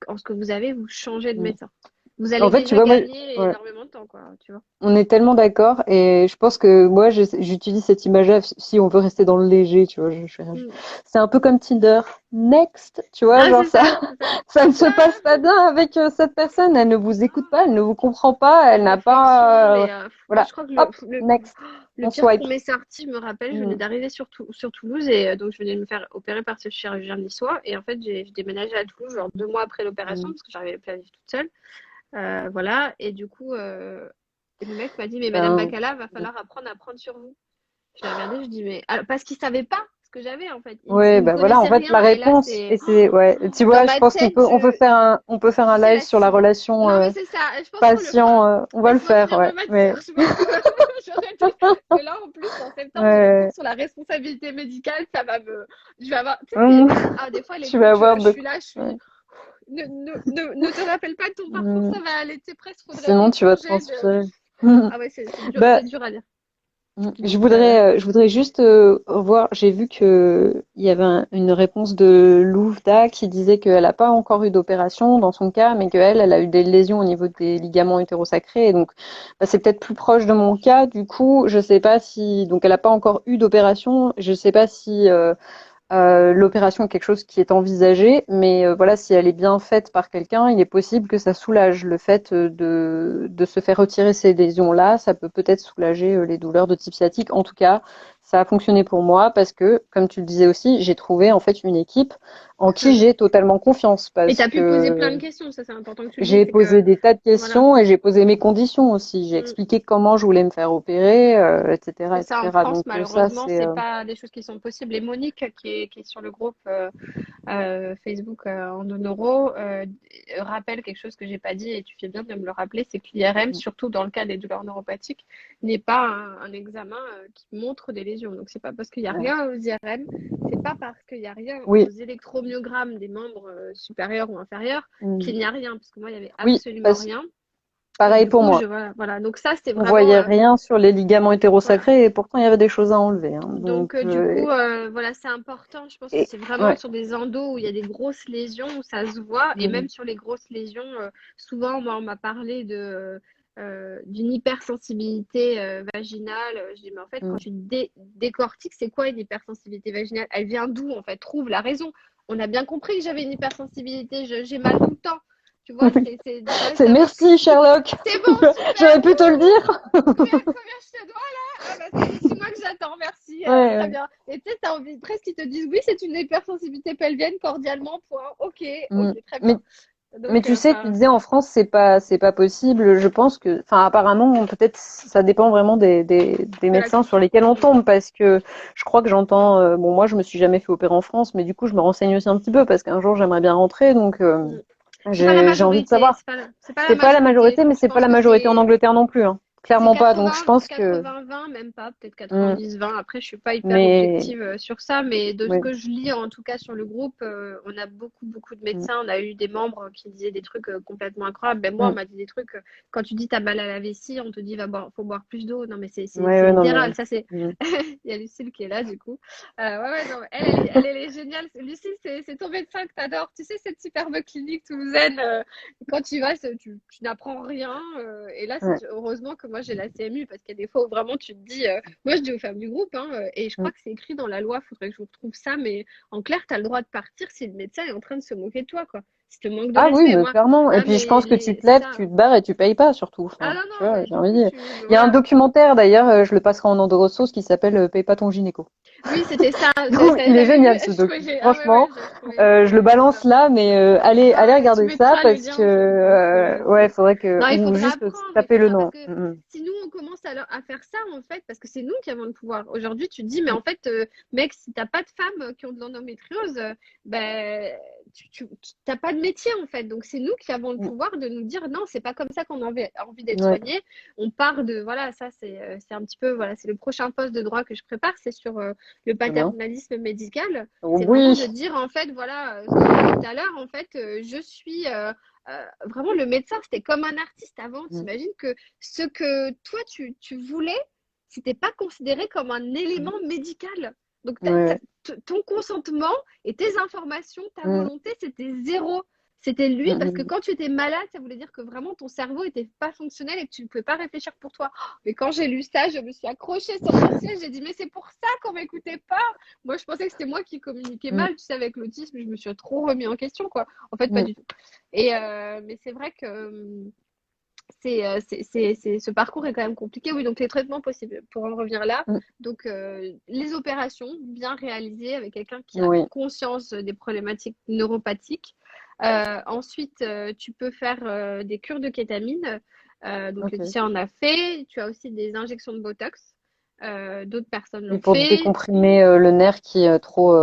en ce que vous avez, vous changez de Mm. médecin. Vous En allez fait, tu déjà vois, moi, gagner ouais, énormément de temps, quoi, tu vois. on est tellement d'accord et je pense que moi, j'utilise cette image-là si on veut rester dans le léger, tu vois. Mm. C'est un peu comme Tinder. Next, tu vois, Ah, genre ça, c'est ça. ça ne se Ah, passe pas bien avec cette personne. Elle ne vous écoute pas, elle ne vous comprend pas, elle les n'a réflexions, pas, moi, moi voilà, je crois que hop, next, le on pire swipe. qu'on m'est sorti, je me rappelle, je venais Mm, d'arriver sur Toulouse et donc je venais de me faire opérer par ce chirurgien niçois et en fait j'ai déménagé à Toulouse genre 2 mois après l'opération mm. parce que j'arrivais plus à vivre toute seule. Voilà, et du coup, le mec m'a dit, mais Madame Ben, Bacala, va falloir apprendre à prendre sur vous. Je l'ai regardé, je dis, mais alors, parce qu'il savait pas ce que j'avais en fait. ouais, Il ne ben voilà, en connaissait fait, la rien. Et là, réponse, c'est et c'est, ouais, tu dans vois, je ma pense tête, on peut faire tu un sais, live la sur la cible. relation, Non, mais c'est ça. Je pense qu'on le fera. patient, on va le Laisse-moi faire, finir ouais, ma matière. mais, Je pense que j'aurais dû. Parce que là, en plus, en septembre, j'ai des ouais. cours sur la responsabilité médicale. Ça va me. Je vais avoir. Tu sais, Hum, des fois, les tu vas cours, avoir je de suis là, ouais. ne te rappelle pas de ton parcours, Mm. ça va aller, t'es presque, faudrait Sinon, tu vas replonger transpirer. Mm. Ah ouais, Bah, c'est dur à lire. Je Donc, voudrais, je voudrais juste voir, j'ai vu que il y avait une réponse de Louvda qui disait qu'elle n'a pas encore eu d'opération dans son cas, mais qu'elle, elle a eu des lésions au niveau des ligaments utérosacrés. Et donc, bah, c'est peut-être plus proche de mon cas. Du coup, je sais pas si, donc elle n'a pas encore eu d'opération. Je sais pas si l'opération est quelque chose qui est envisagé, mais voilà, si elle est bien faite par quelqu'un, il est possible que ça soulage le fait de se faire retirer ces lésions-là. Ça peut peut-être soulager les douleurs de type sciatique. En tout cas, ça a fonctionné pour moi parce que, comme tu le disais aussi, j'ai trouvé en fait une équipe en qui j'ai totalement confiance Et tu parce as pu poser plein de que questions, ça c'est important que tu le dises, j'ai c'est que, posé des tas de voilà. questions et j'ai posé mes conditions aussi. J'ai Mm. expliqué comment je voulais me faire opérer, etc., Et ça, en etc. France, Donc ça, malheureusement, c'est c'est pas des choses qui sont possibles. Et Monique, qui est sur le groupe Facebook en 2 euros, rappelle quelque chose que j'ai pas dit et tu fais bien de me le rappeler, c'est que l'IRM, surtout dans le cas des douleurs neuropathiques, n'est pas un examen qui montre des lésions. Donc c'est pas parce qu'il n'y a rien aux IRM, c'est pas parce qu'il n'y a rien aux oui. électromyogrammes des membres supérieurs ou inférieurs Mm. qu'il n'y a rien, parce que moi il y avait Oui, absolument parce rien. Et pareil du pour coup, moi. voilà. Donc ça, c'était On vraiment voyait rien sur les ligaments voilà. hétérosacrés et pourtant il y avait des choses à enlever, hein. Donc, Donc, du coup, voilà, c'est important. Je pense que et, c'est vraiment ouais. sur des endos où il y a des grosses lésions, où ça se voit. Et Mm. même sur les grosses lésions, souvent, moi, on m'a parlé d'une hypersensibilité vaginale. Je dis, mais en fait, quand Mm. tu décortiques, c'est quoi une hypersensibilité vaginale? Elle vient d'où, en fait? Trouve la raison. On a bien compris que j'avais une hypersensibilité. J'ai mal tout le temps. Tu vois, Oui. ouais, C'est merci Sherlock. c'est bon, super. J'aurais pu te le dire. Combien je te dois là? Ah bah c'est 6 mois que j'attends, merci. Ouais, Très ouais. bien. Et tu sais, t'as envie presque qu'ils te disent oui, c'est une hypersensibilité pelvienne, cordialement, point. Ok, Mm. ok, très Mais, bien. mais Donc, tu sais, tu disais en France, c'est pas possible. Je pense que, enfin, apparemment, peut-être ça dépend vraiment des de la médecins sur culture. lesquels on tombe parce que je crois que j'entends, bon, moi, je me suis jamais fait opérer en France, mais du coup, je me renseigne aussi un petit peu parce qu'un jour, j'aimerais bien rentrer, donc, Mm. C'est pas la j'ai envie de majorité, savoir. c'est pas la C'est pas la majorité. majorité, mais Je c'est pas pense la que majorité en Angleterre non plus, hein. c'est Clairement pas. Donc je 80, pense que, 80-20, même pas, peut-être hmm, 90-20. Après, je suis pas hyper mais, objective sur ça, mais de ce oui, que je lis, en tout cas sur le groupe, on a beaucoup de hmm, médecins. On a eu des membres qui disaient des trucs complètement incroyables. Ben, moi, on hmm. m'a dit des trucs. Quand tu dis t'as mal à la vessie, on te dit faut boire plus d'eau. Non, mais Ouais, c'est ouais, non, mais, littéral. Ça, c'est. hmm. Il y a Lucille qui est là, du coup. Ouais, non, elle est géniale. Lucille, c'est ton médecin que t'adores. Tu sais, cette superbe clinique toulousaine. Quand tu y vas, tu n'apprends rien. Et là, Ouais, heureusement que moi, j'ai la CMU parce qu'il y a des fois où vraiment tu te dis, moi, je dis aux femmes du groupe, hein, et je hmm. crois que c'est écrit dans la loi, il faudrait que je vous retrouve ça, mais en clair, tu as le droit de partir si le médecin est en train de se moquer de toi, quoi. Si te manque de Ah oui, respect. mais Moi, clairement. Et ah, puis je pense que tu te c'est lèves, ça. tu te barres et tu payes pas surtout. Ah Enfin, non, tu non, vois, mais j'ai du envie de coup, dire. Il y a un voilà. documentaire d'ailleurs, je le passerai en Androsos qui s'appelle Paye pas ton gynéco. Oui, c'était ça. Il est T'avais vu? génial ce docu. Ah ouais, Franchement, j'ai trouvé ça. je le balance là, mais allez Tu regarder ça mettras le parce lien que en fait. Donc, ouais, faudrait que non, il ou faudrait juste apprendre, taper le parce nom. que Mm, si nous on commence à faire ça en fait, parce que c'est nous qui avons le pouvoir. Aujourd'hui, tu te dis, mais mm, en fait, mec, si t'as pas de femmes qui ont de l'endométriose, ben t'as pas de métier en fait. Donc c'est nous qui avons le mm, pouvoir de nous dire non, c'est pas comme ça qu'on a envie d'être ouais, soigné. On part de voilà, ça c'est un petit peu voilà, c'est le prochain poste de droit que je prépare, c'est sur le très bien. paternalisme médical. C'est vraiment de Oui. dire en fait voilà, ce que j'ai dit tout à l'heure, en fait, je suis vraiment, le médecin, c'était comme un artiste avant. Mm, T'imagines que ce que toi, tu voulais, c'était pas considéré comme un mm, élément médical. Donc, ouais. ton consentement et tes informations, ta Mm, volonté, c'était zéro. C'était lui, mm, parce que mm. quand tu étais malade, ça voulait dire que vraiment ton cerveau était pas fonctionnel et que tu ne pouvais pas réfléchir pour toi. Mais quand j'ai lu ça, je me suis accrochée sur mon siège, j'ai dit, mais c'est pour ça qu'on m'écoutait pas. Moi, je pensais que c'était moi qui communiquais Mm, mal, tu sais, avec l'autisme, je me suis trop remis en question, quoi. En fait, pas mm. du tout. Mais c'est vrai que ce parcours est quand même compliqué. Oui, donc les traitements possibles, pour en revenir là, Mm. donc les opérations bien réalisées avec quelqu'un qui a Oui, conscience des problématiques neuropathiques. Ensuite, tu peux faire des cures de kétamine. Donc ok. Laetitia en a fait. Tu as aussi des injections de Botox. D'autres personnes Oui, l'ont pour fait. décomprimer le nerf qui est trop.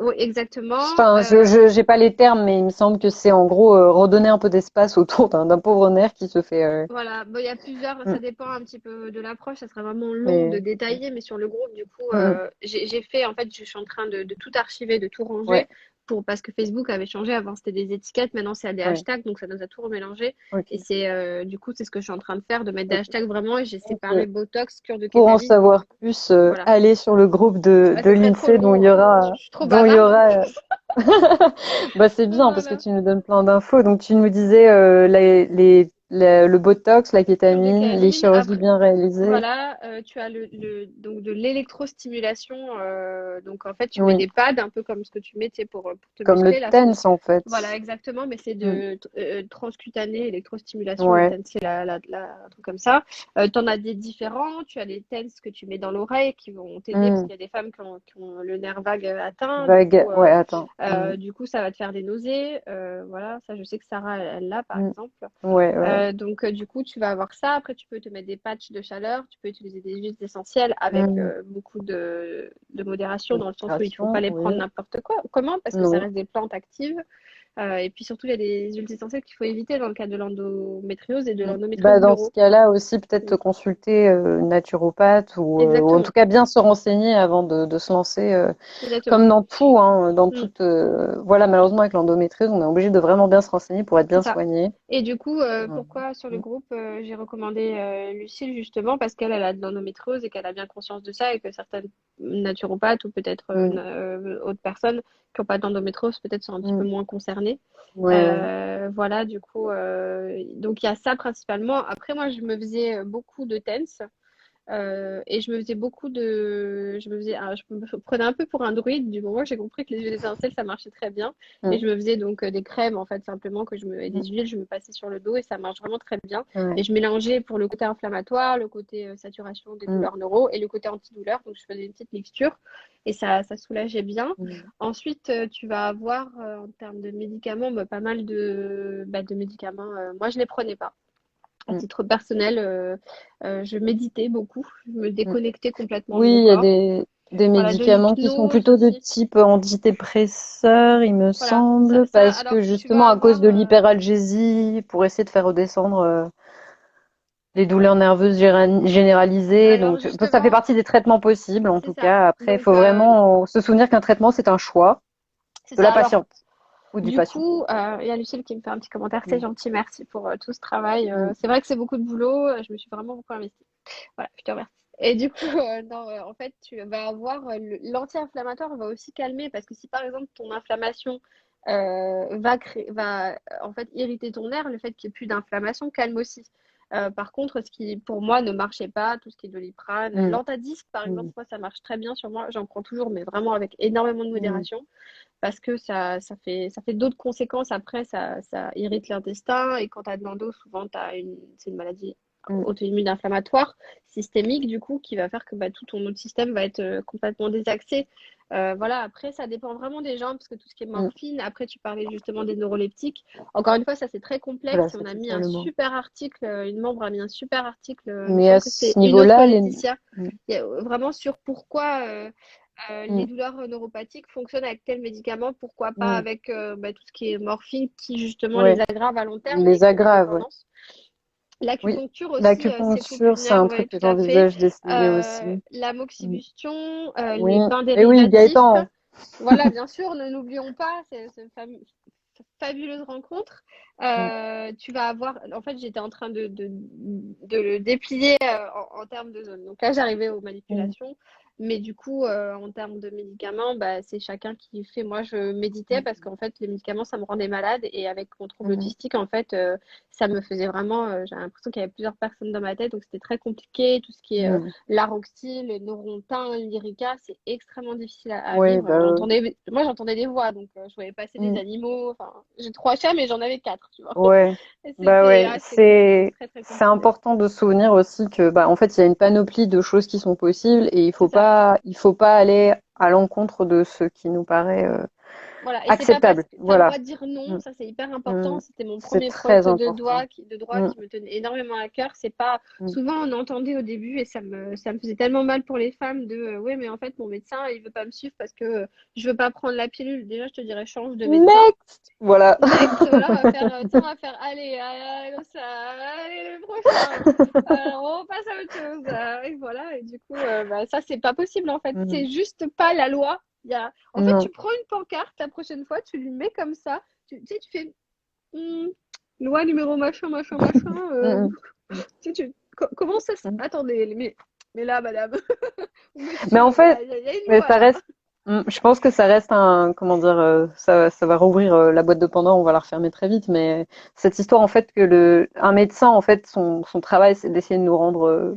Oui, exactement. Enfin, j'ai pas les termes, mais il me semble que c'est en gros redonner un peu d'espace autour d'un pauvre nerf qui se fait. Voilà, bon, il y a plusieurs, Mm. ça dépend un petit peu de l'approche, ça serait vraiment long de Mais détailler, mais sur le groupe, du coup, mm, mm. j'ai fait, en fait, je suis en train de tout archiver, de tout Ouais. ranger parce que Facebook avait changé. Avant, c'était des étiquettes. Maintenant, c'est des Ouais. hashtags. Donc, ça nous a tout remélangé. Ok. Et du coup, c'est ce que je suis en train de faire, de mettre des Ok. hashtags vraiment. Et j'ai Donc, séparé Botox, cure de pour en kétamine. savoir plus, Voilà. allez sur le groupe de Ça serait trop l'INSEE dont il long, y hein. aura, Je suis trop dont il y bavarde en aura. plus. Bah, c'est bien parce que Voilà. tu nous donnes plein d'infos. Donc, tu nous disais le Botox, la Cure de kétamine, les kétamine. chirurgies Après, bien réalisées. voilà, tu as donc de l'électrostimulation. Donc en fait, tu mets Oui, des pads, un peu comme ce que tu mets, tu sais, pour te comme le muscler. Là, TENS en fait. voilà, exactement, mais c'est Mm. de transcutané, électrostimulation, le Ouais. TENS, c'est un truc comme ça. Tu en as des différents, tu as les TENS que tu mets dans l'oreille qui vont t'aider parce Mm. qu'il y a des femmes qui ont le nerf vague atteint. Vague. Ouais, attends. Mm. Du coup, ça va te faire des nausées. Voilà, ça, je sais que Sarah, elle l'a, par Mm. exemple. Ouais, ouais. Donc, du coup, tu vas avoir ça. Après, tu peux te mettre des patchs de chaleur. Tu peux utiliser des huiles essentielles avec Mm. beaucoup de modération, dans le sens où il ne faut pas Modération, les prendre oui. n'importe comment, parce que ça Non. reste des plantes actives. Et puis surtout, il y a des huiles essentielles qu'il faut éviter dans le cas de l'endométriose et de Mm. l'endométriose Bah, dans ce d'uro. cas-là aussi, peut-être te Mm. consulter naturopathe ou en tout Exactement, cas bien se renseigner avant de se lancer. exactement. Comme dans tout, hein, dans Mm. toute. Voilà, malheureusement avec l'endométriose, on est obligé de vraiment bien se renseigner pour être C'est bien ça. soigné. Et du coup, Mm. pourquoi sur le groupe, j'ai recommandé Lucille justement parce qu'elle a de l'endométriose et qu'elle a bien conscience de ça et que certaines naturopathes ou peut-être Mm. autres personnes qui n'ont pas d'endométriose peut-être sont un petit peu Mm. moins concernées. Ouais, ouais. Voilà, du coup, donc il y a ça principalement. Après, moi, je me faisais beaucoup de TENS. Et je me faisais je me prenais un peu pour un druide du moment que j'ai compris que les huiles essentielles ça marchait très bien. Et Mm. je me faisais donc des crèmes en fait simplement et des Mm. huiles, je me passais sur le dos et ça marche vraiment très bien. Ouais. Et je mélangeais pour le côté inflammatoire, le côté saturation des Mm. douleurs neuro et le côté antidouleur. Donc je faisais une petite mixture et ça soulageait bien. Mm. Ensuite, tu vas avoir en termes de médicaments pas mal de médicaments. Moi, je les prenais pas. À Mm. titre personnel, je méditais beaucoup, je me Mm. déconnectais complètement de Oui, mon il y a corps. des Voilà, de médicaments qui sont l'hypnose plutôt de aussi. type antidépresseur, il me Voilà, semble, parce alors que tu vas justement à cause avoir, de l'hyperalgésie, pour essayer de faire redescendre les douleurs nerveuses généralisées. alors Donc, ça fait justement, partie des traitements possibles, en c'est tout ça. cas. Après, il Donc, faut vraiment se souvenir qu'un traitement, c'est un choix c'est de ça. la Alors, patiente ou du du patient. coup, il y a Lucille qui me fait un petit commentaire, c'est Mm. gentil, merci pour tout ce travail. Mm. C'est vrai que c'est beaucoup de boulot, je me suis vraiment beaucoup investie. Voilà, je te remercie. Et du coup, non, en fait, tu vas avoir l'anti-inflammatoire va aussi calmer parce que si par exemple ton inflammation va en fait irriter ton nerf, le fait qu'il n'y ait plus d'inflammation calme aussi. Par contre, ce qui pour moi ne marchait pas, tout ce qui est Doliprane, Mm. l'Antadisc par exemple, Mm. moi ça marche très bien sur moi, j'en prends toujours, mais vraiment avec énormément de Mm. modération parce que ça fait d'autres conséquences après, ça irrite l'intestin et quand tu as de l'endo, souvent c'est une maladie Mm. auto-immune inflammatoire systémique du coup qui va faire que tout ton autre système va être complètement désaxé. Voilà, après ça dépend vraiment des gens parce que tout ce qui est Mm. morphine, après tu parlais justement des neuroleptiques. Encore une fois, ça c'est très complexe Voilà, et on a c'était mis ça un le mot. super article, une membre a mis un super article, il me Mais à semble que c'est ce une autre niveau-là, Laetitia, Mm. vraiment sur pourquoi les Mm. douleurs neuropathiques fonctionnent avec tel médicament, pourquoi pas Mm. avec tout ce qui est morphine qui justement les Ouais, aggrave à long terme et les crée des aggrave, ouais. dépendances. Oui, L'acupuncture aussi, c'est l'acupuncture, c'est populaire, un oui, truc que tout à fait. j'envisage d'essayer aussi. Mm. L'amoxibustion, Oui, les bains et oui, dérivatifs. Gaëtan. Voilà, bien sûr, ne n'oublions pas cette fabuleuse rencontre. Mm. Tu vas avoir, en fait, j'étais en train de le déplier en termes de zone. Donc là, j'arrivais aux Mm. manipulations. Mais du coup, en termes de médicaments, c'est chacun qui fait. Moi, je méditais Mm. parce qu'en fait, les médicaments, ça me rendait malade. Et avec mon trouble Mm. autistique, en fait, ça me faisait vraiment. J'ai l'impression qu'il y avait plusieurs personnes dans ma tête. Donc, c'était très compliqué. Tout ce qui est Mm. Laroxyl, le Neurontin, Lyrica, c'est extrêmement difficile à Oui, vivre. bah, Moi, j'entendais des voix. Donc, je voyais passer des mm. animaux. Enfin, j'ai 3 chats, mais j'en avais 4, tu vois. Ouais, Et bah ouais, c'était très, très c'est compliqué. important de se souvenir aussi que bah en fait il y a une panoplie de choses qui sont possibles et C'est ça. il faut pas aller à l'encontre de ce qui nous paraît Voilà, et c'est pas parce acceptable. que tu as le Voilà. droit de dire Mm. non, ça c'est hyper Mm. important. C'était mon C'est premier prof très important. de droit Mm. qui me tenait énormément à cœur. C'est pas Mm. souvent on entendait au début et ça me faisait tellement mal pour les femmes de ouais, mais en fait mon médecin il veut pas me suivre parce que je veux pas prendre la pilule. Déjà, je te dirais change de médecin. Next! Voilà. Next, voilà, on va faire, allez, comme ça, allez, le prochain. Alors, on passe à autre chose. Et voilà, et du coup, ça, c'est pas possible en fait. Mm. C'est juste pas la loi En fait, tu Non. prends une pancarte, la prochaine fois, tu lui mets comme ça. Tu sais, tu fais loi numéro machin, machin, machin. Mm, Tu sais, comment ça se... mm. Attendez, mais là, madame, ou Mais en monsieur, fait, il y a une mais loi ça là. reste. Je pense que ça reste un, comment dire, ça va rouvrir la boîte de Pandore, on va la refermer très vite. Mais cette histoire, en fait, que un médecin, en fait, son travail, c'est d'essayer de nous rendre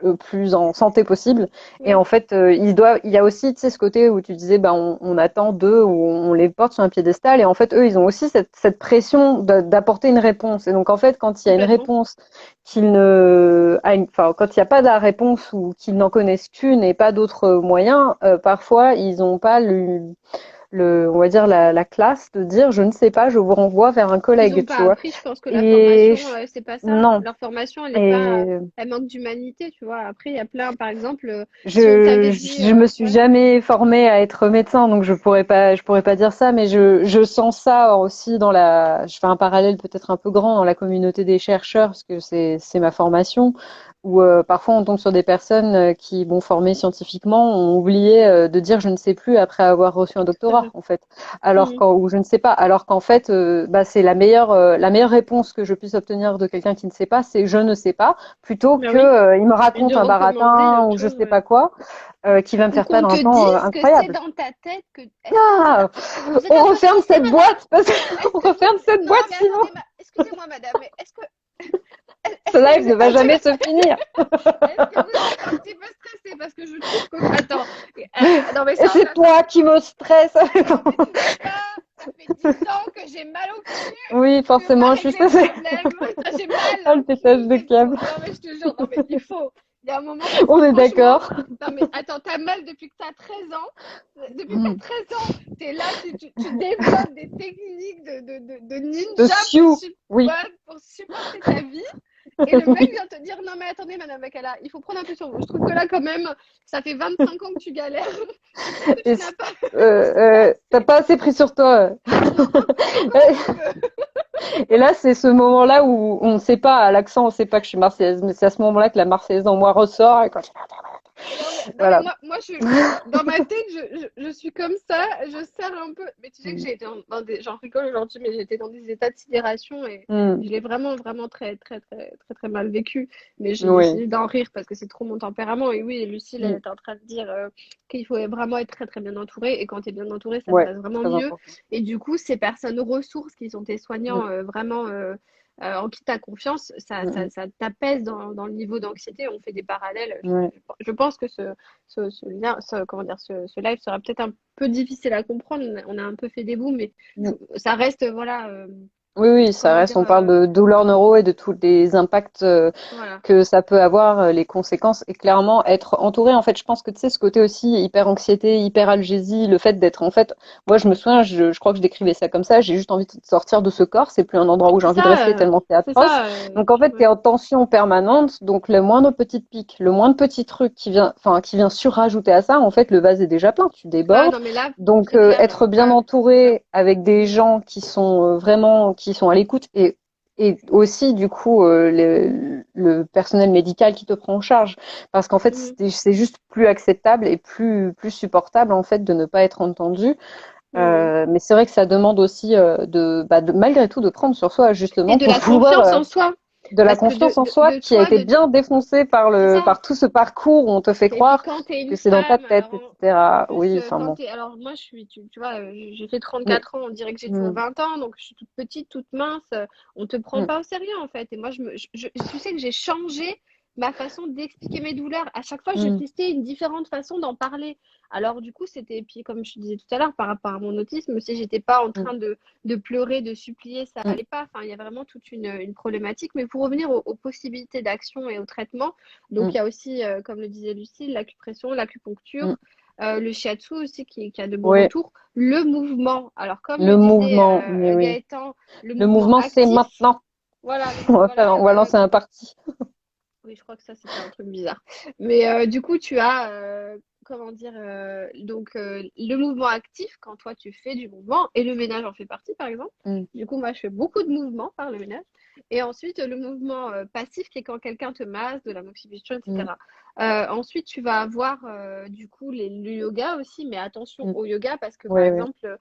le plus en santé possible. Et Oui, en fait, il y a aussi, tu sais, ce côté où tu disais, bah, on attend d'eux, où on les porte sur un piédestal. Et en fait, eux, ils ont aussi cette pression d'apporter une réponse. Et donc, en fait, quand il y a une complètement. réponse enfin, quand il n'y a pas de la réponse ou qu'ils n'en connaissent qu'une et pas d'autres moyens, parfois, ils n'ont pas on va dire la classe de dire, je ne sais pas, je vous renvoie vers un Ils n'ont collègue, tu pas vois. appris, je pense que la Et formation, c'est pas ça. non. Leur formation, elle est pas, Et elle manque d'humanité, tu vois. Après, il y a plein, par exemple, si on t'avait dit, je me suis ouais, jamais formée à être médecin, donc je pourrais pas dire ça, mais je sens ça aussi je fais un parallèle peut-être un peu grand dans la communauté des chercheurs, parce que c'est ma formation, où parfois on tombe sur des personnes qui, bon, formées scientifiquement, ont oublié de dire je ne sais plus après avoir reçu un tout à doctorat, fait. en fait. Mhm. Ou je ne sais pas, alors qu'en fait, bah, c'est la meilleure réponse que je puisse obtenir de quelqu'un qui ne sait pas, c'est je ne sais pas, plutôt Ben que oui. il me Et de raconte un recommander baratin autre ou je chose, sais ouais. pas quoi, qui va me Ou faire qu'on perdre te un temps dise que c'est incroyable. dans ta tête que, est-ce que Ah, vous êtes on en bonne referme santé, cette madame? boîte parce Est-ce qu'on que referme cette non, boîte mais sinon attendez, excusez-moi, madame, mais ce est-ce que live vous ne êtes va un petit jamais peu, se finir. est-ce que vous êtes un petit peu stressé? Parce que je trouve que, attends, non, mais Et ça, c'est toi qui me stresse. non, mais tu vois pas, ça fait 10 ans que j'ai mal au cul, Oui, que je veux pas forcément, je suis régler le stressée. problème. J'ai mal Oh, au le pétage cul, de c'est tout. câble. Non, mais je te jure, non, mais il y a un moment, faut, On est franchement, d'accord. non, mais attends, t'as mal depuis que t'as 13 ans. Depuis que t'as Mm. 13 ans, t'es là, tu développes des techniques de Le ninja Sioux, oui. ouais, pour supporter ta vie. Et le mec vient te dire, non mais attendez, madame Bakala, il faut prendre un peu sur vous. Je trouve que là, quand même, ça fait 25 ans que tu galères. Je trouve que Et tu n'as pas t'as assez. pas assez pris sur toi. Encore un petit peu. Et là, c'est ce moment-là où on ne sait pas, à l'accent, on ne sait pas que je suis marseillaise, mais c'est à ce moment-là que la marseillaise en moi ressort. Et Non, mais voilà. dans ma tête, je suis comme ça, je serre un peu. Mais tu sais que Mm. j'ai été j'en rigole aujourd'hui, mais j'étais dans des états de sidération et Mm. je l'ai vraiment, vraiment très, très, très, très, très mal vécu. Mais j'ai Oui. décidé d'en rire parce que c'est trop mon tempérament. Et oui, Lucille, elle Mm. était en train de dire qu'il faut vraiment être très, très bien entouré. Et quand tu es bien entouré, ça se Ouais, passe c'est vraiment très mieux. important. Et du coup, ces personnes ressources qui sont tes Mm. soignants vraiment. En qui tu as confiance, Mm. ça t'apaise dans le niveau d'anxiété. On fait des parallèles. Mm. Ouais. Je pense que ce lien, comment dire, ce live sera peut-être un peu difficile à comprendre. On a un peu fait des bouts, mais Mm. ça reste, voilà, Oui, oui, ça comment reste, dire, on parle de douleurs neuro et de tous les impacts voilà. que ça peut avoir, les conséquences, et clairement être entouré, en fait, je pense que tu sais, ce côté aussi hyper anxiété, hyper algésie, le fait d'être, en fait, moi je me souviens, je crois que je décrivais ça comme ça, j'ai juste envie de sortir de ce corps, c'est plus un endroit où j'ai envie de rester tellement c'est C'est atroce. ça, Donc en fait, t'es ouais. en tension permanente, donc le moindre petit pic, le moindre petit truc qui vient surrajouter à ça, en fait, le vase est déjà plein, tu Ah débordes. non, mais là, Donc très clair, être bien ah, c'est ça. entouré avec des gens qui sont vraiment qui sont à l'écoute et aussi du coup le personnel médical qui te prend en charge parce qu'en fait Mhm, c'est juste plus acceptable et plus supportable en fait de ne pas être entendu. mhm. Mais c'est vrai que ça demande aussi de malgré tout de prendre sur soi Et justement de pour la pouvoir confiance en soi, de la parce que confiance en soi de qui a toi, été bien défoncée par c'est ça. par tout ce parcours où on te fait Et puis croire quand tu es que une c'est dans ta femme, tête, alors en etc. plus, Oui, enfin quand bon. tu es... Alors moi, tu vois, j'ai fait Mais 34 ans, on dirait que j'ai toujours mm, 20 ans, donc je suis toute petite, toute mince, on te prend mm, pas au sérieux en fait. Et moi, tu sais que j'ai changé ma façon d'expliquer mes douleurs. À chaque fois, je mm, testais une différente façon d'en parler. Alors du coup, c'était, puis comme je te disais tout à l'heure, par rapport à mon autisme, si j'étais pas en mm, train de pleurer, de supplier, ça mm, allait pas. Enfin, il y a vraiment toute une problématique. Mais pour revenir aux possibilités d'action et au traitement, donc, il mm, y a aussi, comme le disait Lucie, l'acupression, mm. l'acupuncture, le shiatsu aussi qui a de bons Ouais, retours. Le mouvement, alors comme le le disait mouvement, mais oui. Gaëtan, le Le mouvement mouvement, c'est actif, maintenant. voilà, On va lancer un parti. oui, je crois que ça c'était un truc bizarre. Mais du coup, tu as, comment dire, donc le mouvement actif quand toi tu fais du mouvement et le ménage en fait partie par exemple. Mm, Du coup, moi je fais beaucoup de mouvements par le ménage. Et ensuite, le mouvement passif, qui est quand quelqu'un te masse, de la moxibustione, Mm, etc. Ensuite, tu vas avoir du coup le yoga aussi, mais attention mm. au yoga parce que par Ouais, ouais. exemple,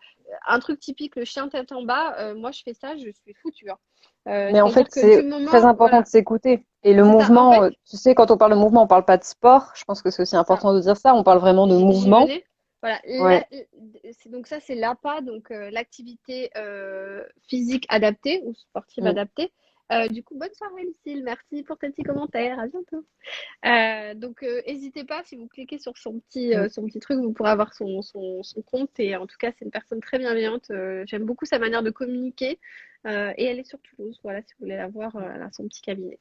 un truc typique, le chien tête en bas, moi je fais ça, je suis foutue, hein. Mais en fait, C'est-à-dire que du c'est très moment, important de voilà, s'écouter. Et le c'est ça. En mouvement, fait, tu sais, quand on parle de mouvement, on parle pas de sport. Je pense que c'est aussi c'est ça. important de dire ça. On parle vraiment de J'y mouvement. venais. Voilà. Ouais. Donc ça, c'est l'APA, donc l'activité physique adaptée ou sportive Mm, adaptée. Du coup, bonne soirée, Lucille. Merci pour tes petits commentaires. À bientôt. Donc, n'hésitez pas, si vous cliquez sur mm, son petit truc, vous pourrez avoir son compte. Et en tout cas, c'est une personne très bienveillante. J'aime beaucoup sa manière de communiquer. Et elle est sur Toulouse. Voilà, si vous voulez la voir, elle a son petit cabinet.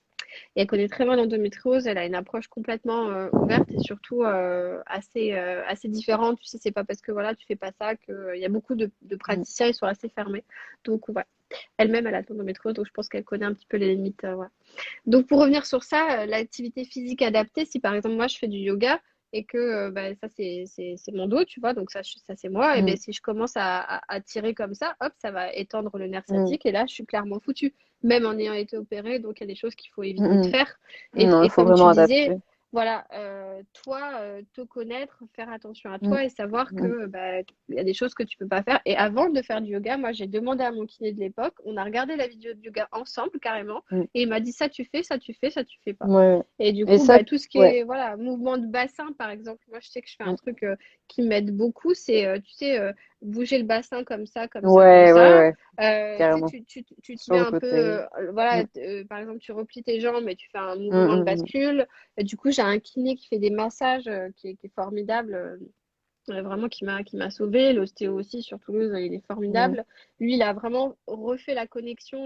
Et elle connaît très bien l'endométriose. Elle a une approche complètement ouverte et surtout assez différente. Tu sais, c'est pas parce que voilà, tu fais pas ça qu'il y a beaucoup de mm. praticiens, ils sont assez fermés. Donc, ouais. Elle-même, elle a l'endométriose, donc je pense qu'elle connaît un petit peu les limites. Voilà. Donc, pour revenir sur ça, l'activité physique adaptée, si par exemple moi je fais du yoga et que bah, ça c'est mon dos, tu vois, donc ça c'est moi, et bien Mm, si je commence à tirer comme ça, hop, ça va étendre le nerf mm, sciatique et là je suis clairement foutue, même en ayant été opérée, donc il y a des choses qu'il faut éviter de mm, faire. mm. Non, il Et faut comme vraiment tu disais, adapter. voilà, toi, te connaître, faire attention à Mm, toi et savoir mm, que bah, il y a des choses que tu peux pas faire. Et avant de faire du yoga, moi j'ai demandé à mon kiné de l'époque, on a regardé la vidéo de yoga ensemble carrément. mm. Et il m'a dit ça tu fais, ça tu fais, ça tu fais pas. Ouais. Et du Et coup, ça, bah, tout ce qui ouais. est voilà, mouvement de bassin, par exemple, moi je sais que je fais un Mm. truc qui m'aide beaucoup, c'est tu sais, bouger le bassin comme ça, comme ça, comme Ouais, ouais, ça. ouais, Tu sais, carrément. tu te Sur mets le un peu, côté. Mm, voilà, par exemple, tu replies tes jambes et tu fais un mm, mouvement de mm, bascule. Du coup, j'ai un kiné qui fait des massages qui est formidable. Vraiment qui m'a sauvée. L'ostéo aussi sur Toulouse, il est mm, formidable. Lui, il a vraiment refait la connexion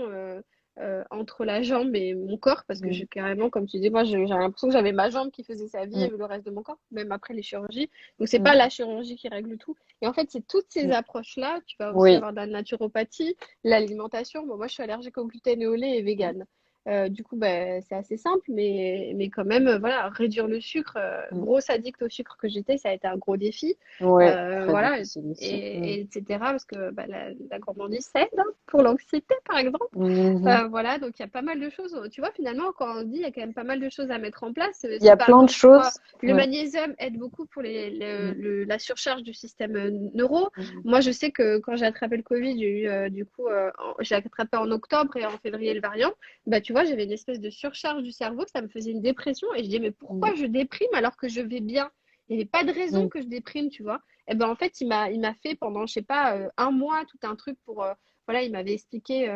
entre la jambe et mon corps parce que mm, carrément, comme tu dis, moi, j'ai l'impression que j'avais ma jambe qui faisait sa vie mm, et le reste de mon corps, même après les chirurgies. Donc, c'est mm, pas la chirurgie qui règle tout. Et en fait, c'est toutes ces mm. approches-là. Tu vas aussi Oui. avoir de la naturopathie, l'alimentation. Bon, moi, je suis allergique au gluten et au lait et végane. Du coup, ben, c'est assez simple, mais quand même, voilà, réduire le sucre, Mm. grosse addict au sucre que j'étais, ça a été un gros défi. Ouais, très Voilà, difficile aussi. Mm. etc. Parce que bah, la gourmandise, ça aide hein, pour l'anxiété, par exemple. Mhm. Voilà, donc il y a pas mal de choses. Tu vois, finalement, quand on dit, il y a quand même pas mal de choses à mettre en place. Il y Si a par plein de exemple, tu vois, choses. le Ouais. magnésium aide beaucoup pour Mm, la surcharge du système neuro. mm, Moi, je sais que quand j'ai attrapé le Covid, j'ai eu, du coup, j'ai attrapé en octobre et en février le variant. Bah, tu vois, j'avais une espèce de surcharge du cerveau, ça me faisait une dépression. Et je disais, mais mm, pourquoi je déprime alors que je vais bien? Il n'y avait pas de raison mm, que je déprime, tu vois. Et ben en fait, il m'a fait pendant, je sais pas, un mois tout un truc pour, voilà, il m'avait expliqué.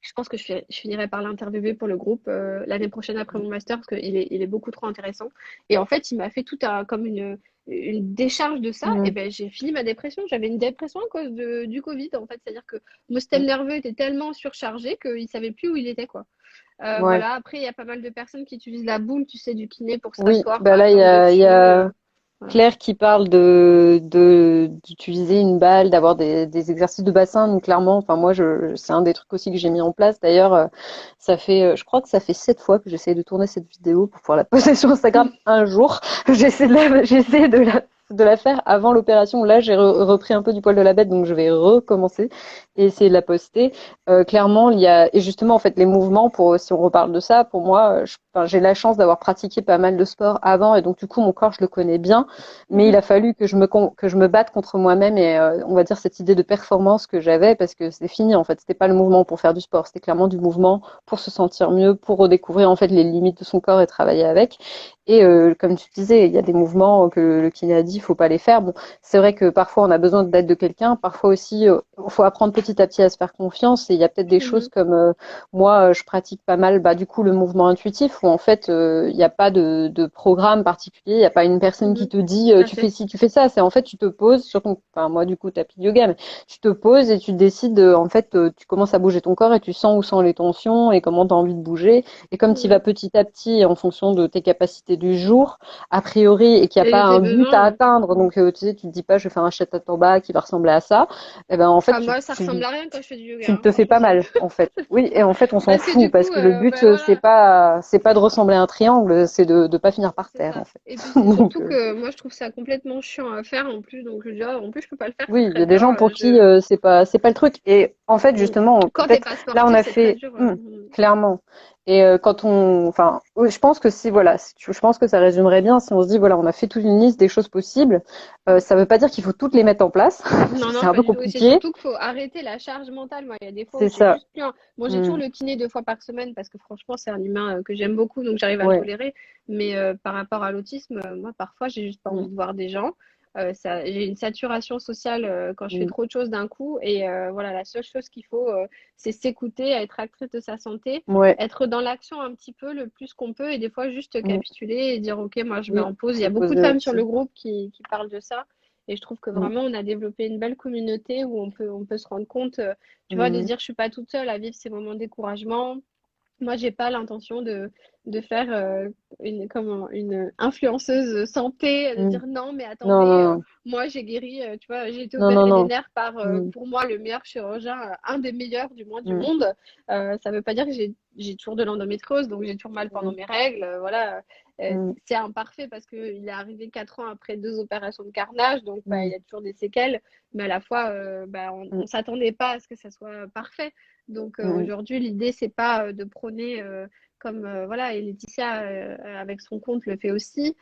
Je pense que je finirai par l'interviewer pour le groupe l'année prochaine après mon master parce il est beaucoup trop intéressant. Et en fait, il m'a fait tout un, comme une décharge de ça. Et mm, ben j'ai fini ma dépression. J'avais une dépression à cause du Covid, en fait. C'est-à-dire que mon mm. système nerveux était tellement surchargé qu'il ne savait plus où il était, quoi. Ouais. Voilà. Après, il y a pas mal de personnes qui utilisent la boule, tu sais, du kiné pour Oui, s'asseoir, bah par là, exemple, il y dessus. a Voilà. Claire qui parle d'utiliser une balle, d'avoir des exercices de bassin. Donc clairement, enfin moi, c'est un des trucs aussi que j'ai mis en place. D'ailleurs, ça fait, je crois que ça fait 7 fois que j'essaie de tourner cette vidéo pour pouvoir la poster sur Instagram un jour. J'essaie de la faire avant l'opération. Là, j'ai repris un peu du poil de la bête, donc je vais recommencer et essayer de la poster. Clairement, il y a, et justement, en fait, les mouvements, si on reparle de ça, pour moi, enfin, j'ai la chance d'avoir pratiqué pas mal de sport avant, et donc, du coup, mon corps, je le connais bien, mais il Mhm. a fallu que je me batte contre moi-même et, on va dire, cette idée de performance que j'avais, parce que c'était fini, en fait. C'était pas le mouvement pour faire du sport, c'était clairement du mouvement pour se sentir mieux, pour redécouvrir, en fait, les limites de son corps et travailler avec. Et, comme tu disais, il y a des mouvements que le kiné a dit, il faut pas les faire. Bon, c'est vrai que parfois on a besoin de l'aide de quelqu'un, parfois aussi il faut apprendre petit à petit à se faire confiance et il y a peut-être des choses Mhm. comme moi je pratique pas mal bah, du coup le mouvement intuitif où en fait il n'y a pas de programme particulier, il n'y a pas une personne qui Mhm. te dit Tout à tu fais fait. ci, tu fais ça, c'est en fait tu te poses sur ton, enfin moi du coup tapis de yoga, mais tu te poses et tu décides en fait tu commences à bouger ton corps et tu sens où sont les tensions et comment tu as envie de bouger et comme tu vas Mhm. petit à petit en fonction de tes capacités du jour a priori, et qu'il n'y a Et de pas tes un but à besoins. Ouais. atteindre. Donc, tu sais, tu te dis pas, je vais faire un chat-tata qui va ressembler à ça. Eh ben, en fait, Ah, moi, ça ressemble à rien quand je fais du yoga, tu hein, te quand fais je te pas dis. mal, en fait. Oui, et en fait, on s'en Parce que fout du parce coup, que le but, ben voilà. c'est pas de ressembler à un triangle, c'est de ne pas finir par C'est terre, en ça. fait. Et puis c'est Donc, surtout que moi je trouve ça complètement chiant à faire en plus, donc je dis ah, en plus je peux pas le faire, c'est oui, il y très a des bien. gens pour qui c'est pas le truc. Et en fait, Mm. justement, Quand t'es peut-être pas là, on sportif, a c'est très fait dur. clairement. Et enfin, oui, je pense que si voilà, je pense que ça résumerait bien si on se dit voilà, on a fait toute une liste des choses possibles. Ça veut pas dire qu'il faut toutes les mettre en place, parce Non, que c'est non, un pas peu du tout. Et c'est compliqué. surtout qu'il faut arrêter la charge mentale. Moi, il y a des fois où C'est j'ai ça. juste plus. Bon, j'ai toujours Mm. le kiné 2 fois par semaine parce que franchement, c'est un humain que j'aime beaucoup, donc j'arrive à le Ouais. tolérer. Mais par rapport à l'autisme, moi, parfois, j'ai juste pas Mm. envie de voir des gens. J'ai une saturation sociale quand je fais Mm. trop de choses d'un coup. Et voilà, la seule chose qu'il faut, c'est s'écouter, être actrice de sa santé, Ouais. être dans l'action un petit peu le plus qu'on peut et des fois juste Mm. capituler et dire, OK, moi, je mets Oui, en pause. Il y se a beaucoup de poser femmes sur aussi. le groupe qui parlent de ça. Et je trouve que Mm. vraiment, on a développé une belle communauté où on peut se rendre compte, tu vois, de se Mm. dire, je suis pas toute seule à vivre ces moments de découragement. Moi, j'ai pas l'intention de faire une influenceuse santé, de Mm. dire non, mais Non, attendez, non, moi j'ai guéri, tu vois, j'ai été non, non, opérée des non. nerfs par, Mm. pour moi, le meilleur chirurgien, un des meilleurs du moins du Mm. monde. Ça veut pas dire que j'ai toujours de l'endométriose, donc j'ai toujours mal pendant Mm. mes règles, voilà. Mm. C'est imparfait parce qu'il est arrivé 4 ans après 2 opérations de carnage, donc bah, il Mm. y a toujours des séquelles, mais à la fois, bah, on Mm. s'attendait pas à ce que ça soit parfait. Donc Mm. aujourd'hui, l'idée, c'est pas de prôner comme voilà, et Laetitia avec son compte le fait aussi,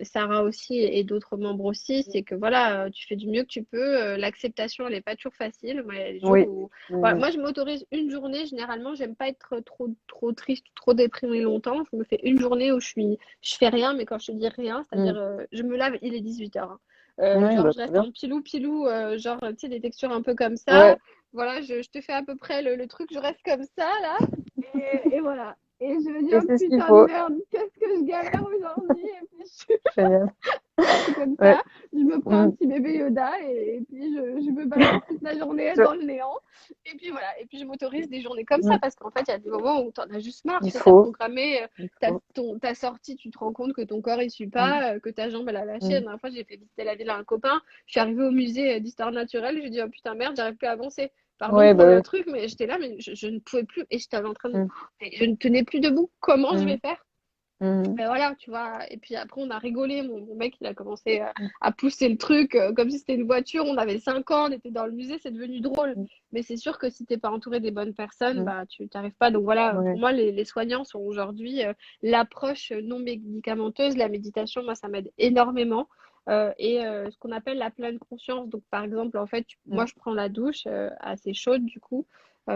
Sarah aussi et d'autres membres aussi, c'est que voilà, tu fais du mieux que tu peux. L'acceptation, elle n'est pas toujours facile. Moi, il y a des jours Oui. où voilà, Mm. moi je m'autorise une journée. Généralement, j'aime pas être trop triste ou trop déprimée longtemps. Je me fais une journée où je fais rien, mais quand je te dis rien, c'est-à-dire Mm. je me lave, il est 18h. Oui, Genre, bah, je très reste bien. en pilou, genre, tu sais, des textures un peu comme ça. Ouais. Voilà, je te fais à peu près le truc, je reste comme ça, là. Et voilà. Et je me dis, Et oh c'est ce qu'il putain de faut. merde, qu'est-ce que je galère aujourd'hui. Et puis Génial. je suis comme Ouais. ça, je me prends un Mm. petit bébé Yoda et puis je me balance toute la journée Tu dans vois, le néant. Et puis voilà, et puis je m'autorise des journées comme ça mm. parce qu'en fait, il y a des moments où t'en as juste marre, Il tu sais, t'as faut. programmé Il faut. ta sortie, tu te rends compte que ton corps il suit Mm. pas, que ta jambe elle a lâché. La Mm. dernière fois, j'ai fait visiter la ville à un copain, je suis arrivée au musée d'histoire naturelle, j'ai dit, oh putain merde, j'arrive plus à avancer. Pardon Ouais, pour bah le ouais. truc, mais j'étais là, mais je ne pouvais plus et j'étais en train de. Mm. Je ne tenais plus debout. Comment je Mm. vais faire? Mm. Ben voilà, tu vois. Et puis après, on a rigolé. Mon mec, il a commencé Mm. à pousser le truc comme si c'était une voiture. On avait 5 ans, on était dans le musée, c'est devenu drôle. Mm. Mais c'est sûr que si t'es pas entouré des bonnes personnes, Mm. bah tu t'arrives pas. Donc voilà, pour Ouais. moi, les soignants sont aujourd'hui l'approche non médicamenteuse. La méditation, moi, ça m'aide énormément. Et ce qu'on appelle la pleine conscience. Donc par exemple, en fait, moi, Mm. je prends la douche assez chaude du coup.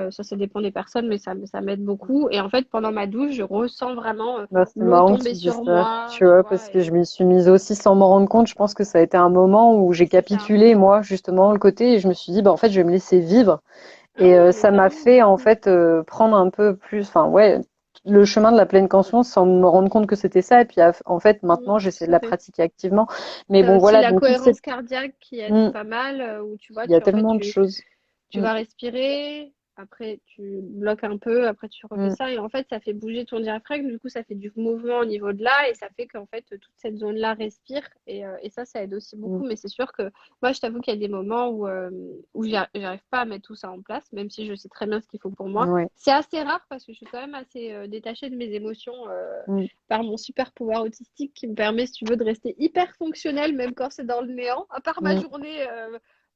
Ça dépend des personnes, mais ça m'aide beaucoup. Et en fait, pendant ma douche, je ressens vraiment Bah, c'est l'eau marrant que tu tomber dis sur ça, moi, tu tu vois, vois. parce que je m'y suis mise aussi sans m'en rendre compte. Je pense que ça a été un moment où j'ai C'est ça. capitulé, moi, justement, le côté, et je me suis dit, bah, en fait, je vais me laisser vivre. Ah Et oui, mais ça m'a clairement. fait, en fait, prendre un peu plus, enfin, ouais, le chemin de la pleine conscience sans me rendre compte que c'était ça. Et puis, en fait, maintenant, j'essaie de Tout à la fait. pratiquer activement. Mais T'as bon, aussi voilà, la donc toute cette, cohérence cardiaque qui aide Mm. pas mal, où tu vois, Il y a en fait, tellement de choses. tu Mm. vas respirer, après tu bloques un peu, après tu refais Mm. ça, et en fait, ça fait bouger ton diaphragme, du coup, ça fait du mouvement au niveau de là, et ça fait qu'en fait, toute cette zone-là respire, et ça aide aussi Mm. beaucoup, mais c'est sûr que moi, je t'avoue qu'il y a des moments où j'arrive pas à mettre tout ça en place, même si je sais très bien ce qu'il faut pour moi. Ouais. C'est assez rare parce que je suis quand même assez détachée de mes émotions Mm. par mon super pouvoir autistique qui me permet, si tu veux, de rester hyper fonctionnel, même quand c'est dans le néant, à part ma Mm. journée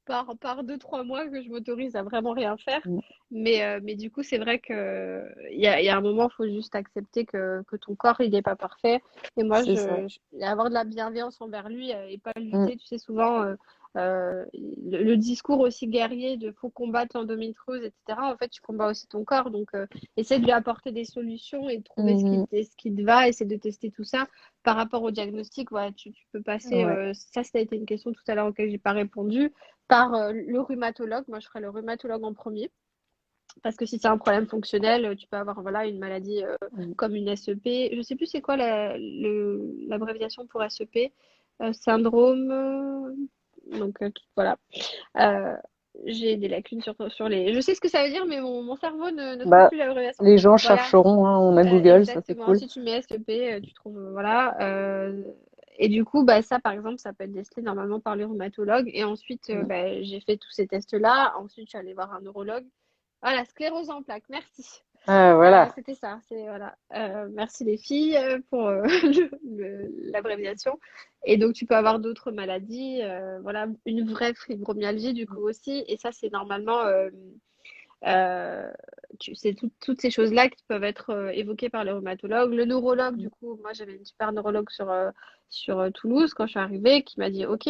par 2, 3 mois que je m'autorise à vraiment rien faire. Mm. Mais du coup, c'est vrai que il y a un moment, il faut juste accepter que ton corps, il n'est pas parfait. Et moi, C'est ça. avoir de la bienveillance envers lui et pas Mm. lutter. Tu sais, souvent, le discours aussi guerrier de faut combattre l'endométriose, etc. En fait, tu combats aussi ton corps. Donc, essaie de lui apporter des solutions et de trouver Mhm. ce qui te va. Essaie de tester tout ça. Par rapport au diagnostic, ouais, tu peux passer. Ouais. Ça a été une question tout à l'heure auquel j'ai pas répondu. Par le rhumatologue. Moi, je ferais le rhumatologue en premier. Parce que si c'est un problème fonctionnel, tu peux avoir voilà, une maladie Mm. comme une SEP. Je sais plus c'est quoi l'abréviation pour SEP. Syndrome. Donc voilà. Euh, j'ai des lacunes sur les. Je sais ce que ça veut dire, mais mon cerveau ne trouve Bah, plus l'abréviation. les gens Voilà, chercheront, hein, on a Google, ça c'est exactement. cool. Si tu mets SEP, tu trouves. Voilà. Et du coup, bah, ça, par exemple, ça peut être décelé normalement par les rhumatologues. Et ensuite, Mm. bah, j'ai fait tous ces tests-là. Ensuite, je suis allée voir un neurologue. Voilà, sclérose en plaques, merci. Voilà. C'était ça. Voilà. Merci les filles pour l'abréviation. Et donc, tu peux avoir d'autres maladies. Voilà, une vraie fibromyalgie, du coup, aussi. Et ça, c'est normalement euh, c'est toutes ces choses-là qui peuvent être évoquées par le rhumatologue. Le neurologue, du coup, moi j'avais une super neurologue sur Toulouse quand je suis arrivée qui m'a dit, OK,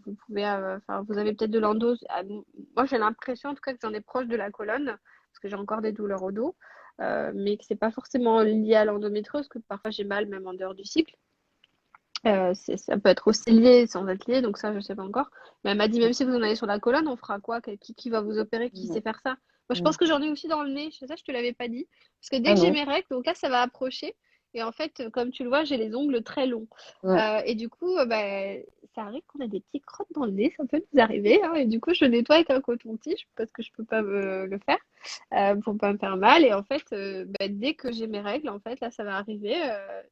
vous pouvez, enfin, vous avez peut-être de l'endose. Moi j'ai l'impression en tout cas que j'en ai proche de la colonne parce que j'ai encore des douleurs au dos, mais que c'est pas forcément lié à l'endométriose, que parfois j'ai mal même en dehors du cycle. Ça peut être aussi lié sans être lié, donc ça, je sais pas encore. Mais elle m'a dit, même si vous en avez sur la colonne, on fera quoi? Qui va vous opérer? Qui sait faire ça? Moi, je pense que j'en ai aussi dans le nez. Ça, je te l'avais pas dit. Parce que dès Ah que j'ai non. mes règles, donc là, ça va approcher. Et en fait, comme tu le vois, j'ai les ongles très longs. Ouais. Et du coup, bah, ça arrive qu'on a des petits crottes dans le nez. Ça peut nous arriver, hein. Et du coup, je nettoie avec un coton-tige parce que je peux pas le faire pour pas me faire mal. Et en fait, bah, dès que j'ai mes règles, en fait, là, ça va arriver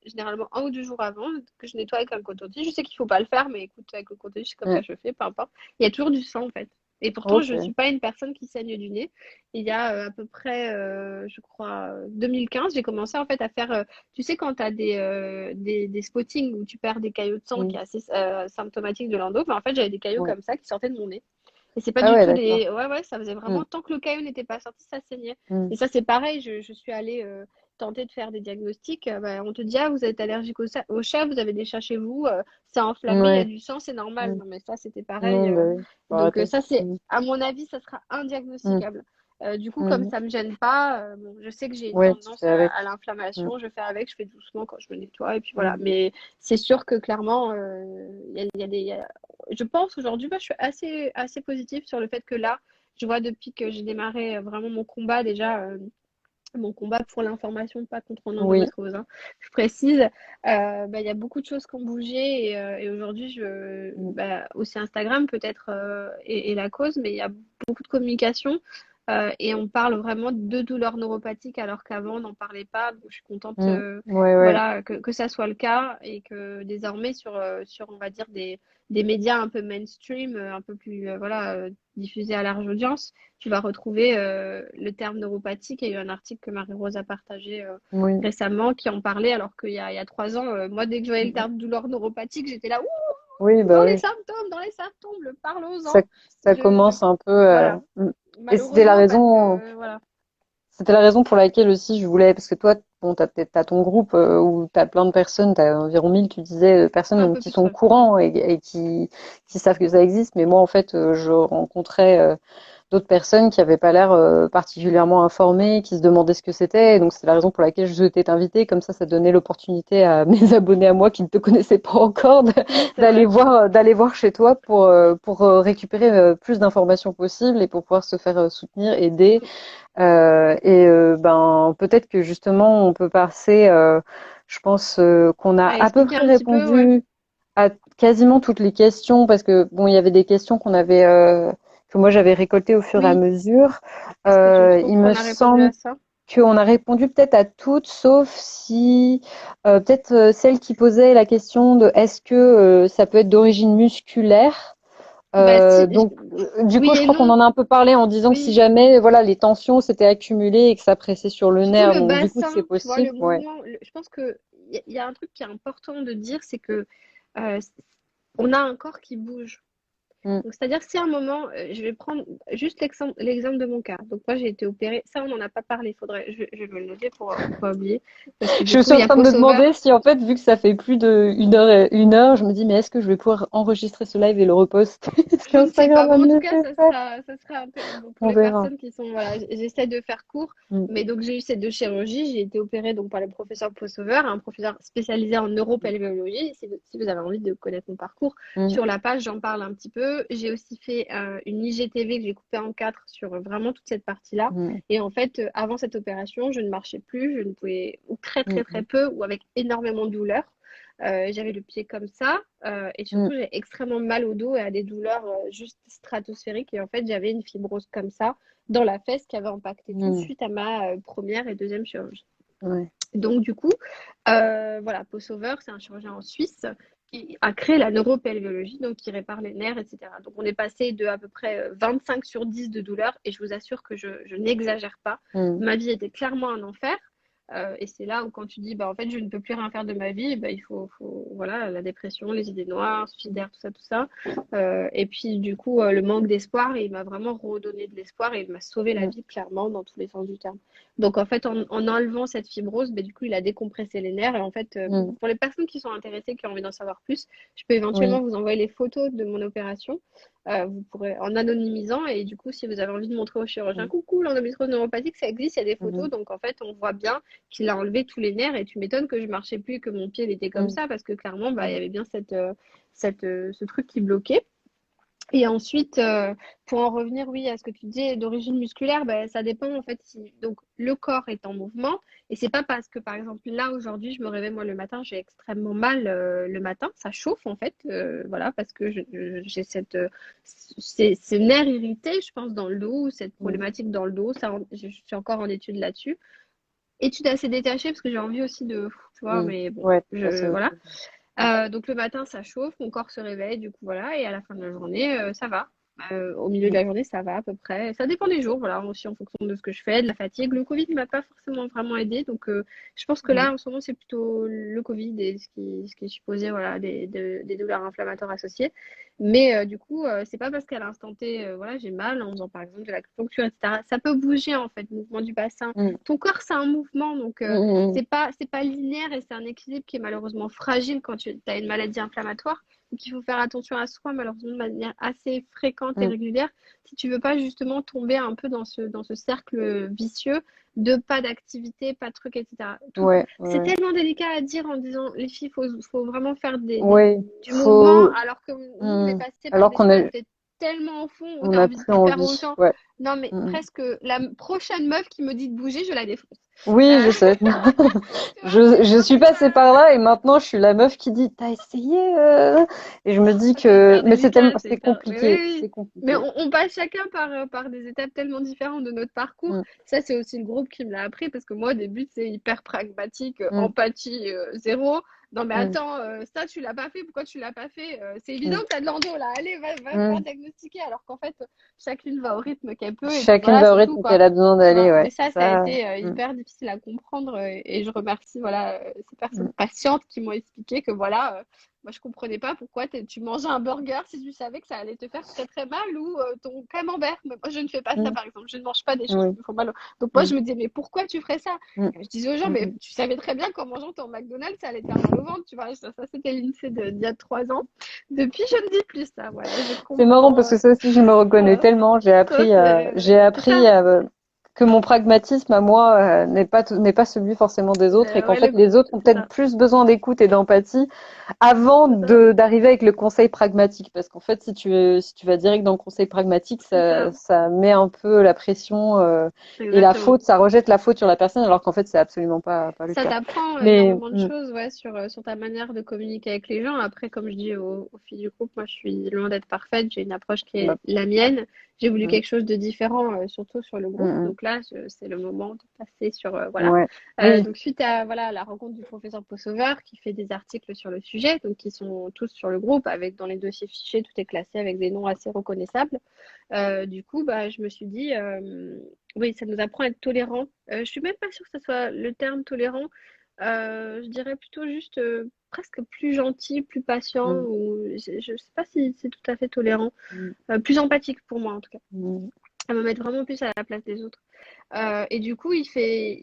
généralement 1 ou 2 jours avant que je nettoie avec un coton-tige. Je sais qu'il faut pas le faire, mais écoute, avec le coton-tige, c'est comme ça Ouais. que je fais, peu importe. Il y a toujours du sang, en fait. Et pourtant, je suis Ok. pas une personne qui saigne du nez. Il y a à peu près, je crois, 2015, j'ai commencé en fait à faire, tu sais, quand tu as des spottings où tu perds des caillots de sang qui Mm. est assez symptomatique de l'endo, mais en fait, j'avais des caillots Ouais. comme ça qui sortaient de mon nez. Et c'est pas Ah du ouais, tout d'accord. des. Ouais, ouais, ça faisait Mm. vraiment. Tant que le caillou n'était pas sorti, ça saignait. Mm. Et ça, c'est pareil. Je suis allée tenter de faire des diagnostics. Bah, on te dit, ah, vous êtes allergique au chat, vous avez des chats chez vous, c'est enflammé, il y a Ouais. du sang, c'est normal. Mm. Non, mais ça, c'était pareil. Non, bah oui. Faut Donc, arrêter. ça, c'est, Mm. à mon avis, ça sera Mm. indiagnosticable. Du coup, comme Mm. ça me gêne pas, bon, je sais que j'ai une Ouais, tu tendance fais à avec. Mm. l'inflammation, je fais avec, je fais doucement quand je me nettoie, et puis voilà. Mm. Mais c'est sûr que clairement, je pense aujourd'hui, bah, je suis assez positive sur le fait que là, je vois depuis que j'ai démarré vraiment mon combat, déjà, mon combat pour l'information, pas contre Oui. l'endométriose, hein, je précise, bah, il y a beaucoup de choses qui ont bougé et aujourd'hui, Mm. bah, aussi Instagram peut-être est la cause, mais il y a beaucoup de communication et on parle vraiment de douleurs neuropathiques alors qu'avant, on n'en parlait pas. Donc, je suis contente Mm. Ouais, ouais. voilà, que ça soit le cas et que désormais, sur on va dire, des médias un peu mainstream, un peu plus voilà, diffusés à large audience, tu vas retrouver le terme neuropathique. Il y a eu un article que Marie-Rose a partagé Oui. récemment qui en parlait, alors qu'il y a 3 ans, moi, dès que je voyais le Mm. terme douleur neuropathique, j'étais là, ouh, Oui, bah oui. dans les symptômes, Ça, parlons-en. ça commence un peu. Voilà, Mm. Et c'était la malheureusement, parce raison. que, voilà. C'était la raison pour laquelle aussi je voulais, parce que toi, bon, t'as ton groupe où t'as plein de personnes, t'as environ 1000, tu disais, Un personnes peu qui plus, sont au ouais. courant et qui savent que ça existe. Mais moi, en fait, je rencontrais d'autres personnes qui avaient pas l'air particulièrement informées, qui se demandaient ce que c'était. Et donc, c'est la raison pour laquelle je souhaitais t'inviter. Comme ça donnait l'opportunité à mes abonnés à moi qui ne te connaissaient pas encore Oui, c'est vrai. d'aller voir chez toi pour récupérer plus d'informations possibles et pour pouvoir se faire soutenir, aider. Ben peut-être que justement on peut passer. Je pense qu'on a À à peu expliquer près un petit peu, ouais. répondu à quasiment toutes les questions parce que bon, il y avait des questions qu'on avait que moi j'avais récoltées au fur et à Oui. mesure. Est-ce que tu trouves Il me qu'on a répondu semble à ça? qu'on a répondu peut-être à toutes, sauf si peut-être celle qui posait la question de est-ce que ça peut être d'origine musculaire. Bah, si, Du coup, oui je et crois qu'on non. en a un peu parlé en disant que si Oui. jamais, voilà, les tensions s'étaient accumulées et que ça pressait sur le Surtout nerf, le donc du coup, c'est bassin, tu vois, possible. le Ouais. mouvement. Je pense que il y a un truc qui est important de dire, c'est que euh, on a un corps qui bouge. Mm. Donc, c'est-à-dire, si à un moment, je vais prendre juste l'exemple de mon cas. Donc, moi, j'ai été opérée. Ça, on n'en a pas parlé. Je vais me le noter pour pas oublier. Parce que du Je coup, suis il en y a train de Peau me Sauveur. demander si, en fait, vu que ça fait plus de une heure, je me dis, mais est-ce que je vais pouvoir enregistrer ce live et le reposter? Est-ce Je ne sais qu'Instagram pas. va Bon, en me tout cas, laisser faire? ça sera bon, pour On les verra. personnes qui sont. Voilà, j'essaie de faire court. Mm. Mais donc, j'ai eu ces 2 chirurgies. J'ai été opérée donc, par le professeur Sauveur, un professeur spécialisé en neuropelvéologie. Si vous avez envie de connaître mon parcours, Mm. sur la page, j'en parle un petit peu. J'ai aussi fait une IGTV que j'ai coupée en 4 sur vraiment toute cette partie-là. Mm. Et en fait, avant cette opération, je ne marchais plus. Je ne pouvais, ou très, très, très Mm. peu, ou avec énormément de douleur. J'avais le pied comme ça et Mm. surtout j'ai extrêmement mal au dos et à des douleurs juste stratosphériques et en fait j'avais une fibrose comme ça dans la fesse qui avait impacté tout Mm. suite à ma première et deuxième chirurgie. Ouais. Donc du coup, voilà, Peau Sauveur, c'est un chirurgien en Suisse qui a créé la neuropelviologie, donc qui répare les nerfs, etc. Donc on est passé de à peu près 25 sur 10 de douleur, et je vous assure que je n'exagère pas. Mm. Ma vie était clairement un enfer. Et c'est là où quand tu dis, bah, en fait, je ne peux plus rien faire de ma vie, bah, il faut, voilà, la dépression, les idées noires, suicidaire, tout ça, tout ça. Et puis, du coup, le manque d'espoir, il m'a vraiment redonné de l'espoir et il m'a sauvé la Mm. vie, clairement, dans tous les sens du terme. Donc, en fait, en enlevant cette fibrose, bah, du coup, il a décompressé les nerfs. Et en fait, Mm. pour les personnes qui sont intéressées, qui ont envie d'en savoir plus, je peux éventuellement Oui. vous envoyer les photos de mon opération. Vous pourrez en anonymisant et du coup si vous avez envie de montrer au chirurgien Mm. coucou l'endométriose neuropathique ça existe, il y a des photos, Mhm. donc en fait on voit bien qu'il a enlevé tous les nerfs et tu m'étonnes que je marchais plus et que mon pied il était comme Mm. ça parce que clairement bah, il y Mm. avait bien ce truc qui bloquait. Et ensuite, pour en revenir, oui, à ce que tu disais d'origine musculaire, ben, ça dépend en fait si donc le corps est en mouvement et c'est pas parce que par exemple là aujourd'hui je me réveille moi le matin, j'ai extrêmement mal le matin, ça chauffe en fait, voilà parce que j'ai ces nerfs irrités, je pense dans le dos, cette Mm. problématique dans le dos, ça, je suis encore en étude là-dessus, étude assez détachée parce que j'ai envie aussi de, tu vois, Mm. mais bon, Ouais, ça c'est voilà. ok. Donc le matin, ça chauffe, mon corps se réveille, du coup voilà, et à la fin de la journée, ça va. Au milieu de Mm. la journée, ça va à peu près. Ça dépend des jours, voilà, aussi en fonction de ce que je fais, de la fatigue. Le Covid ne m'a pas forcément vraiment aidé, donc je pense que Mm. là, en ce moment, c'est plutôt le Covid et ce qui est supposé, voilà, des douleurs inflammatoires associées. Mais du coup, c'est pas parce qu'à l'instant T, voilà, j'ai mal en faisant par exemple de l'acupuncture, etc. Ça peut bouger en fait, le mouvement du bassin. Mm. Ton corps, c'est un mouvement, donc Mm. Mm. c'est pas linéaire et c'est un équilibre qui est malheureusement fragile quand tu as une maladie inflammatoire. Donc il faut faire attention à soi, malheureusement, de manière assez fréquente et Mm. régulière, si tu veux pas justement tomber un peu dans ce cercle vicieux de pas d'activité, pas de trucs, etc. Ouais, C'est ouais. tellement délicat à dire en disant les filles, faut vraiment faire Ouais, du mouvement, faut. alors que nous, on est Mm. passé par Alors des qu'on stades a, où tu es tellement au fond, où on tu as n'a envie de plus tout faire envie. autant. Ouais. Non, mais Mm. presque la prochaine meuf qui me dit de bouger, je la défonce. Oui, Euh, je sais. tu vois, c'est Je un suis peu passée par là et maintenant je suis la meuf qui dit t'as essayé et je me dis c'est que hyper mais c'est tellement délicat, c'est c'est hyper. Oui, oui, compliqué, oui. c'est Mais compliqué. on passe chacun par des étapes tellement différentes de notre parcours. Mm. Ça, c'est aussi le groupe qui me l'a appris parce que moi, au début, c'est hyper pragmatique, Mm. empathie zéro. Non, mais Mm. attends, ça, tu l'as pas fait, pourquoi tu l'as pas fait? C'est évident Mm. que tu as de l'endo là, allez, va faire Mm. diagnostiquer. Alors qu'en fait, chacune va au rythme qu'elle peut et puis Chacune voilà, va au c'est tout, rythme quoi. qu'elle a besoin Tu d'aller, vois, ouais. mais ça a Ça. été Mm. hyper difficile à comprendre et je remercie voilà, ces personnes Mm. patientes qui m'ont expliqué que voilà, moi je comprenais pas pourquoi tu mangeais un burger si tu savais que ça allait te faire très très mal ou ton camembert. Mais moi je ne fais pas ça Mm. par exemple, je ne mange pas des choses Oui. qui me font mal. Donc moi Mm. je me disais mais pourquoi tu ferais ça? Mm. Et je disais aux gens mais Mm. tu savais très bien qu'en mangeant ton McDonald's ça allait te faire mal au ventre, tu vois. Ça c'était l'INSEE d'il y a 3 ans. Depuis je ne dis plus ça, voilà, je C'est marrant parce comprends. que ça aussi, je me reconnais Voilà. tellement. Ça J'ai c'est ça. appris que mon pragmatisme à moi n'est pas celui forcément des autres et qu'en Ouais, fait, les autres ont c'est peut-être ça, plus besoin d'écoute et d'empathie avant c'est ça, d'arriver avec le conseil pragmatique. Parce qu'en fait, si tu vas direct dans le conseil pragmatique, c'est ça, ça met un peu la pression et la exactement. faute, ça rejette la faute sur la personne alors qu'en fait, c'est absolument pas le Ça cas. t'apprend Mais énormément de choses, ouais, sur ta manière de communiquer avec les gens. Après, comme je dis au fil du groupe, moi, je suis loin d'être parfaite. J'ai une approche qui bah, est la mienne. J'ai voulu mm, quelque chose de différent, surtout sur le mm, groupe. mm. Donc là, c'est le moment de passer sur, voilà. Ouais. Oui. Donc suite à voilà la rencontre du professeur Possover qui fait des articles sur le sujet, donc qui sont tous sur le groupe avec dans les dossiers fichiers, tout est classé avec des noms assez reconnaissables. Du coup, bah, je me suis dit, oui, ça nous apprend à être tolérant. Je suis même pas sûre que ce soit le terme tolérant. Je dirais plutôt juste presque plus gentil, plus patient, Mm, ou je sais pas si c'est tout à fait tolérant. mm, Plus empathique pour moi en tout cas. mm, À me mettre vraiment plus à la place des autres. Et du coup, il fait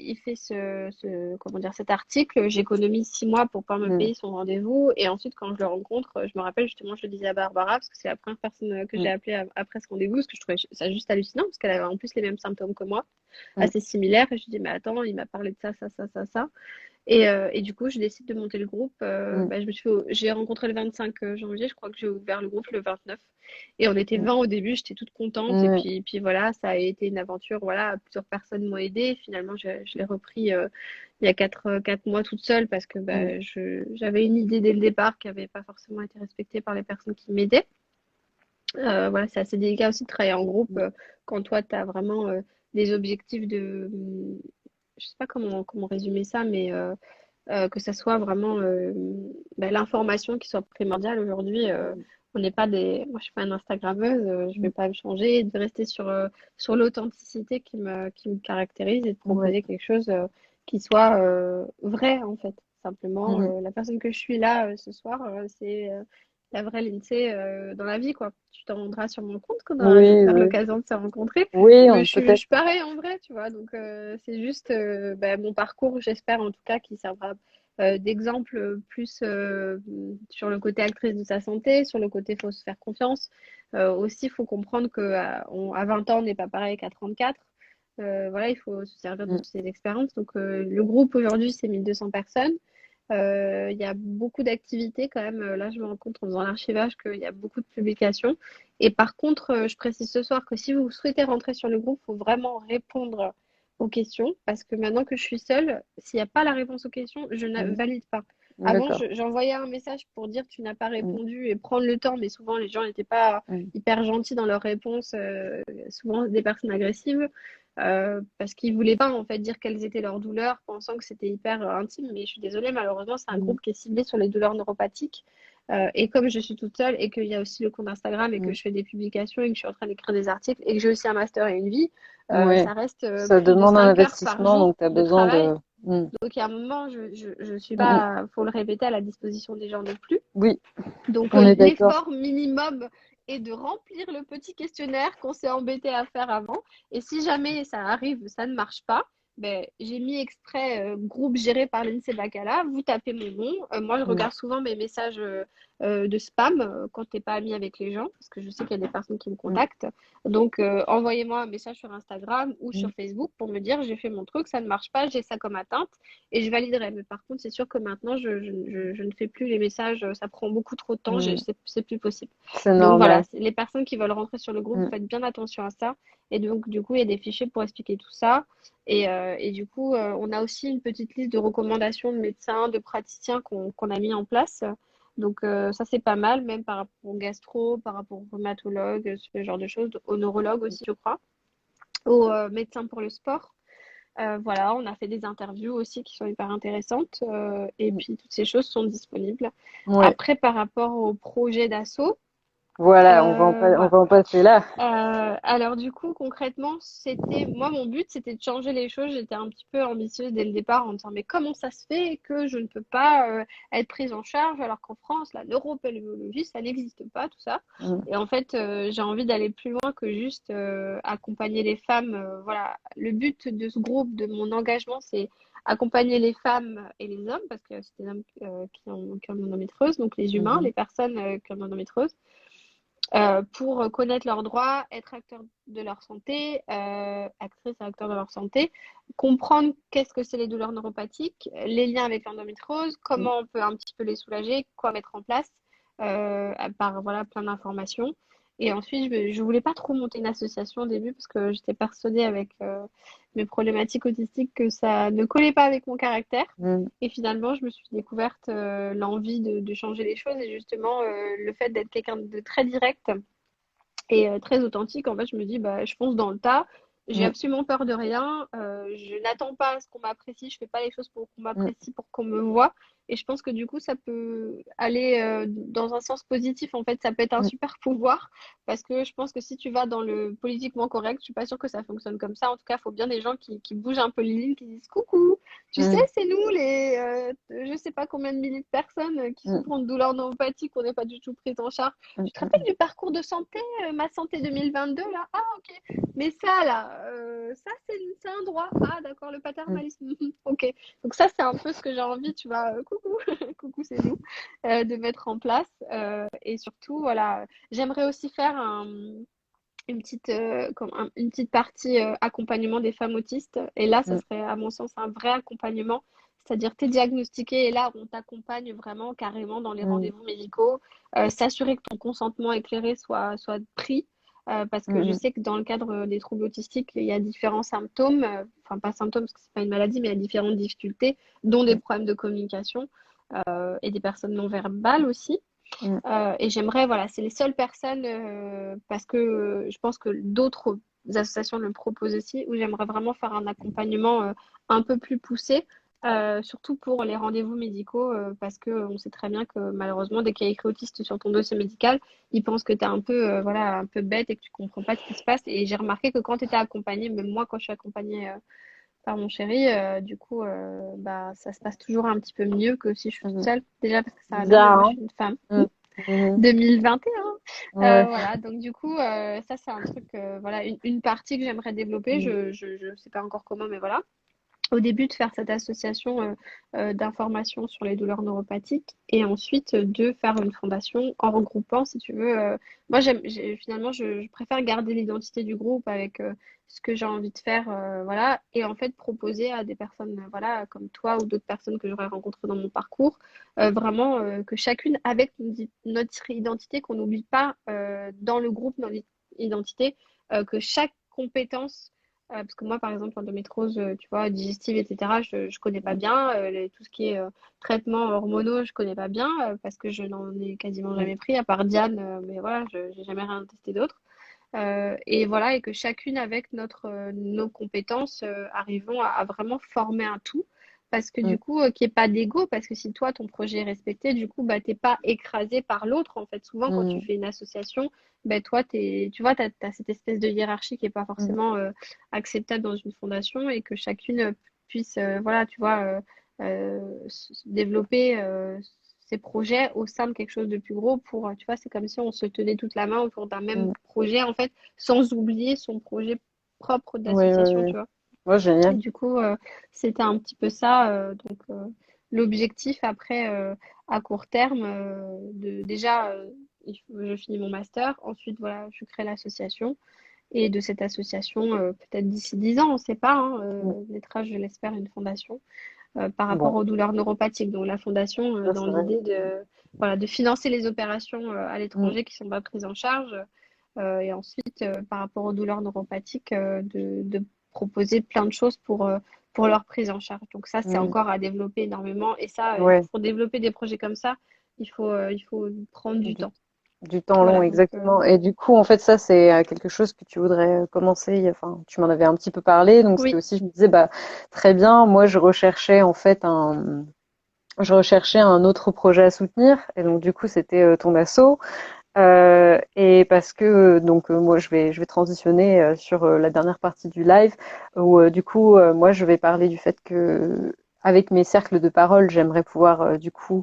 comment dire, cet article. J'économise 6 mois pour pas me mm, payer son rendez-vous. Et ensuite, quand je le rencontre, je me rappelle justement, je le disais à Barbara, parce que c'est la première personne que j'ai mm, appelée après ce rendez-vous, parce que je trouvais ça juste hallucinant, parce qu'elle avait en plus les mêmes symptômes que moi, mm, assez similaires. Et je lui dis, mais attends, il m'a parlé de ça, ça, ça, ça, ça. Et du coup, je décide de monter le groupe. mm, Bah, j'ai rencontré le 25 janvier, je crois que j'ai ouvert le groupe le 29. Et on était mm, 20 au début, j'étais toute contente. Et mm, puis voilà, ça a été une aventure. Voilà, plusieurs personnes m'ont aidée. Finalement, je l'ai repris il y a 4 mois toute seule parce que mm, bah, j'avais une idée dès le départ qui n'avait pas forcément été respectée par les personnes qui m'aidaient. Voilà, c'est assez délicat aussi de travailler en groupe mm. quand toi, tu as vraiment des objectifs de. Je sais pas comment résumer ça, mais que ça soit vraiment l'information qui soit primordiale aujourd'hui. On n'est pas moi je suis pas une Instagrammeuse, je vais pas me changer, de rester sur l'authenticité qui me caractérise et de Ouais. proposer quelque chose qui soit vrai en fait. Simplement, Mhm. la personne que je suis là ce soir, c'est la vraie Lindsay dans la vie, quoi. Tu t'en rendras sur mon compte quand on aura Oui, oui. l'occasion de se rencontrer. Oui, Mais je peut-être. suis pareil en vrai, tu vois. Donc, c'est juste mon parcours, j'espère en tout cas, qui servra d'exemple plus sur le côté actrice de sa santé, sur le côté faut se faire confiance. Aussi, il faut comprendre qu'à 20 ans, on n'est pas pareil qu'à 34. Voilà, il faut se servir de Mm. toutes ces expériences. Donc, le groupe aujourd'hui, c'est 1200 personnes. Il y a beaucoup d'activités quand même. Là, je me rends compte en faisant l'archivage qu'il y a beaucoup de publications. Et par contre, je précise ce soir que si vous souhaitez rentrer sur le groupe, il faut vraiment répondre aux questions. Parce que maintenant que je suis seule, s'il n'y a pas la réponse aux questions, je ne Mhm. valide pas. Avant, D'accord. j'envoyais un message pour dire tu n'as pas Mm. répondu et prendre le temps, mais souvent les gens n'étaient pas Mm. hyper gentils dans leurs réponses, souvent des personnes agressives. Parce qu'ils voulaient pas en fait dire quelles étaient leurs douleurs, pensant que c'était hyper intime. Mais je suis désolée, malheureusement, c'est un Mm. groupe qui est ciblé sur les douleurs neuropathiques. Et comme je suis toute seule et qu'il y a aussi le compte Instagram et que Mm. je fais des publications et que je suis en train d'écrire des articles et que j'ai aussi un master et une vie, Ouais. ça reste Ça plus de demande un 5 heures par investissement, jour donc tu as de besoin travail. de. Mm. Donc il y a un moment, je suis Mm, mm. pas, faut le répéter, à la disposition des gens non plus. Oui, Donc, on est d'accord. l'effort minimum est de remplir le petit questionnaire qu'on s'est embêté à faire avant. Et si jamais ça arrive, ça ne marche pas, ben, j'ai mis exprès groupe géré par l'INSEE Bacala. Vous tapez mon nom. Moi, je Mm. regarde souvent mes messages de spam quand tu n'es pas ami avec les gens, parce que je sais qu'il y a des personnes qui me Mm. contactent. Donc, envoyez-moi un message sur Instagram ou sur Mm. Facebook pour me dire j'ai fait mon truc, ça ne marche pas, j'ai ça comme atteinte et je validerai. Mais par contre, c'est sûr que maintenant, je ne fais plus les messages, ça prend beaucoup trop de temps, Mm. c'est plus possible. C'est Donc voilà, normal. les personnes qui veulent rentrer sur le groupe, Mm. faites bien attention à ça. Et donc, du coup, il y a des fichiers pour expliquer tout ça. Et du coup, on a aussi une petite liste de recommandations de médecins, de praticiens qu'on a mis en place. Donc, ça, c'est pas mal, même par rapport au gastro, par rapport au rhumatologue, ce genre de choses, au neurologue aussi, je crois, aux médecins pour le sport. Voilà, on a fait des interviews aussi qui sont hyper intéressantes. Et Mm. puis, toutes ces choses sont disponibles. Ouais. Après, par rapport au projet d'assaut, Voilà, on voilà. va en passer là. Alors du coup, concrètement, moi, mon but, c'était de changer les choses. J'étais un petit peu ambitieuse dès le départ en me disant, mais comment ça se fait que je ne peux pas être prise en charge alors qu'en France, la neuropelviologie, ça n'existe pas, tout ça. Mm. Et en fait, j'ai envie d'aller plus loin que juste accompagner les femmes. Voilà, le but de ce groupe, de mon engagement, c'est accompagner les femmes et les hommes, parce que c'est des hommes qui ont l'endométriose, donc les humains, Mhm. les personnes qui ont l'endométriose pour connaître leurs droits, être acteur de leur santé, actrice et acteur de leur santé, comprendre qu'est-ce que c'est les douleurs neuropathiques, les liens avec l'endométriose, Mm. comment on peut un petit peu les soulager, quoi mettre en place, par voilà, plein d'informations. Et ensuite, je voulais pas trop monter une association au début parce que j'étais persuadée avec mes problématiques autistiques que ça ne collait pas avec mon caractère. Mm. Et finalement, je me suis découverte l'envie de changer les choses et justement le fait d'être quelqu'un de très direct et très authentique. En fait, je me dis, bah, je fonce dans le tas. J'ai Mm. absolument peur de rien. Je n'attends pas à ce qu'on m'apprécie. Je fais pas les choses pour qu'on Mm. m'apprécie, pour qu'on me voit. Et je pense que du coup, ça peut aller dans un sens positif. En fait, ça peut être un Mm. super pouvoir parce que je pense que si tu vas dans le politiquement correct, je suis pas sûre que ça fonctionne comme ça. En tout cas, il faut bien des gens qui bougent un peu les lignes, qui disent coucou. Tu sais, Mm. c'est nous je sais pas combien de milliers de personnes qui Mm. souffrent de douleurs neuropathiques, on n'est pas du tout prises en charge. Mm. Tu te rappelles du parcours de santé, ma santé 2022 là? Ah ok. Mais ça là, ça c'est un droit. Ah d'accord, le Mm. paternalisme. Ok. Donc ça c'est un peu ce que j'ai envie, tu vois. Coucou, coucou c'est nous, de mettre en place. Et surtout voilà, j'aimerais aussi faire une petite partie accompagnement des femmes autistes. Et là, ça Mm. serait à mon sens un vrai accompagnement. C'est-à-dire, tu es diagnostiqué et là, on t'accompagne vraiment carrément dans les Mm. rendez-vous médicaux, s'assurer que ton consentement éclairé soit pris. Parce que je Mm. sais que dans le cadre des troubles autistiques, il y a différents symptômes, enfin pas symptômes parce que c'est pas une maladie, mais il y a différentes difficultés, dont des Mm. problèmes de communication et des personnes non verbales aussi. Mm. Et j'aimerais, voilà, c'est les seules personnes, parce que je pense que d'autres associations le proposent aussi, où j'aimerais vraiment faire un accompagnement un peu plus poussé surtout pour les rendez-vous médicaux, parce que on sait très bien que malheureusement, dès qu'il y a écrit autiste sur ton dossier médical, ils pensent que tu es un peu, voilà, un peu bête et que tu comprends pas ce qui se passe. Et j'ai remarqué que quand tu étais accompagnée, même moi, quand je suis accompagnée par mon chéri, du coup, bah, ça se passe toujours un petit peu mieux que si je suis toute Mhm. seule. Déjà parce que ça va bien, mais moi, je Bizarre, suis une femme. hein? Mhm. 2021. Ouais. Voilà, donc du coup, ça, c'est un truc, voilà, une partie que j'aimerais développer. Mhm. Je sais pas encore comment, mais voilà au début de faire cette association d'information sur les douleurs neuropathiques et ensuite de faire une fondation en regroupant, si tu veux. Moi, finalement, je préfère garder l'identité du groupe avec ce que j'ai envie de faire, voilà, et en fait proposer à des personnes, voilà, comme toi ou d'autres personnes que j'aurais rencontrées dans mon parcours, vraiment que chacune avec notre identité, qu'on n'oublie pas dans le groupe, dans l'identité, que chaque compétence parce que moi, par exemple, l'endométriose, tu vois, digestive, etc., je connais pas bien. Tout ce qui est traitement hormonaux, je connais pas bien parce que je n'en ai quasiment Mhm. jamais pris, à part Diane, mais voilà, je j'ai jamais rien testé d'autre. Et voilà, et que chacune avec nos compétences, arrivons à vraiment former un tout. Parce que du coup, qu'il n'y ait pas d'ego, parce que si toi, ton projet est respecté, du coup, bah, t'es pas écrasé par l'autre. En fait, souvent, quand tu Mhm. fais une association, bah, toi, tu vois, t'as cette espèce de hiérarchie qui est pas Mhm. forcément acceptable dans une fondation et que chacune puisse, voilà, tu vois, développer ses projets au sein de quelque chose de plus gros pour, tu vois, c'est comme si on se tenait toute la main autour d'un même Mhm. projet, en fait, sans oublier son projet propre Ouais, ouais, d'association, ouais. tu vois. Ouais, Et génial. du coup, c'était un petit peu ça. Donc, l'objectif après, à court terme, déjà, je finis mon master. Ensuite, voilà, je crée l'association. Et de cette association, peut-être d'ici 10 ans, on ne sait pas, hein, Mhm. naîtra, je l'espère, une fondation par rapport Bon, aux douleurs neuropathiques. Donc, la fondation, ça dans c'est vrai. l'idée voilà, de financer les opérations à Mhm. l'étranger qui ne sont pas prises en charge. Et ensuite, par rapport aux douleurs neuropathiques, de proposer plein de choses pour leur prise en charge. Donc ça, c'est Mhm. encore à développer énormément. Et ça, Ouais. pour développer des projets comme ça, il faut prendre du temps. Du temps long, Voilà, donc exactement. Et du coup, en fait, ça, c'est quelque chose que tu voudrais commencer. Enfin, tu m'en avais un petit peu parlé. Donc, c'était oui, aussi, je me disais, bah, très bien. Moi, je recherchais, en fait, je recherchais un autre projet à soutenir. Et donc, du coup, c'était ton asso. Et parce que, moi, je vais transitionner sur la dernière partie du live où, du coup, moi, je vais parler du fait que, avec mes cercles de parole, j'aimerais pouvoir, du coup,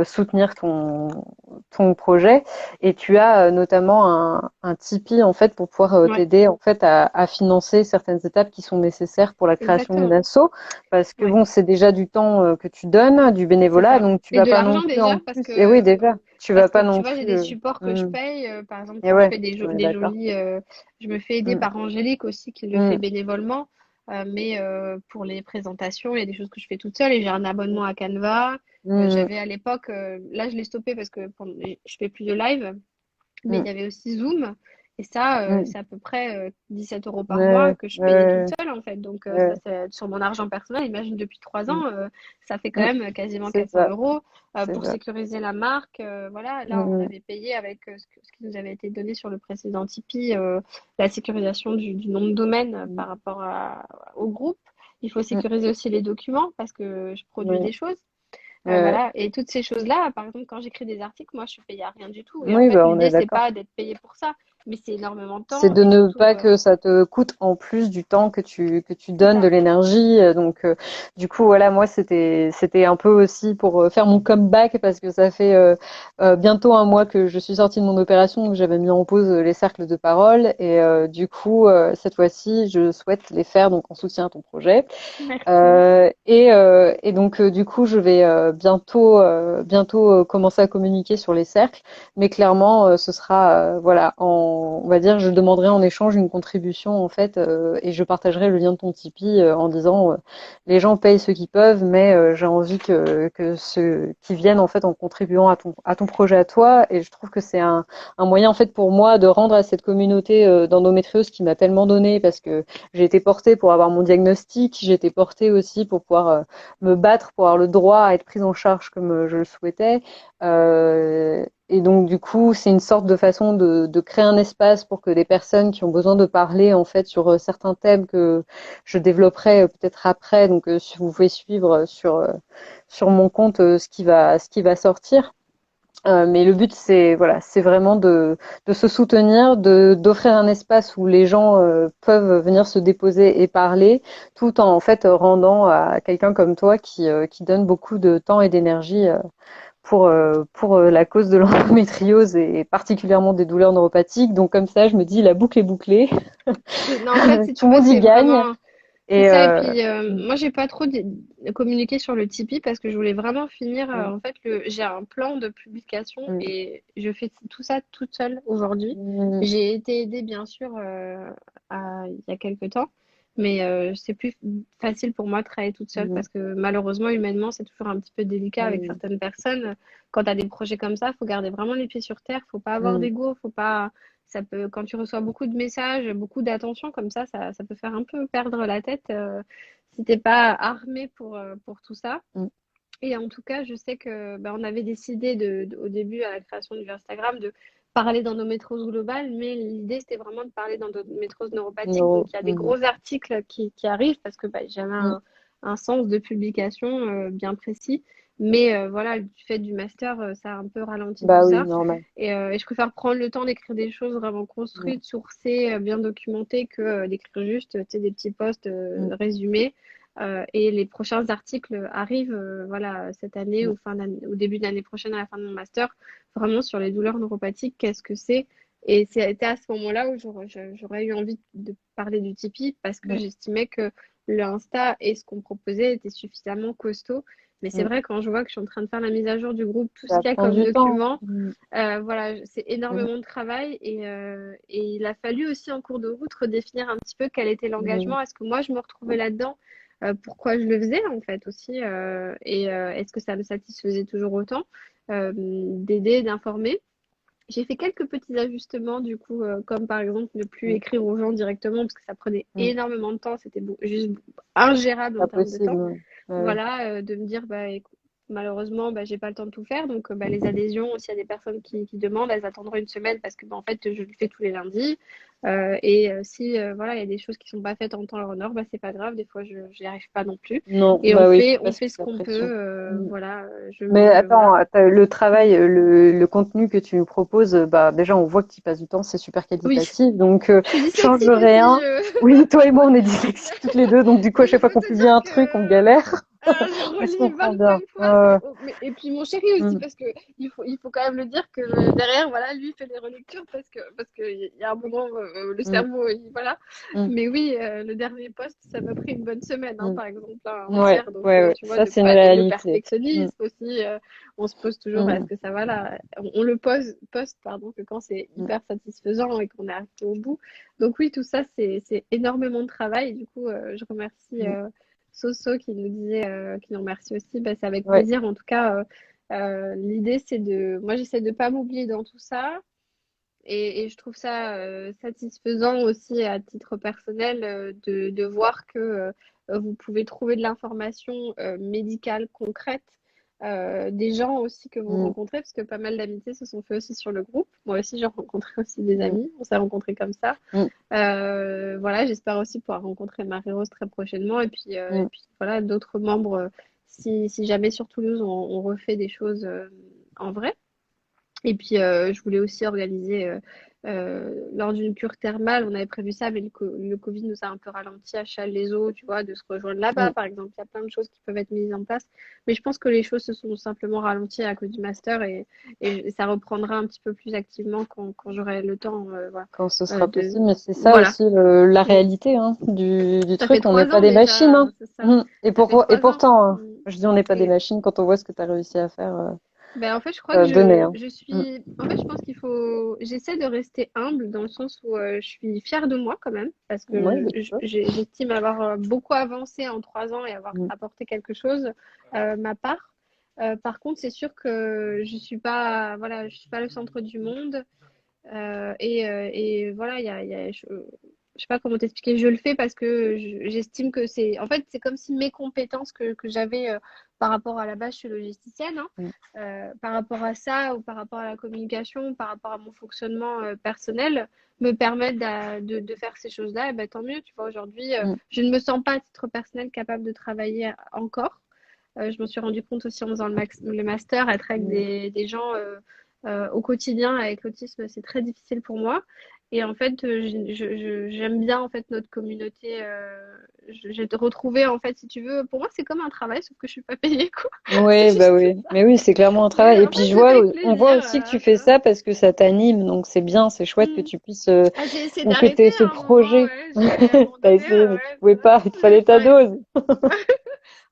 soutenir ton projet. Et tu as notamment un Tipeee en fait pour pouvoir ouais, t'aider en fait à financer certaines étapes qui sont nécessaires pour la création d'une exactement. asso, parce que Ouais, bon, c'est déjà du temps que tu donnes, du c'est bénévolat, ça. donc tu Et vas de pas non l'argent plus en déjà, plus. Et oui, déjà, tu vas pas tu non vois, j'ai plus. des supports que je Hmm. paye. Par exemple, Et quand je ouais, fais on est des d'accord. jolis, je me fais aider Hmm. par Angélique aussi, qui le fait Hmm. bénévolement. Mais pour les présentations, il y a des choses que je fais toute seule et j'ai un abonnement à Canva. Hmm. J'avais à l'époque, là je l'ai stoppé parce que je fais plus de live, mais il Hmm. y avait aussi Zoom. Et ça, Hmm. c'est à peu près 17 € par mois Ouais, que je payais toute ouais, seule, en fait. Donc, ça, ouais. c'est sur mon argent personnel. Imagine, depuis 3 ans, Hmm. ça fait quand Hmm. même quasiment C'est 400 ça, euros c'est pour ça. sécuriser la marque. Voilà, là, on Hmm. avait payé avec ce qui nous avait été donné sur le précédent Tipeee, la sécurisation du nom de domaine Hmm. par rapport au groupe. Il faut Hmm. sécuriser aussi les documents parce que je produis Oui, des choses. ouais. Voilà, et toutes ces choses-là, par exemple, quand j'écris des articles, moi, je suis payée à rien du tout. Et en Oui, fait, bah on est l'idée, c'est d'accord. pas d'être payée pour ça, mais c'est énormément de C'est temps de et ne surtout, pas que ça te coûte en plus du temps que tu c'est donnes, de ça. l'énergie. Donc, du coup, voilà, moi, c'était un peu aussi pour faire mon comeback parce que ça fait bientôt un mois que je suis sortie de mon opération, donc j'avais mis en pause les cercles de parole. Et du coup, cette fois-ci, je souhaite les faire donc en soutien à ton projet. Merci. Et donc, du coup, je vais bientôt commencer à communiquer sur les cercles, mais clairement, ce sera, voilà, on va dire, je demanderai en échange une contribution en fait, et je partagerai le lien de ton Tipeee en disant, les gens payent ce qu'ils peuvent, mais j'ai envie que ceux qui viennent en fait en contribuant à ton projet à toi, et je trouve que c'est un moyen en fait pour moi de rendre à cette communauté d'endométriose qui m'a tellement donné parce que j'ai été portée pour avoir mon diagnostic, j'ai été portée aussi pour pouvoir me battre pour avoir le droit à être prise prise en charge comme je le souhaitais. Et donc, du coup, c'est une sorte de façon de créer un espace pour que des personnes qui ont besoin de parler, en fait, sur certains thèmes que je développerai peut-être après. Donc, si vous pouvez suivre sur mon compte ce qui va sortir. Mais le but, c'est voilà, c'est vraiment de se soutenir, d'offrir un espace où les gens peuvent venir se déposer et parler, tout en fait rendant à quelqu'un comme toi qui donne beaucoup de temps et d'énergie pour la cause de l'endométriose et particulièrement des douleurs neuropathiques. Donc comme ça, je me dis la boucle est bouclée, Non, en fait, si tout tu le veux, monde y c'est gagne. vraiment. C'est Et ça, et puis mm, moi j'ai pas trop communiqué sur le Tipeee parce que je voulais vraiment finir. mm, En fait, j'ai un plan de publication mm, et je fais tout ça toute seule aujourd'hui. mm, J'ai été aidée bien sûr il y a quelques temps, mais c'est plus facile pour moi de travailler toute seule mm, parce que malheureusement, humainement, c'est toujours un petit peu délicat avec mm, certaines personnes. Quand tu as des projets comme ça, faut garder vraiment les pieds sur terre, faut pas avoir mm, d'ego, faut pas. Ça peut, quand tu reçois beaucoup de messages, beaucoup d'attention comme ça peut faire un peu perdre la tête si t'es pas armé pour tout ça. mm, Et en tout cas, je sais que on avait décidé au début à la création du Instagram de parler d'endométriose globale, mais l'idée c'était vraiment de parler d'endométriose neuropathique. Donc no, il y a des mm, gros articles qui arrivent parce que j'avais mm. un sens de publication bien précis. Mais voilà, du fait du master, ça a un peu ralenti tout Bah oui, ça. normal. Et je préfère prendre le temps d'écrire des choses vraiment Mm, construites, sourcées, bien documentées, que d'écrire juste des petits posts mm, résumés. Et les prochains articles arrivent voilà, cette année mm, ou au début de l'année prochaine à la fin de mon master, vraiment sur les douleurs neuropathiques, qu'est-ce que c'est? Et c'était à ce moment-là où j'aurais eu envie de parler du Tipeee parce que mm, j'estimais que le Insta et ce qu'on proposait était suffisamment costaud. Mais c'est mm. vrai, quand je vois que je suis en train de faire la mise à jour du groupe, tout ce Ça qu'il y a prend comme du temps. document, Mm, voilà, c'est mm, énormément de travail et il a fallu aussi en cours de route redéfinir un petit peu quel était mm, l'engagement. Est-ce que moi je me retrouvais là-dedans? Pourquoi je le faisais en fait aussi? Est-ce que ça me satisfaisait toujours autant d'aider, d'informer? J'ai fait quelques petits ajustements du coup, comme par exemple ne plus mm, écrire aux gens directement parce que ça prenait mm. énormément de temps, c'était juste ingérable en Pas termes de possible. temps. Ouais. Ouais, ouais. Voilà, de me dire, écoute, malheureusement, j'ai pas le temps de tout faire. Donc, les adhésions, s'il y a des personnes qui demandent, elles attendront une semaine parce que, en fait, je le fais tous les lundis. Si, voilà, il y a des choses qui sont pas faites en temps et en heure, c'est pas grave. Des fois, je n'y arrive pas non plus. Non, Et bah oui, faut pas on se fait ce mettre la qu'on peut. pression. Mm. Voilà, Mais attends, voilà. le travail, le contenu que tu nous proposes, bah déjà on voit que tu passes du temps, c'est super Oui, qualitatif, donc je suis change dyslexique aussi. rien. Oui, toi et moi on est dyslexiques toutes les deux, donc du coup à Mais je chaque fois peux qu'on te publie dire un truc, on que galère. je On se relis comprend 25 bien. fois. Et puis mon chéri aussi, Mm, parce que il faut quand même le dire que derrière, voilà, lui fait les relectures parce que il y a un moment, le mm, cerveau, voilà. mm, Mais oui, le dernier post, ça m'a pris une bonne semaine, hein, mm. par exemple, là, Ouais, entière. Donc, ouais, ouais, tu vois, ça de c'est une pas le réalité. Mm, perfectionnisme aussi, on se pose toujours, est-ce mm, que ça va là? On le poste, pardon, que quand c'est mm, hyper satisfaisant et qu'on est arrivé au bout. Donc oui, tout ça, c'est énormément de travail. Et du coup, je remercie mm. Soso qui nous disait, qui nous remercie aussi. C'est avec Ouais. plaisir. En tout cas, l'idée, moi, j'essaie de pas m'oublier dans tout ça. Et je trouve ça satisfaisant aussi à titre personnel de voir que vous pouvez trouver de l'information médicale concrète, des gens aussi que vous Mm, rencontrez, parce que pas mal d'amitiés se sont fait aussi sur le groupe. Moi aussi, j'ai rencontré aussi des mm, amis, on s'est rencontrés comme ça. mm, Voilà, j'espère aussi pouvoir rencontrer Marie-Rose très prochainement et mm. puis voilà, d'autres membres, si jamais sur Toulouse on refait des choses en vrai. Et puis, je voulais aussi organiser, lors d'une cure thermale, on avait prévu ça, mais le Covid nous a un peu ralenti à Challes-les-Eaux, tu vois, de se rejoindre là-bas, Mm. par exemple. Il y a plein de choses qui peuvent être mises en place. Mais je pense que les choses se sont simplement ralenties à cause du master et ça reprendra un petit peu plus activement quand j'aurai le temps, voilà. Quand ce sera De... possible, mais c'est ça Voilà. aussi la Mm. réalité hein, du Ça fait truc. On n'est 3 pas ans des machines. déjà, Hein. c'est ça. Mhm. Ça fait Et 3 ans. pourtant, hein, Mm. je dis on n'est pas des Et, machines quand on voit ce que tu as réussi à faire, en fait, je crois que donner. Hein. je Mm. suis. En fait, je pense j'essaie de rester humble dans le sens où je suis fière de moi quand même, parce Ouais, que bah, tu vois. j'estime avoir beaucoup avancé en 3 ans et avoir Mm. apporté quelque chose, ma part. Par contre, c'est sûr que je suis pas, voilà, je suis pas le centre du monde. Et voilà, je sais pas comment t'expliquer, je le fais parce que j'estime que en fait, c'est comme si mes compétences que j'avais par rapport à la base, je suis logisticienne, hein, Mm. par rapport à ça ou par rapport à la communication, par rapport à mon fonctionnement personnel, me permettent de faire ces choses-là, et ben, tant mieux. Tu vois, aujourd'hui, Mm. je ne me sens pas à titre personnel capable de travailler encore. Je m'en suis rendu compte aussi en faisant le master, être avec Mm. des gens au quotidien avec l'autisme, c'est très difficile pour moi. Et en fait, j'aime bien en fait notre communauté. J'ai retrouvé en fait, si tu veux, pour moi c'est comme un travail, sauf que je suis pas payée quoi. C'est Oui, bah juste oui. ça. Mais oui, c'est clairement un Mais travail. Et en puis fait, je fais on voit plaisir. aussi que tu Tu fais vois. ça parce que ça t'anime, donc c'est bien, c'est chouette que Mm. tu puisses, Ah, j'ai essayé ou que tu d'arrêter aies ce à un moment, projet. ouais. À un moment T'as donné, essayé, mais tu ouais, pouvais non, pas, il te j'avais fallait ta pas. dose.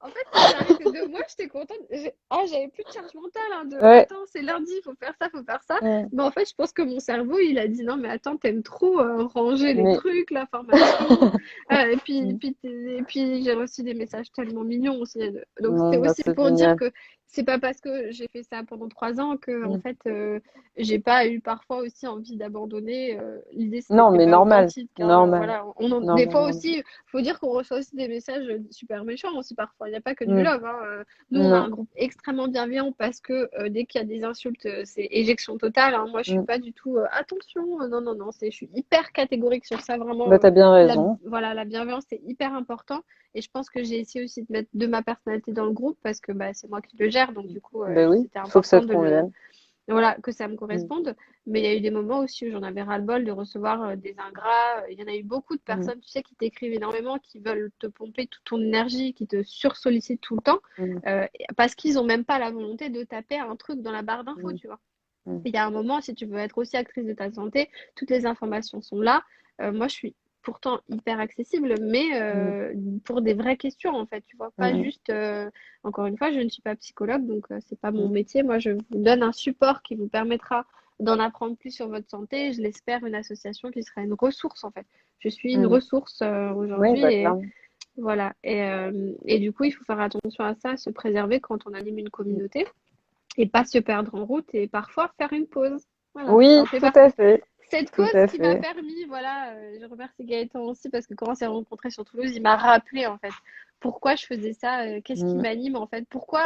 En fait, quand j'ai arrêté 2 mois, j'étais contente. J'avais plus de charge mentale, hein, Ouais. attends, c'est lundi, il faut faire ça, faut faire ça. Mm. Mais en fait, je pense que mon cerveau, il a dit non, mais attends, t'aimes trop ranger les Mais trucs, la formation. Et puis, Mm. j'ai reçu des messages tellement mignons aussi. Donc, c'était Non, bah aussi c'est pour dire génial. que c'est pas parce que j'ai fait ça pendant 3 ans que, en Mm. fait, j'ai pas eu parfois aussi envie d'abandonner. L'idée, c'était Non, d'être mais normal, authentique, hein, normal, voilà. Des normal, fois normal. aussi, faut dire qu'on reçoit aussi des messages super méchants aussi parfois. Il n'y a pas que du Mm. love, hein. Nous, on a Non. un groupe extrêmement bienveillant parce que dès qu'il y a des insultes, c'est éjection totale, hein. Moi, je suis Mm. pas du tout attention. Non, non, non. Je suis hyper catégorique sur ça. Vraiment, Bah t'as bien raison. voilà, la bienveillance, c'est hyper important. Et je pense que j'ai essayé aussi de mettre de ma personnalité dans le groupe parce que bah, c'est moi qui le gère. Donc, du coup, Ben oui, c'était il faut que ça important te de le, convienne. voilà, que ça me Mm. corresponde. Mais il y a eu des moments aussi où j'en avais ras-le-bol de recevoir des ingrats. Il y en a eu beaucoup de Mm. personnes, tu sais, qui t'écrivent énormément, qui veulent te pomper toute ton énergie, qui te sursollicitent tout le temps, Mm. parce qu'ils n'ont même pas la volonté de taper un truc dans la barre d'infos, Mm. tu vois. Mm. Il y a un moment, si tu veux être aussi actrice de ta santé, toutes les informations sont là. Moi, je suis pourtant hyper accessible, mais Mm. pour des vraies questions, en fait, tu vois, pas Mm. juste, encore une fois, je ne suis pas psychologue, donc c'est pas mon Mm. métier. Moi, je vous donne un support qui vous permettra d'en apprendre plus sur votre santé. Je l'espère, une association qui sera une ressource, en fait. Je suis une Mm. ressource Oui, aujourd'hui bah et clairement. voilà. Et du coup, il faut faire attention à ça, se préserver quand on anime une Mm. communauté et pas se perdre en route et parfois faire une pause. Voilà, ça Oui, en fait tout à partie. fait, Cette tout pause à qui m'a fait. permis, voilà, je remercie Gaëtan aussi parce que quand on s'est rencontrés sur Toulouse, il m'a rappelé en fait pourquoi je faisais ça, qu'est-ce qui Mm. m'anime en fait, pourquoi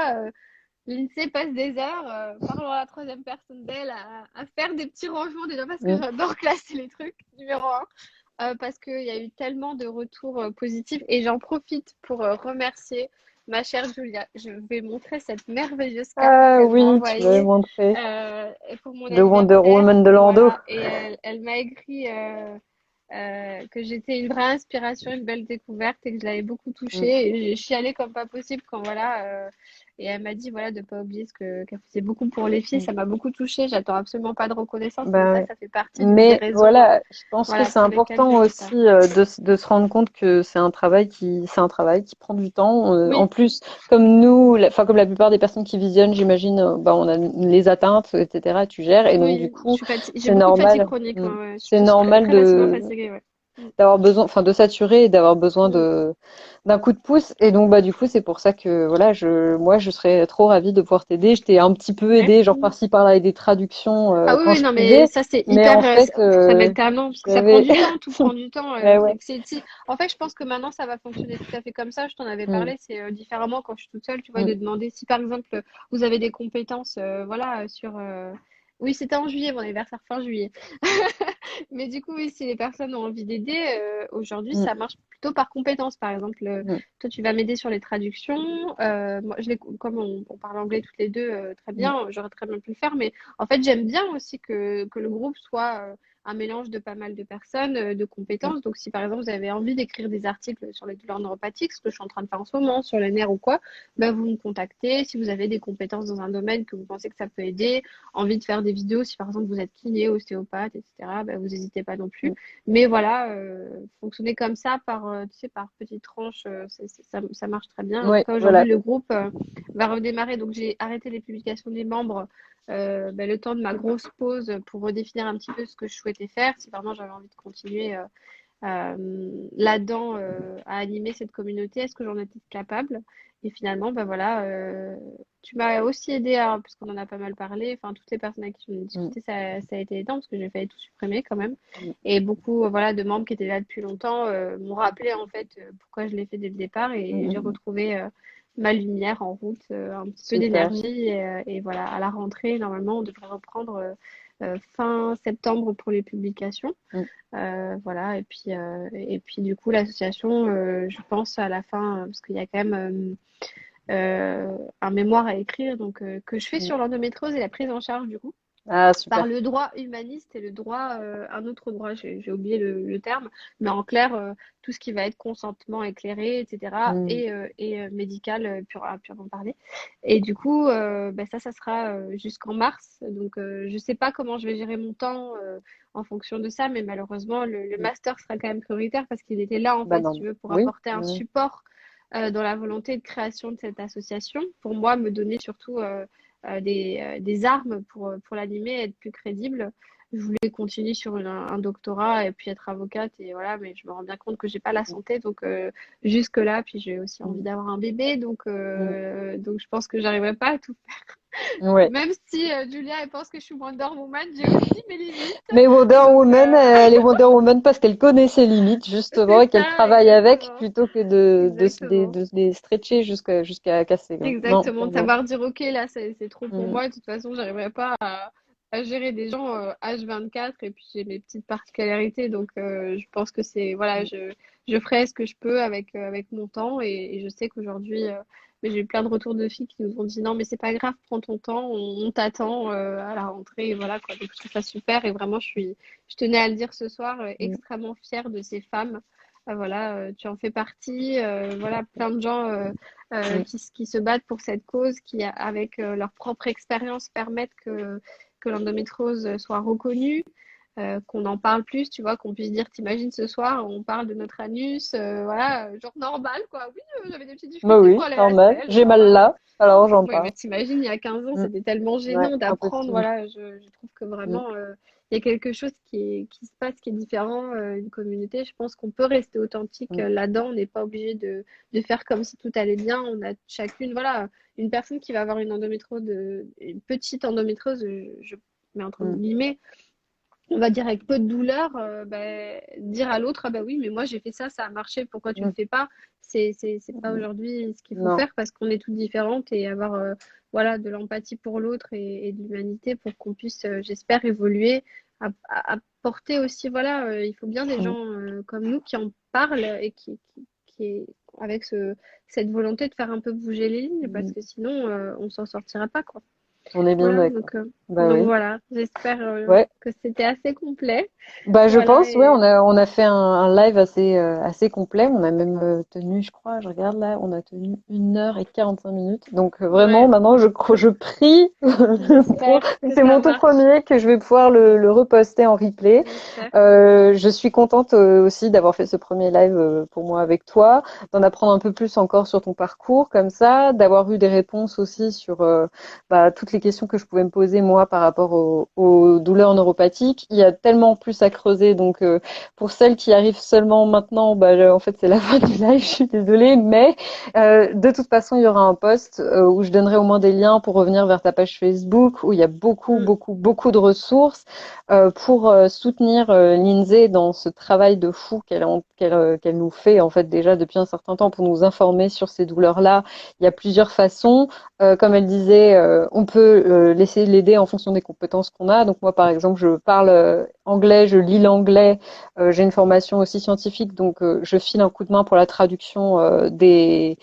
l'INSEE passe des heures, parlant à la troisième personne d'elle, à faire des petits rangements déjà parce que Mm. j'adore classer les trucs, numéro un, parce qu'il y a eu tellement de retours positifs et j'en profite pour remercier ma chère Julia. Je vais montrer cette merveilleuse carte Ah qu'elle m'a oui, tu m'avais envoyée montré. pour mon The Wonder anniversaire. Woman de Lando. Voilà, et elle m'a écrit que j'étais une vraie inspiration, une belle découverte et que je l'avais beaucoup Mm. touchée. Et je suis allée comme pas possible quand voilà. Et elle m'a dit voilà de pas oublier qu'elle faisait beaucoup pour les filles. Mm. Ça m'a beaucoup touchée. J'attends absolument pas de reconnaissance, mais Ben, ça fait partie d'une des mais raisons voilà, je pense que voilà c'est pour lesquelles je important fais ça. aussi de se rendre compte que c'est un travail qui prend du temps. En Oui, plus, comme nous, enfin comme la plupart des personnes qui visionnent, j'imagine, bah, on a les atteintes, etc. Tu gères, et donc du oui, coup, j'ai c'est beaucoup de fatigue normal. chronique. Ouais, Mm. ouais. C'est Je suis très, normal très facilement fatiguée. Ouais. Mm, d'avoir besoin, enfin de saturer et d'avoir besoin mm. d'un coup de pouce. Et donc bah du coup c'est pour ça que voilà, moi je serais trop ravie de pouvoir t'aider. Je t'ai un petit peu aidé, genre Merci. par-ci par-là avec des traductions Ah oui, quand oui, je non, mais pouvais, ça, c'est mais hyper. en fait Ça met le talent, parce que ça prend j'avais du temps, tout prend du temps. ouais ouais. En fait, je pense que maintenant, ça va fonctionner tout à fait comme ça. Je t'en avais Mm, parlé, c'est différemment quand je suis toute seule, tu vois, mm, de demander si, par exemple, vous avez des compétences, voilà, sur. Oui, c'était en juillet, mon anniversaire, fin juillet. Mais du coup, oui, si les personnes ont envie d'aider, aujourd'hui, mm, ça marche plutôt par compétences. Par exemple, mm, toi, tu vas m'aider sur les traductions. Moi, comme on parle anglais toutes les deux très mm, bien, j'aurais très bien pu le faire, mais en fait, j'aime bien aussi que le groupe soit un mélange de pas mal de personnes, de mm, compétences. Donc, si par exemple vous avez envie d'écrire des articles sur les douleurs neuropathiques, ce que je suis en train de faire en ce moment, sur les nerfs ou quoi, bah, vous me contactez. Si vous avez des compétences dans un domaine que vous pensez que ça peut aider, envie de faire des vidéos, si par exemple vous êtes kiné, ostéopathe, etc., bah, vous n'hésitez pas non plus. mm. Mais voilà, fonctionner comme ça, tu sais, par petites tranches, ça marche très bien. En tout Ouais, cas, aujourd'hui, voilà. le groupe va redémarrer. Donc, j'ai arrêté les publications des membres le temps de ma grosse pause pour redéfinir un petit peu ce que je souhaitais faire, si vraiment j'avais envie de continuer là-dedans à animer cette communauté, est-ce que j'en étais capable? Et finalement, ben voilà, tu m'as aussi aidé, parce qu'on en a pas mal parlé, enfin toutes les personnes avec qui on a Mm, discuté, ça a été aidant parce que j'ai failli tout supprimer quand même. mm, Et beaucoup voilà, de membres qui étaient là depuis longtemps m'ont rappelé en fait pourquoi je l'ai fait dès le départ et j'ai mm, retrouvé ma lumière en route, un petit peu super. d'énergie et voilà, à la rentrée, normalement, on devrait reprendre fin septembre pour les publications. Mm. Voilà, et puis du coup, l'association, je pense à la fin, parce qu'il y a quand même un mémoire à écrire, donc que je fais Mm. sur l'endométriose et la prise en charge du coup Ah, par super. le droit humaniste et le droit, un autre droit, j'ai oublié le terme, mais en clair, tout ce qui va être consentement éclairé, etc., Mm. et médical, à purement parler. Et du coup, bah, ça sera jusqu'en mars. Donc, je sais pas comment je vais gérer mon temps en fonction de ça, mais malheureusement, le Mm. master sera quand même prioritaire parce qu'il était là, en Bah fait, si non. tu veux, pour Oui. apporter un Oui. support dans la volonté de création de cette association. Pour moi, me donner surtout des armes pour l'animer, être plus crédible. Je voulais continuer sur un doctorat et puis être avocate et voilà, mais je me rends bien compte que j'ai pas la santé donc jusque là, puis j'ai aussi envie Mm. d'avoir un bébé Mm. donc je pense que j'arriverai pas à tout. Ouais. Même si Julia elle pense que je suis Wonder Woman, j'ai aussi mes limites. Mais Wonder Donc Woman, elle est Wonder Woman parce qu'elle connaît ses limites, justement, c'est et qu'elle ça, travaille avec exactement. plutôt que Exactement. de se les stretcher jusqu'à casser, hein. Non, Exactement, de clairement. savoir dire ok là c'est trop pour Mm. moi, de toute façon j'arriverai pas à gérer des gens H24 et puis j'ai mes petites particularités donc je pense que c'est voilà Mm. je ferai ce que je peux avec mon temps et je sais qu'aujourd'hui mais j'ai eu plein de retours de filles qui nous ont dit non mais c'est pas grave, prends ton temps, on t'attend à la rentrée et voilà quoi, donc je trouve ça super et vraiment je tenais à le dire ce soir, Mm. extrêmement fière de ces femmes. Voilà, tu en fais partie, voilà, plein de gens Mm. qui se battent pour cette cause, qui, avec leur propre expérience, permettent que l'endométriose soit reconnue, qu'on en parle plus, tu vois, qu'on puisse dire, t'imagines ce soir, on parle de notre anus, voilà, genre normal, quoi. Oui, j'avais des petites Bah difficultés pour oui, aller à la normal. selle, J'ai mal normal. là, alors j'en Oui, mais parle. t'imagines, il y a 15 ans, Mm. c'était tellement Ouais, gênant d'apprendre. impossible. Voilà, je trouve que Mm. vraiment, il y a quelque chose qui se passe, qui est différent, une communauté. Je pense qu'on peut rester authentique Mm. là-dedans. On n'est pas obligé de faire comme si tout allait bien. On a chacune, voilà, une personne qui va avoir une endométriose, une petite endométriose, je mets entre Mm. guillemets, on va dire avec peu de douleur, dire à l'autre, ah bah oui, mais moi j'ai fait ça, ça a marché, pourquoi tu le Mm. fais pas? C'est pas aujourd'hui ce qu'il faut Non. faire parce qu'on est toutes différentes et avoir voilà, de l'empathie pour l'autre et de l'humanité pour qu'on puisse, j'espère, évoluer, apporter aussi, voilà, il faut bien des Mm. gens comme nous qui en parlent et qui avec cette volonté de faire un peu bouger les lignes parce Mm. que sinon on s'en sortira pas, quoi. On est bien Voilà, d'accord. Bah donc oui. voilà, j'espère Ouais. que c'était assez complet. Bah, je Voilà, pense, ouais, et on a fait un live assez complet. On a même tenu, je crois, je regarde là, on a tenu 1 h et 45 minutes. Donc vraiment, ouais, maintenant, je prie pour, j'espère que c'est ça mon tout marche. premier que je vais pouvoir le reposter en replay. J'espère. Je suis contente aussi d'avoir fait ce premier live pour moi avec toi, d'en apprendre un peu plus encore sur ton parcours comme ça, d'avoir eu des réponses aussi sur toutes les questions que je pouvais me poser moi par rapport aux douleurs neuropathiques. Il y a tellement plus à creuser, donc pour celles qui arrivent seulement maintenant, en fait c'est la fin du live, je suis désolée, mais de toute façon il y aura un post où je donnerai au moins des liens pour revenir vers ta page Facebook où il y a Mm. beaucoup de ressources pour soutenir Lindsay dans ce travail de fou qu'elle nous fait en fait déjà depuis un certain temps pour nous informer sur ces douleurs-là. Il y a plusieurs façons. Comme elle disait, on peut laisser l'aider en fonction des compétences qu'on a. Donc moi, par exemple, je parle anglais, je lis l'anglais, j'ai une formation aussi scientifique, donc je file un coup de main pour la traduction de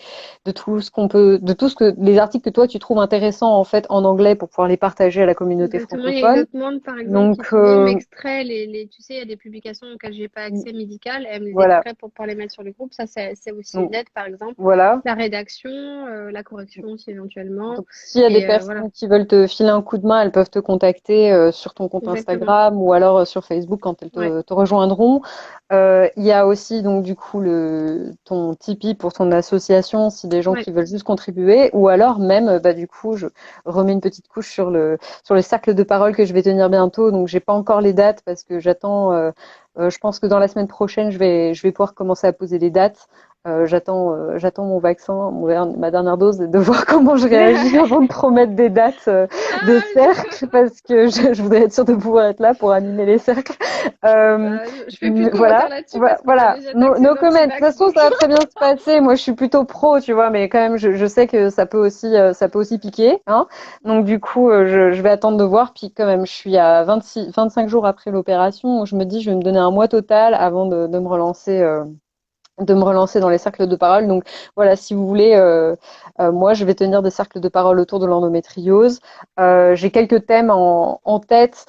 tout ce qu'on peut, de tout ce que les articles que toi tu trouves intéressants en fait en anglais pour pouvoir les partager à la communauté Exactement, il y a une francophone. autre monde, par exemple, qui Donc souvent m'extrait tu sais, il y a des publications auxquelles j'ai pas accès médical, elle me les voilà. extrait pour pouvoir les mettre sur le groupe. Ça, c'est aussi Donc une aide, par exemple. voilà. La rédaction, la correction aussi éventuellement. Donc, s'il y a des Et voilà, personnes qui veulent te filer un coup de main, elles peuvent te contacter sur ton compte exactement. Instagram ou alors sur Facebook quand elles Ouais, te rejoindront. Il y a aussi donc du coup ton Tipeee pour ton association si des gens ouais. qui veulent juste contribuer ou alors même du coup je remets une petite couche sur le cercle de parole que je vais tenir bientôt. Donc j'ai pas encore les dates parce que j'attends. Je pense que dans la semaine prochaine je vais pouvoir commencer à poser les dates. j'attends mon vaccin, ma dernière dose, et de voir comment je réagis avant de promettre des dates de cercle, parce que je voudrais être sûre de pouvoir être là pour animer les cercles. Je fais plus de commentaires Voilà, là-dessus parce qu'on m'a voilà. déjà No, taxé no comment. De toute d'anti-vax, façon, donc ça va très bien se passer. Moi, je suis plutôt pro, tu vois, mais quand même, je sais que ça peut aussi piquer, hein. Donc, du coup, je vais attendre de voir. Puis, quand même, je suis à 25 jours après l'opération. Donc je me dis, je vais me donner un mois total avant de me relancer dans les cercles de parole. Donc voilà, si vous voulez, moi je vais tenir des cercles de parole autour de l'endométriose. J'ai quelques thèmes en tête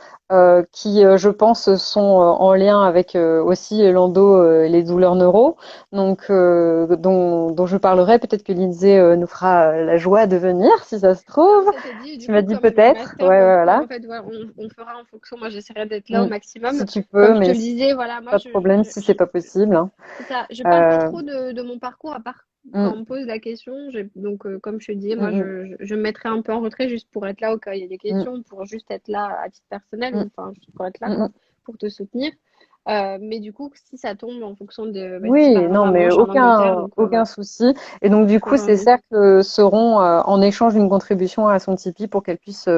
qui, je pense, sont en lien avec aussi l'endo, les douleurs neuro. Donc dont je parlerai. Peut-être que Lindsay nous fera la joie de venir, si ça se on trouve. s'était dit, du Tu m'as coup, dit comme le peut-être. Ouais, master, ouais, voilà. en fait, voilà, on fera en fonction. Moi, j'essaierai d'être là au Mm. maximum. Si tu Comme peux, je te mais le disais, voilà, moi, pas de problème si c'est pas possible, hein. c'est ça. Je parle pas Euh, trop de mon parcours, à part quand mm, on me pose la question. Donc, comme je te disais, moi, mm, je me mettrai un peu en retrait juste pour être là au cas où il y a des mm, questions, pour juste être là à titre personnel, mm, ou enfin, juste pour être là, mm, quoi, mm. pour te soutenir. Mais du coup, si ça tombe en fonction de, bah, d'ici, par Oui, exemple, non, à moi, mais je suis en Angleterre, aucun, donc aucun voilà, souci. Et donc, je du coup, ferai un ces move. cercles seront en échange d'une contribution à son Tipeee pour qu'elle puisse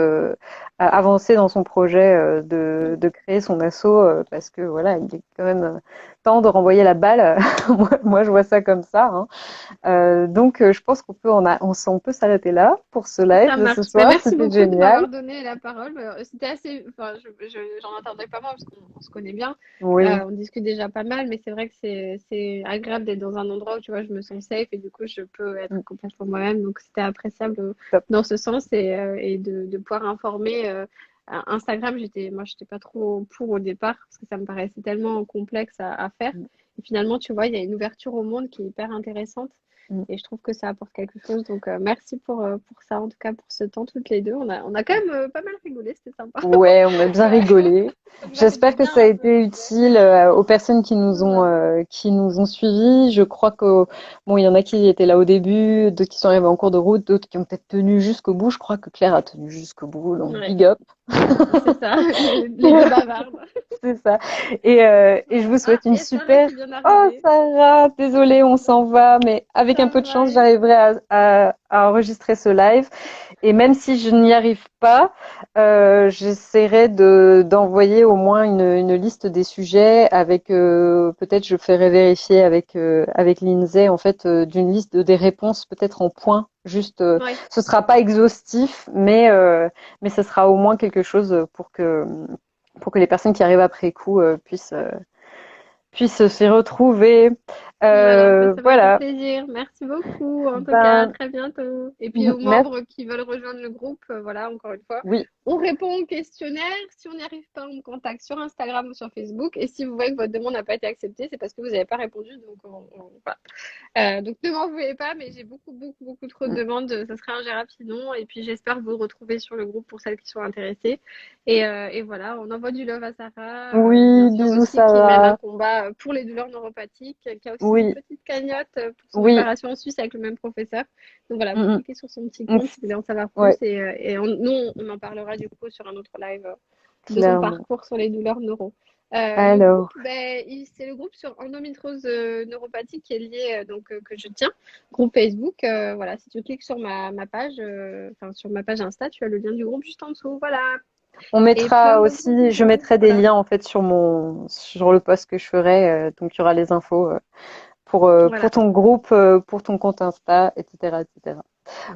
avancer dans son projet de créer son asso, parce que voilà, il est quand même temps de renvoyer la balle. Moi, je vois ça comme ça, hein. Donc, je pense qu'on peut on peut s'arrêter là pour ce live Ça de ce marche. Ben, soir. merci C'était beaucoup de génial. m'avoir donné la parole. C'était assez, enfin, j'en entendais pas mal parce qu'on se connaît bien. Oui, On discute déjà pas mal, mais c'est vrai que c'est agréable d'être dans un endroit où tu vois, je me sens safe et du coup, je peux être mm, complètement moi-même. Donc, c'était appréciable top. dans ce sens et de pouvoir informer. Instagram, moi, j'étais pas trop pour au départ parce que ça me paraissait tellement complexe à faire. Mm, Et finalement, tu vois, il y a une ouverture au monde qui est hyper intéressante. mm. Et je trouve que ça apporte quelque chose. Donc, merci pour ça, en tout cas, pour ce temps, toutes les deux. On a quand même pas mal rigolé, c'était sympa. Ouais, on a bien Ouais. rigolé. Ça nous a fait du J'espère que bien ça a un peu, été tu sais. utile aux personnes Ouais. qui nous ont suivis. Je crois que bon, il y en a qui étaient là au début, d'autres qui sont arrivés en cours de route, d'autres qui ont peut-être tenu jusqu'au bout. Je crois que Claire a tenu jusqu'au bout, donc Ouais, big up. c'est ça, les deux bavardes. C'est ça. Et je vous Ah, souhaite une il y a Sarah super. qui vient Oh, d'arriver. Sarah, désolée, on s'en va, mais avec un Ça peu de chance, va. j'arriverai à enregistrer ce live. Et même si je n'y arrive pas, j'essaierai d'envoyer au moins une liste des sujets avec peut-être je ferai vérifier avec Lindsay en fait d'une liste des réponses peut-être en points. Juste, Ouais. ce sera pas exhaustif, mais ce sera au moins quelque chose pour que les personnes qui arrivent après coup puissent s'y retrouver. Voilà, bah, ça m'a fait Voilà. plaisir. Merci beaucoup. En tout cas, à Ben, très bientôt. Et puis aux merci. membres qui veulent rejoindre le groupe, voilà, encore une fois, Oui, on répond au questionnaire. Si on n'y arrive pas, on me contacte sur Instagram ou sur Facebook. Et si vous voyez que votre demande n'a pas été acceptée, c'est parce que vous n'avez pas répondu. Donc, voilà. Donc ne m'en voulez pas, mais j'ai beaucoup trop de demandes. Ça serait ingérable sinon. Et puis j'espère vous retrouver sur le groupe pour celles qui sont intéressées. Et voilà, on envoie du love à Sarah, bien oui, sûr bisous aussi, qui mène un Sarah. combat pour les douleurs neuropathiques, qui a aussi une Oui, petite cagnotte pour son oui. opération en Suisse avec le même professeur. Donc voilà, vous Mm, cliquez sur son petit mm. compte si vous voulez en savoir plus. Ouais, Nous, on en parlera du coup sur un autre live de son clairement. parcours sur les douleurs neuro. Le Alors, groupe, ben, c'est le groupe sur endométriose neuropathique qui est lié, que je tiens, groupe Facebook. Voilà, si tu cliques sur ma page, enfin sur ma page Insta, tu as le lien du groupe juste en dessous. Voilà. on Et mettra plein d'autres aussi, je infos. mettrai des Voilà. liens en fait sur le post que je ferai, donc il y aura les infos pour Voilà. ton groupe, pour ton compte Insta, etc., etc.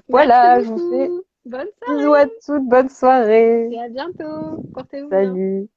Merci Voilà, je vous fais beaucoup. Bonne bisous à soirée toutes, bonne soirée. et à bientôt. Portez-vous bien. Salut.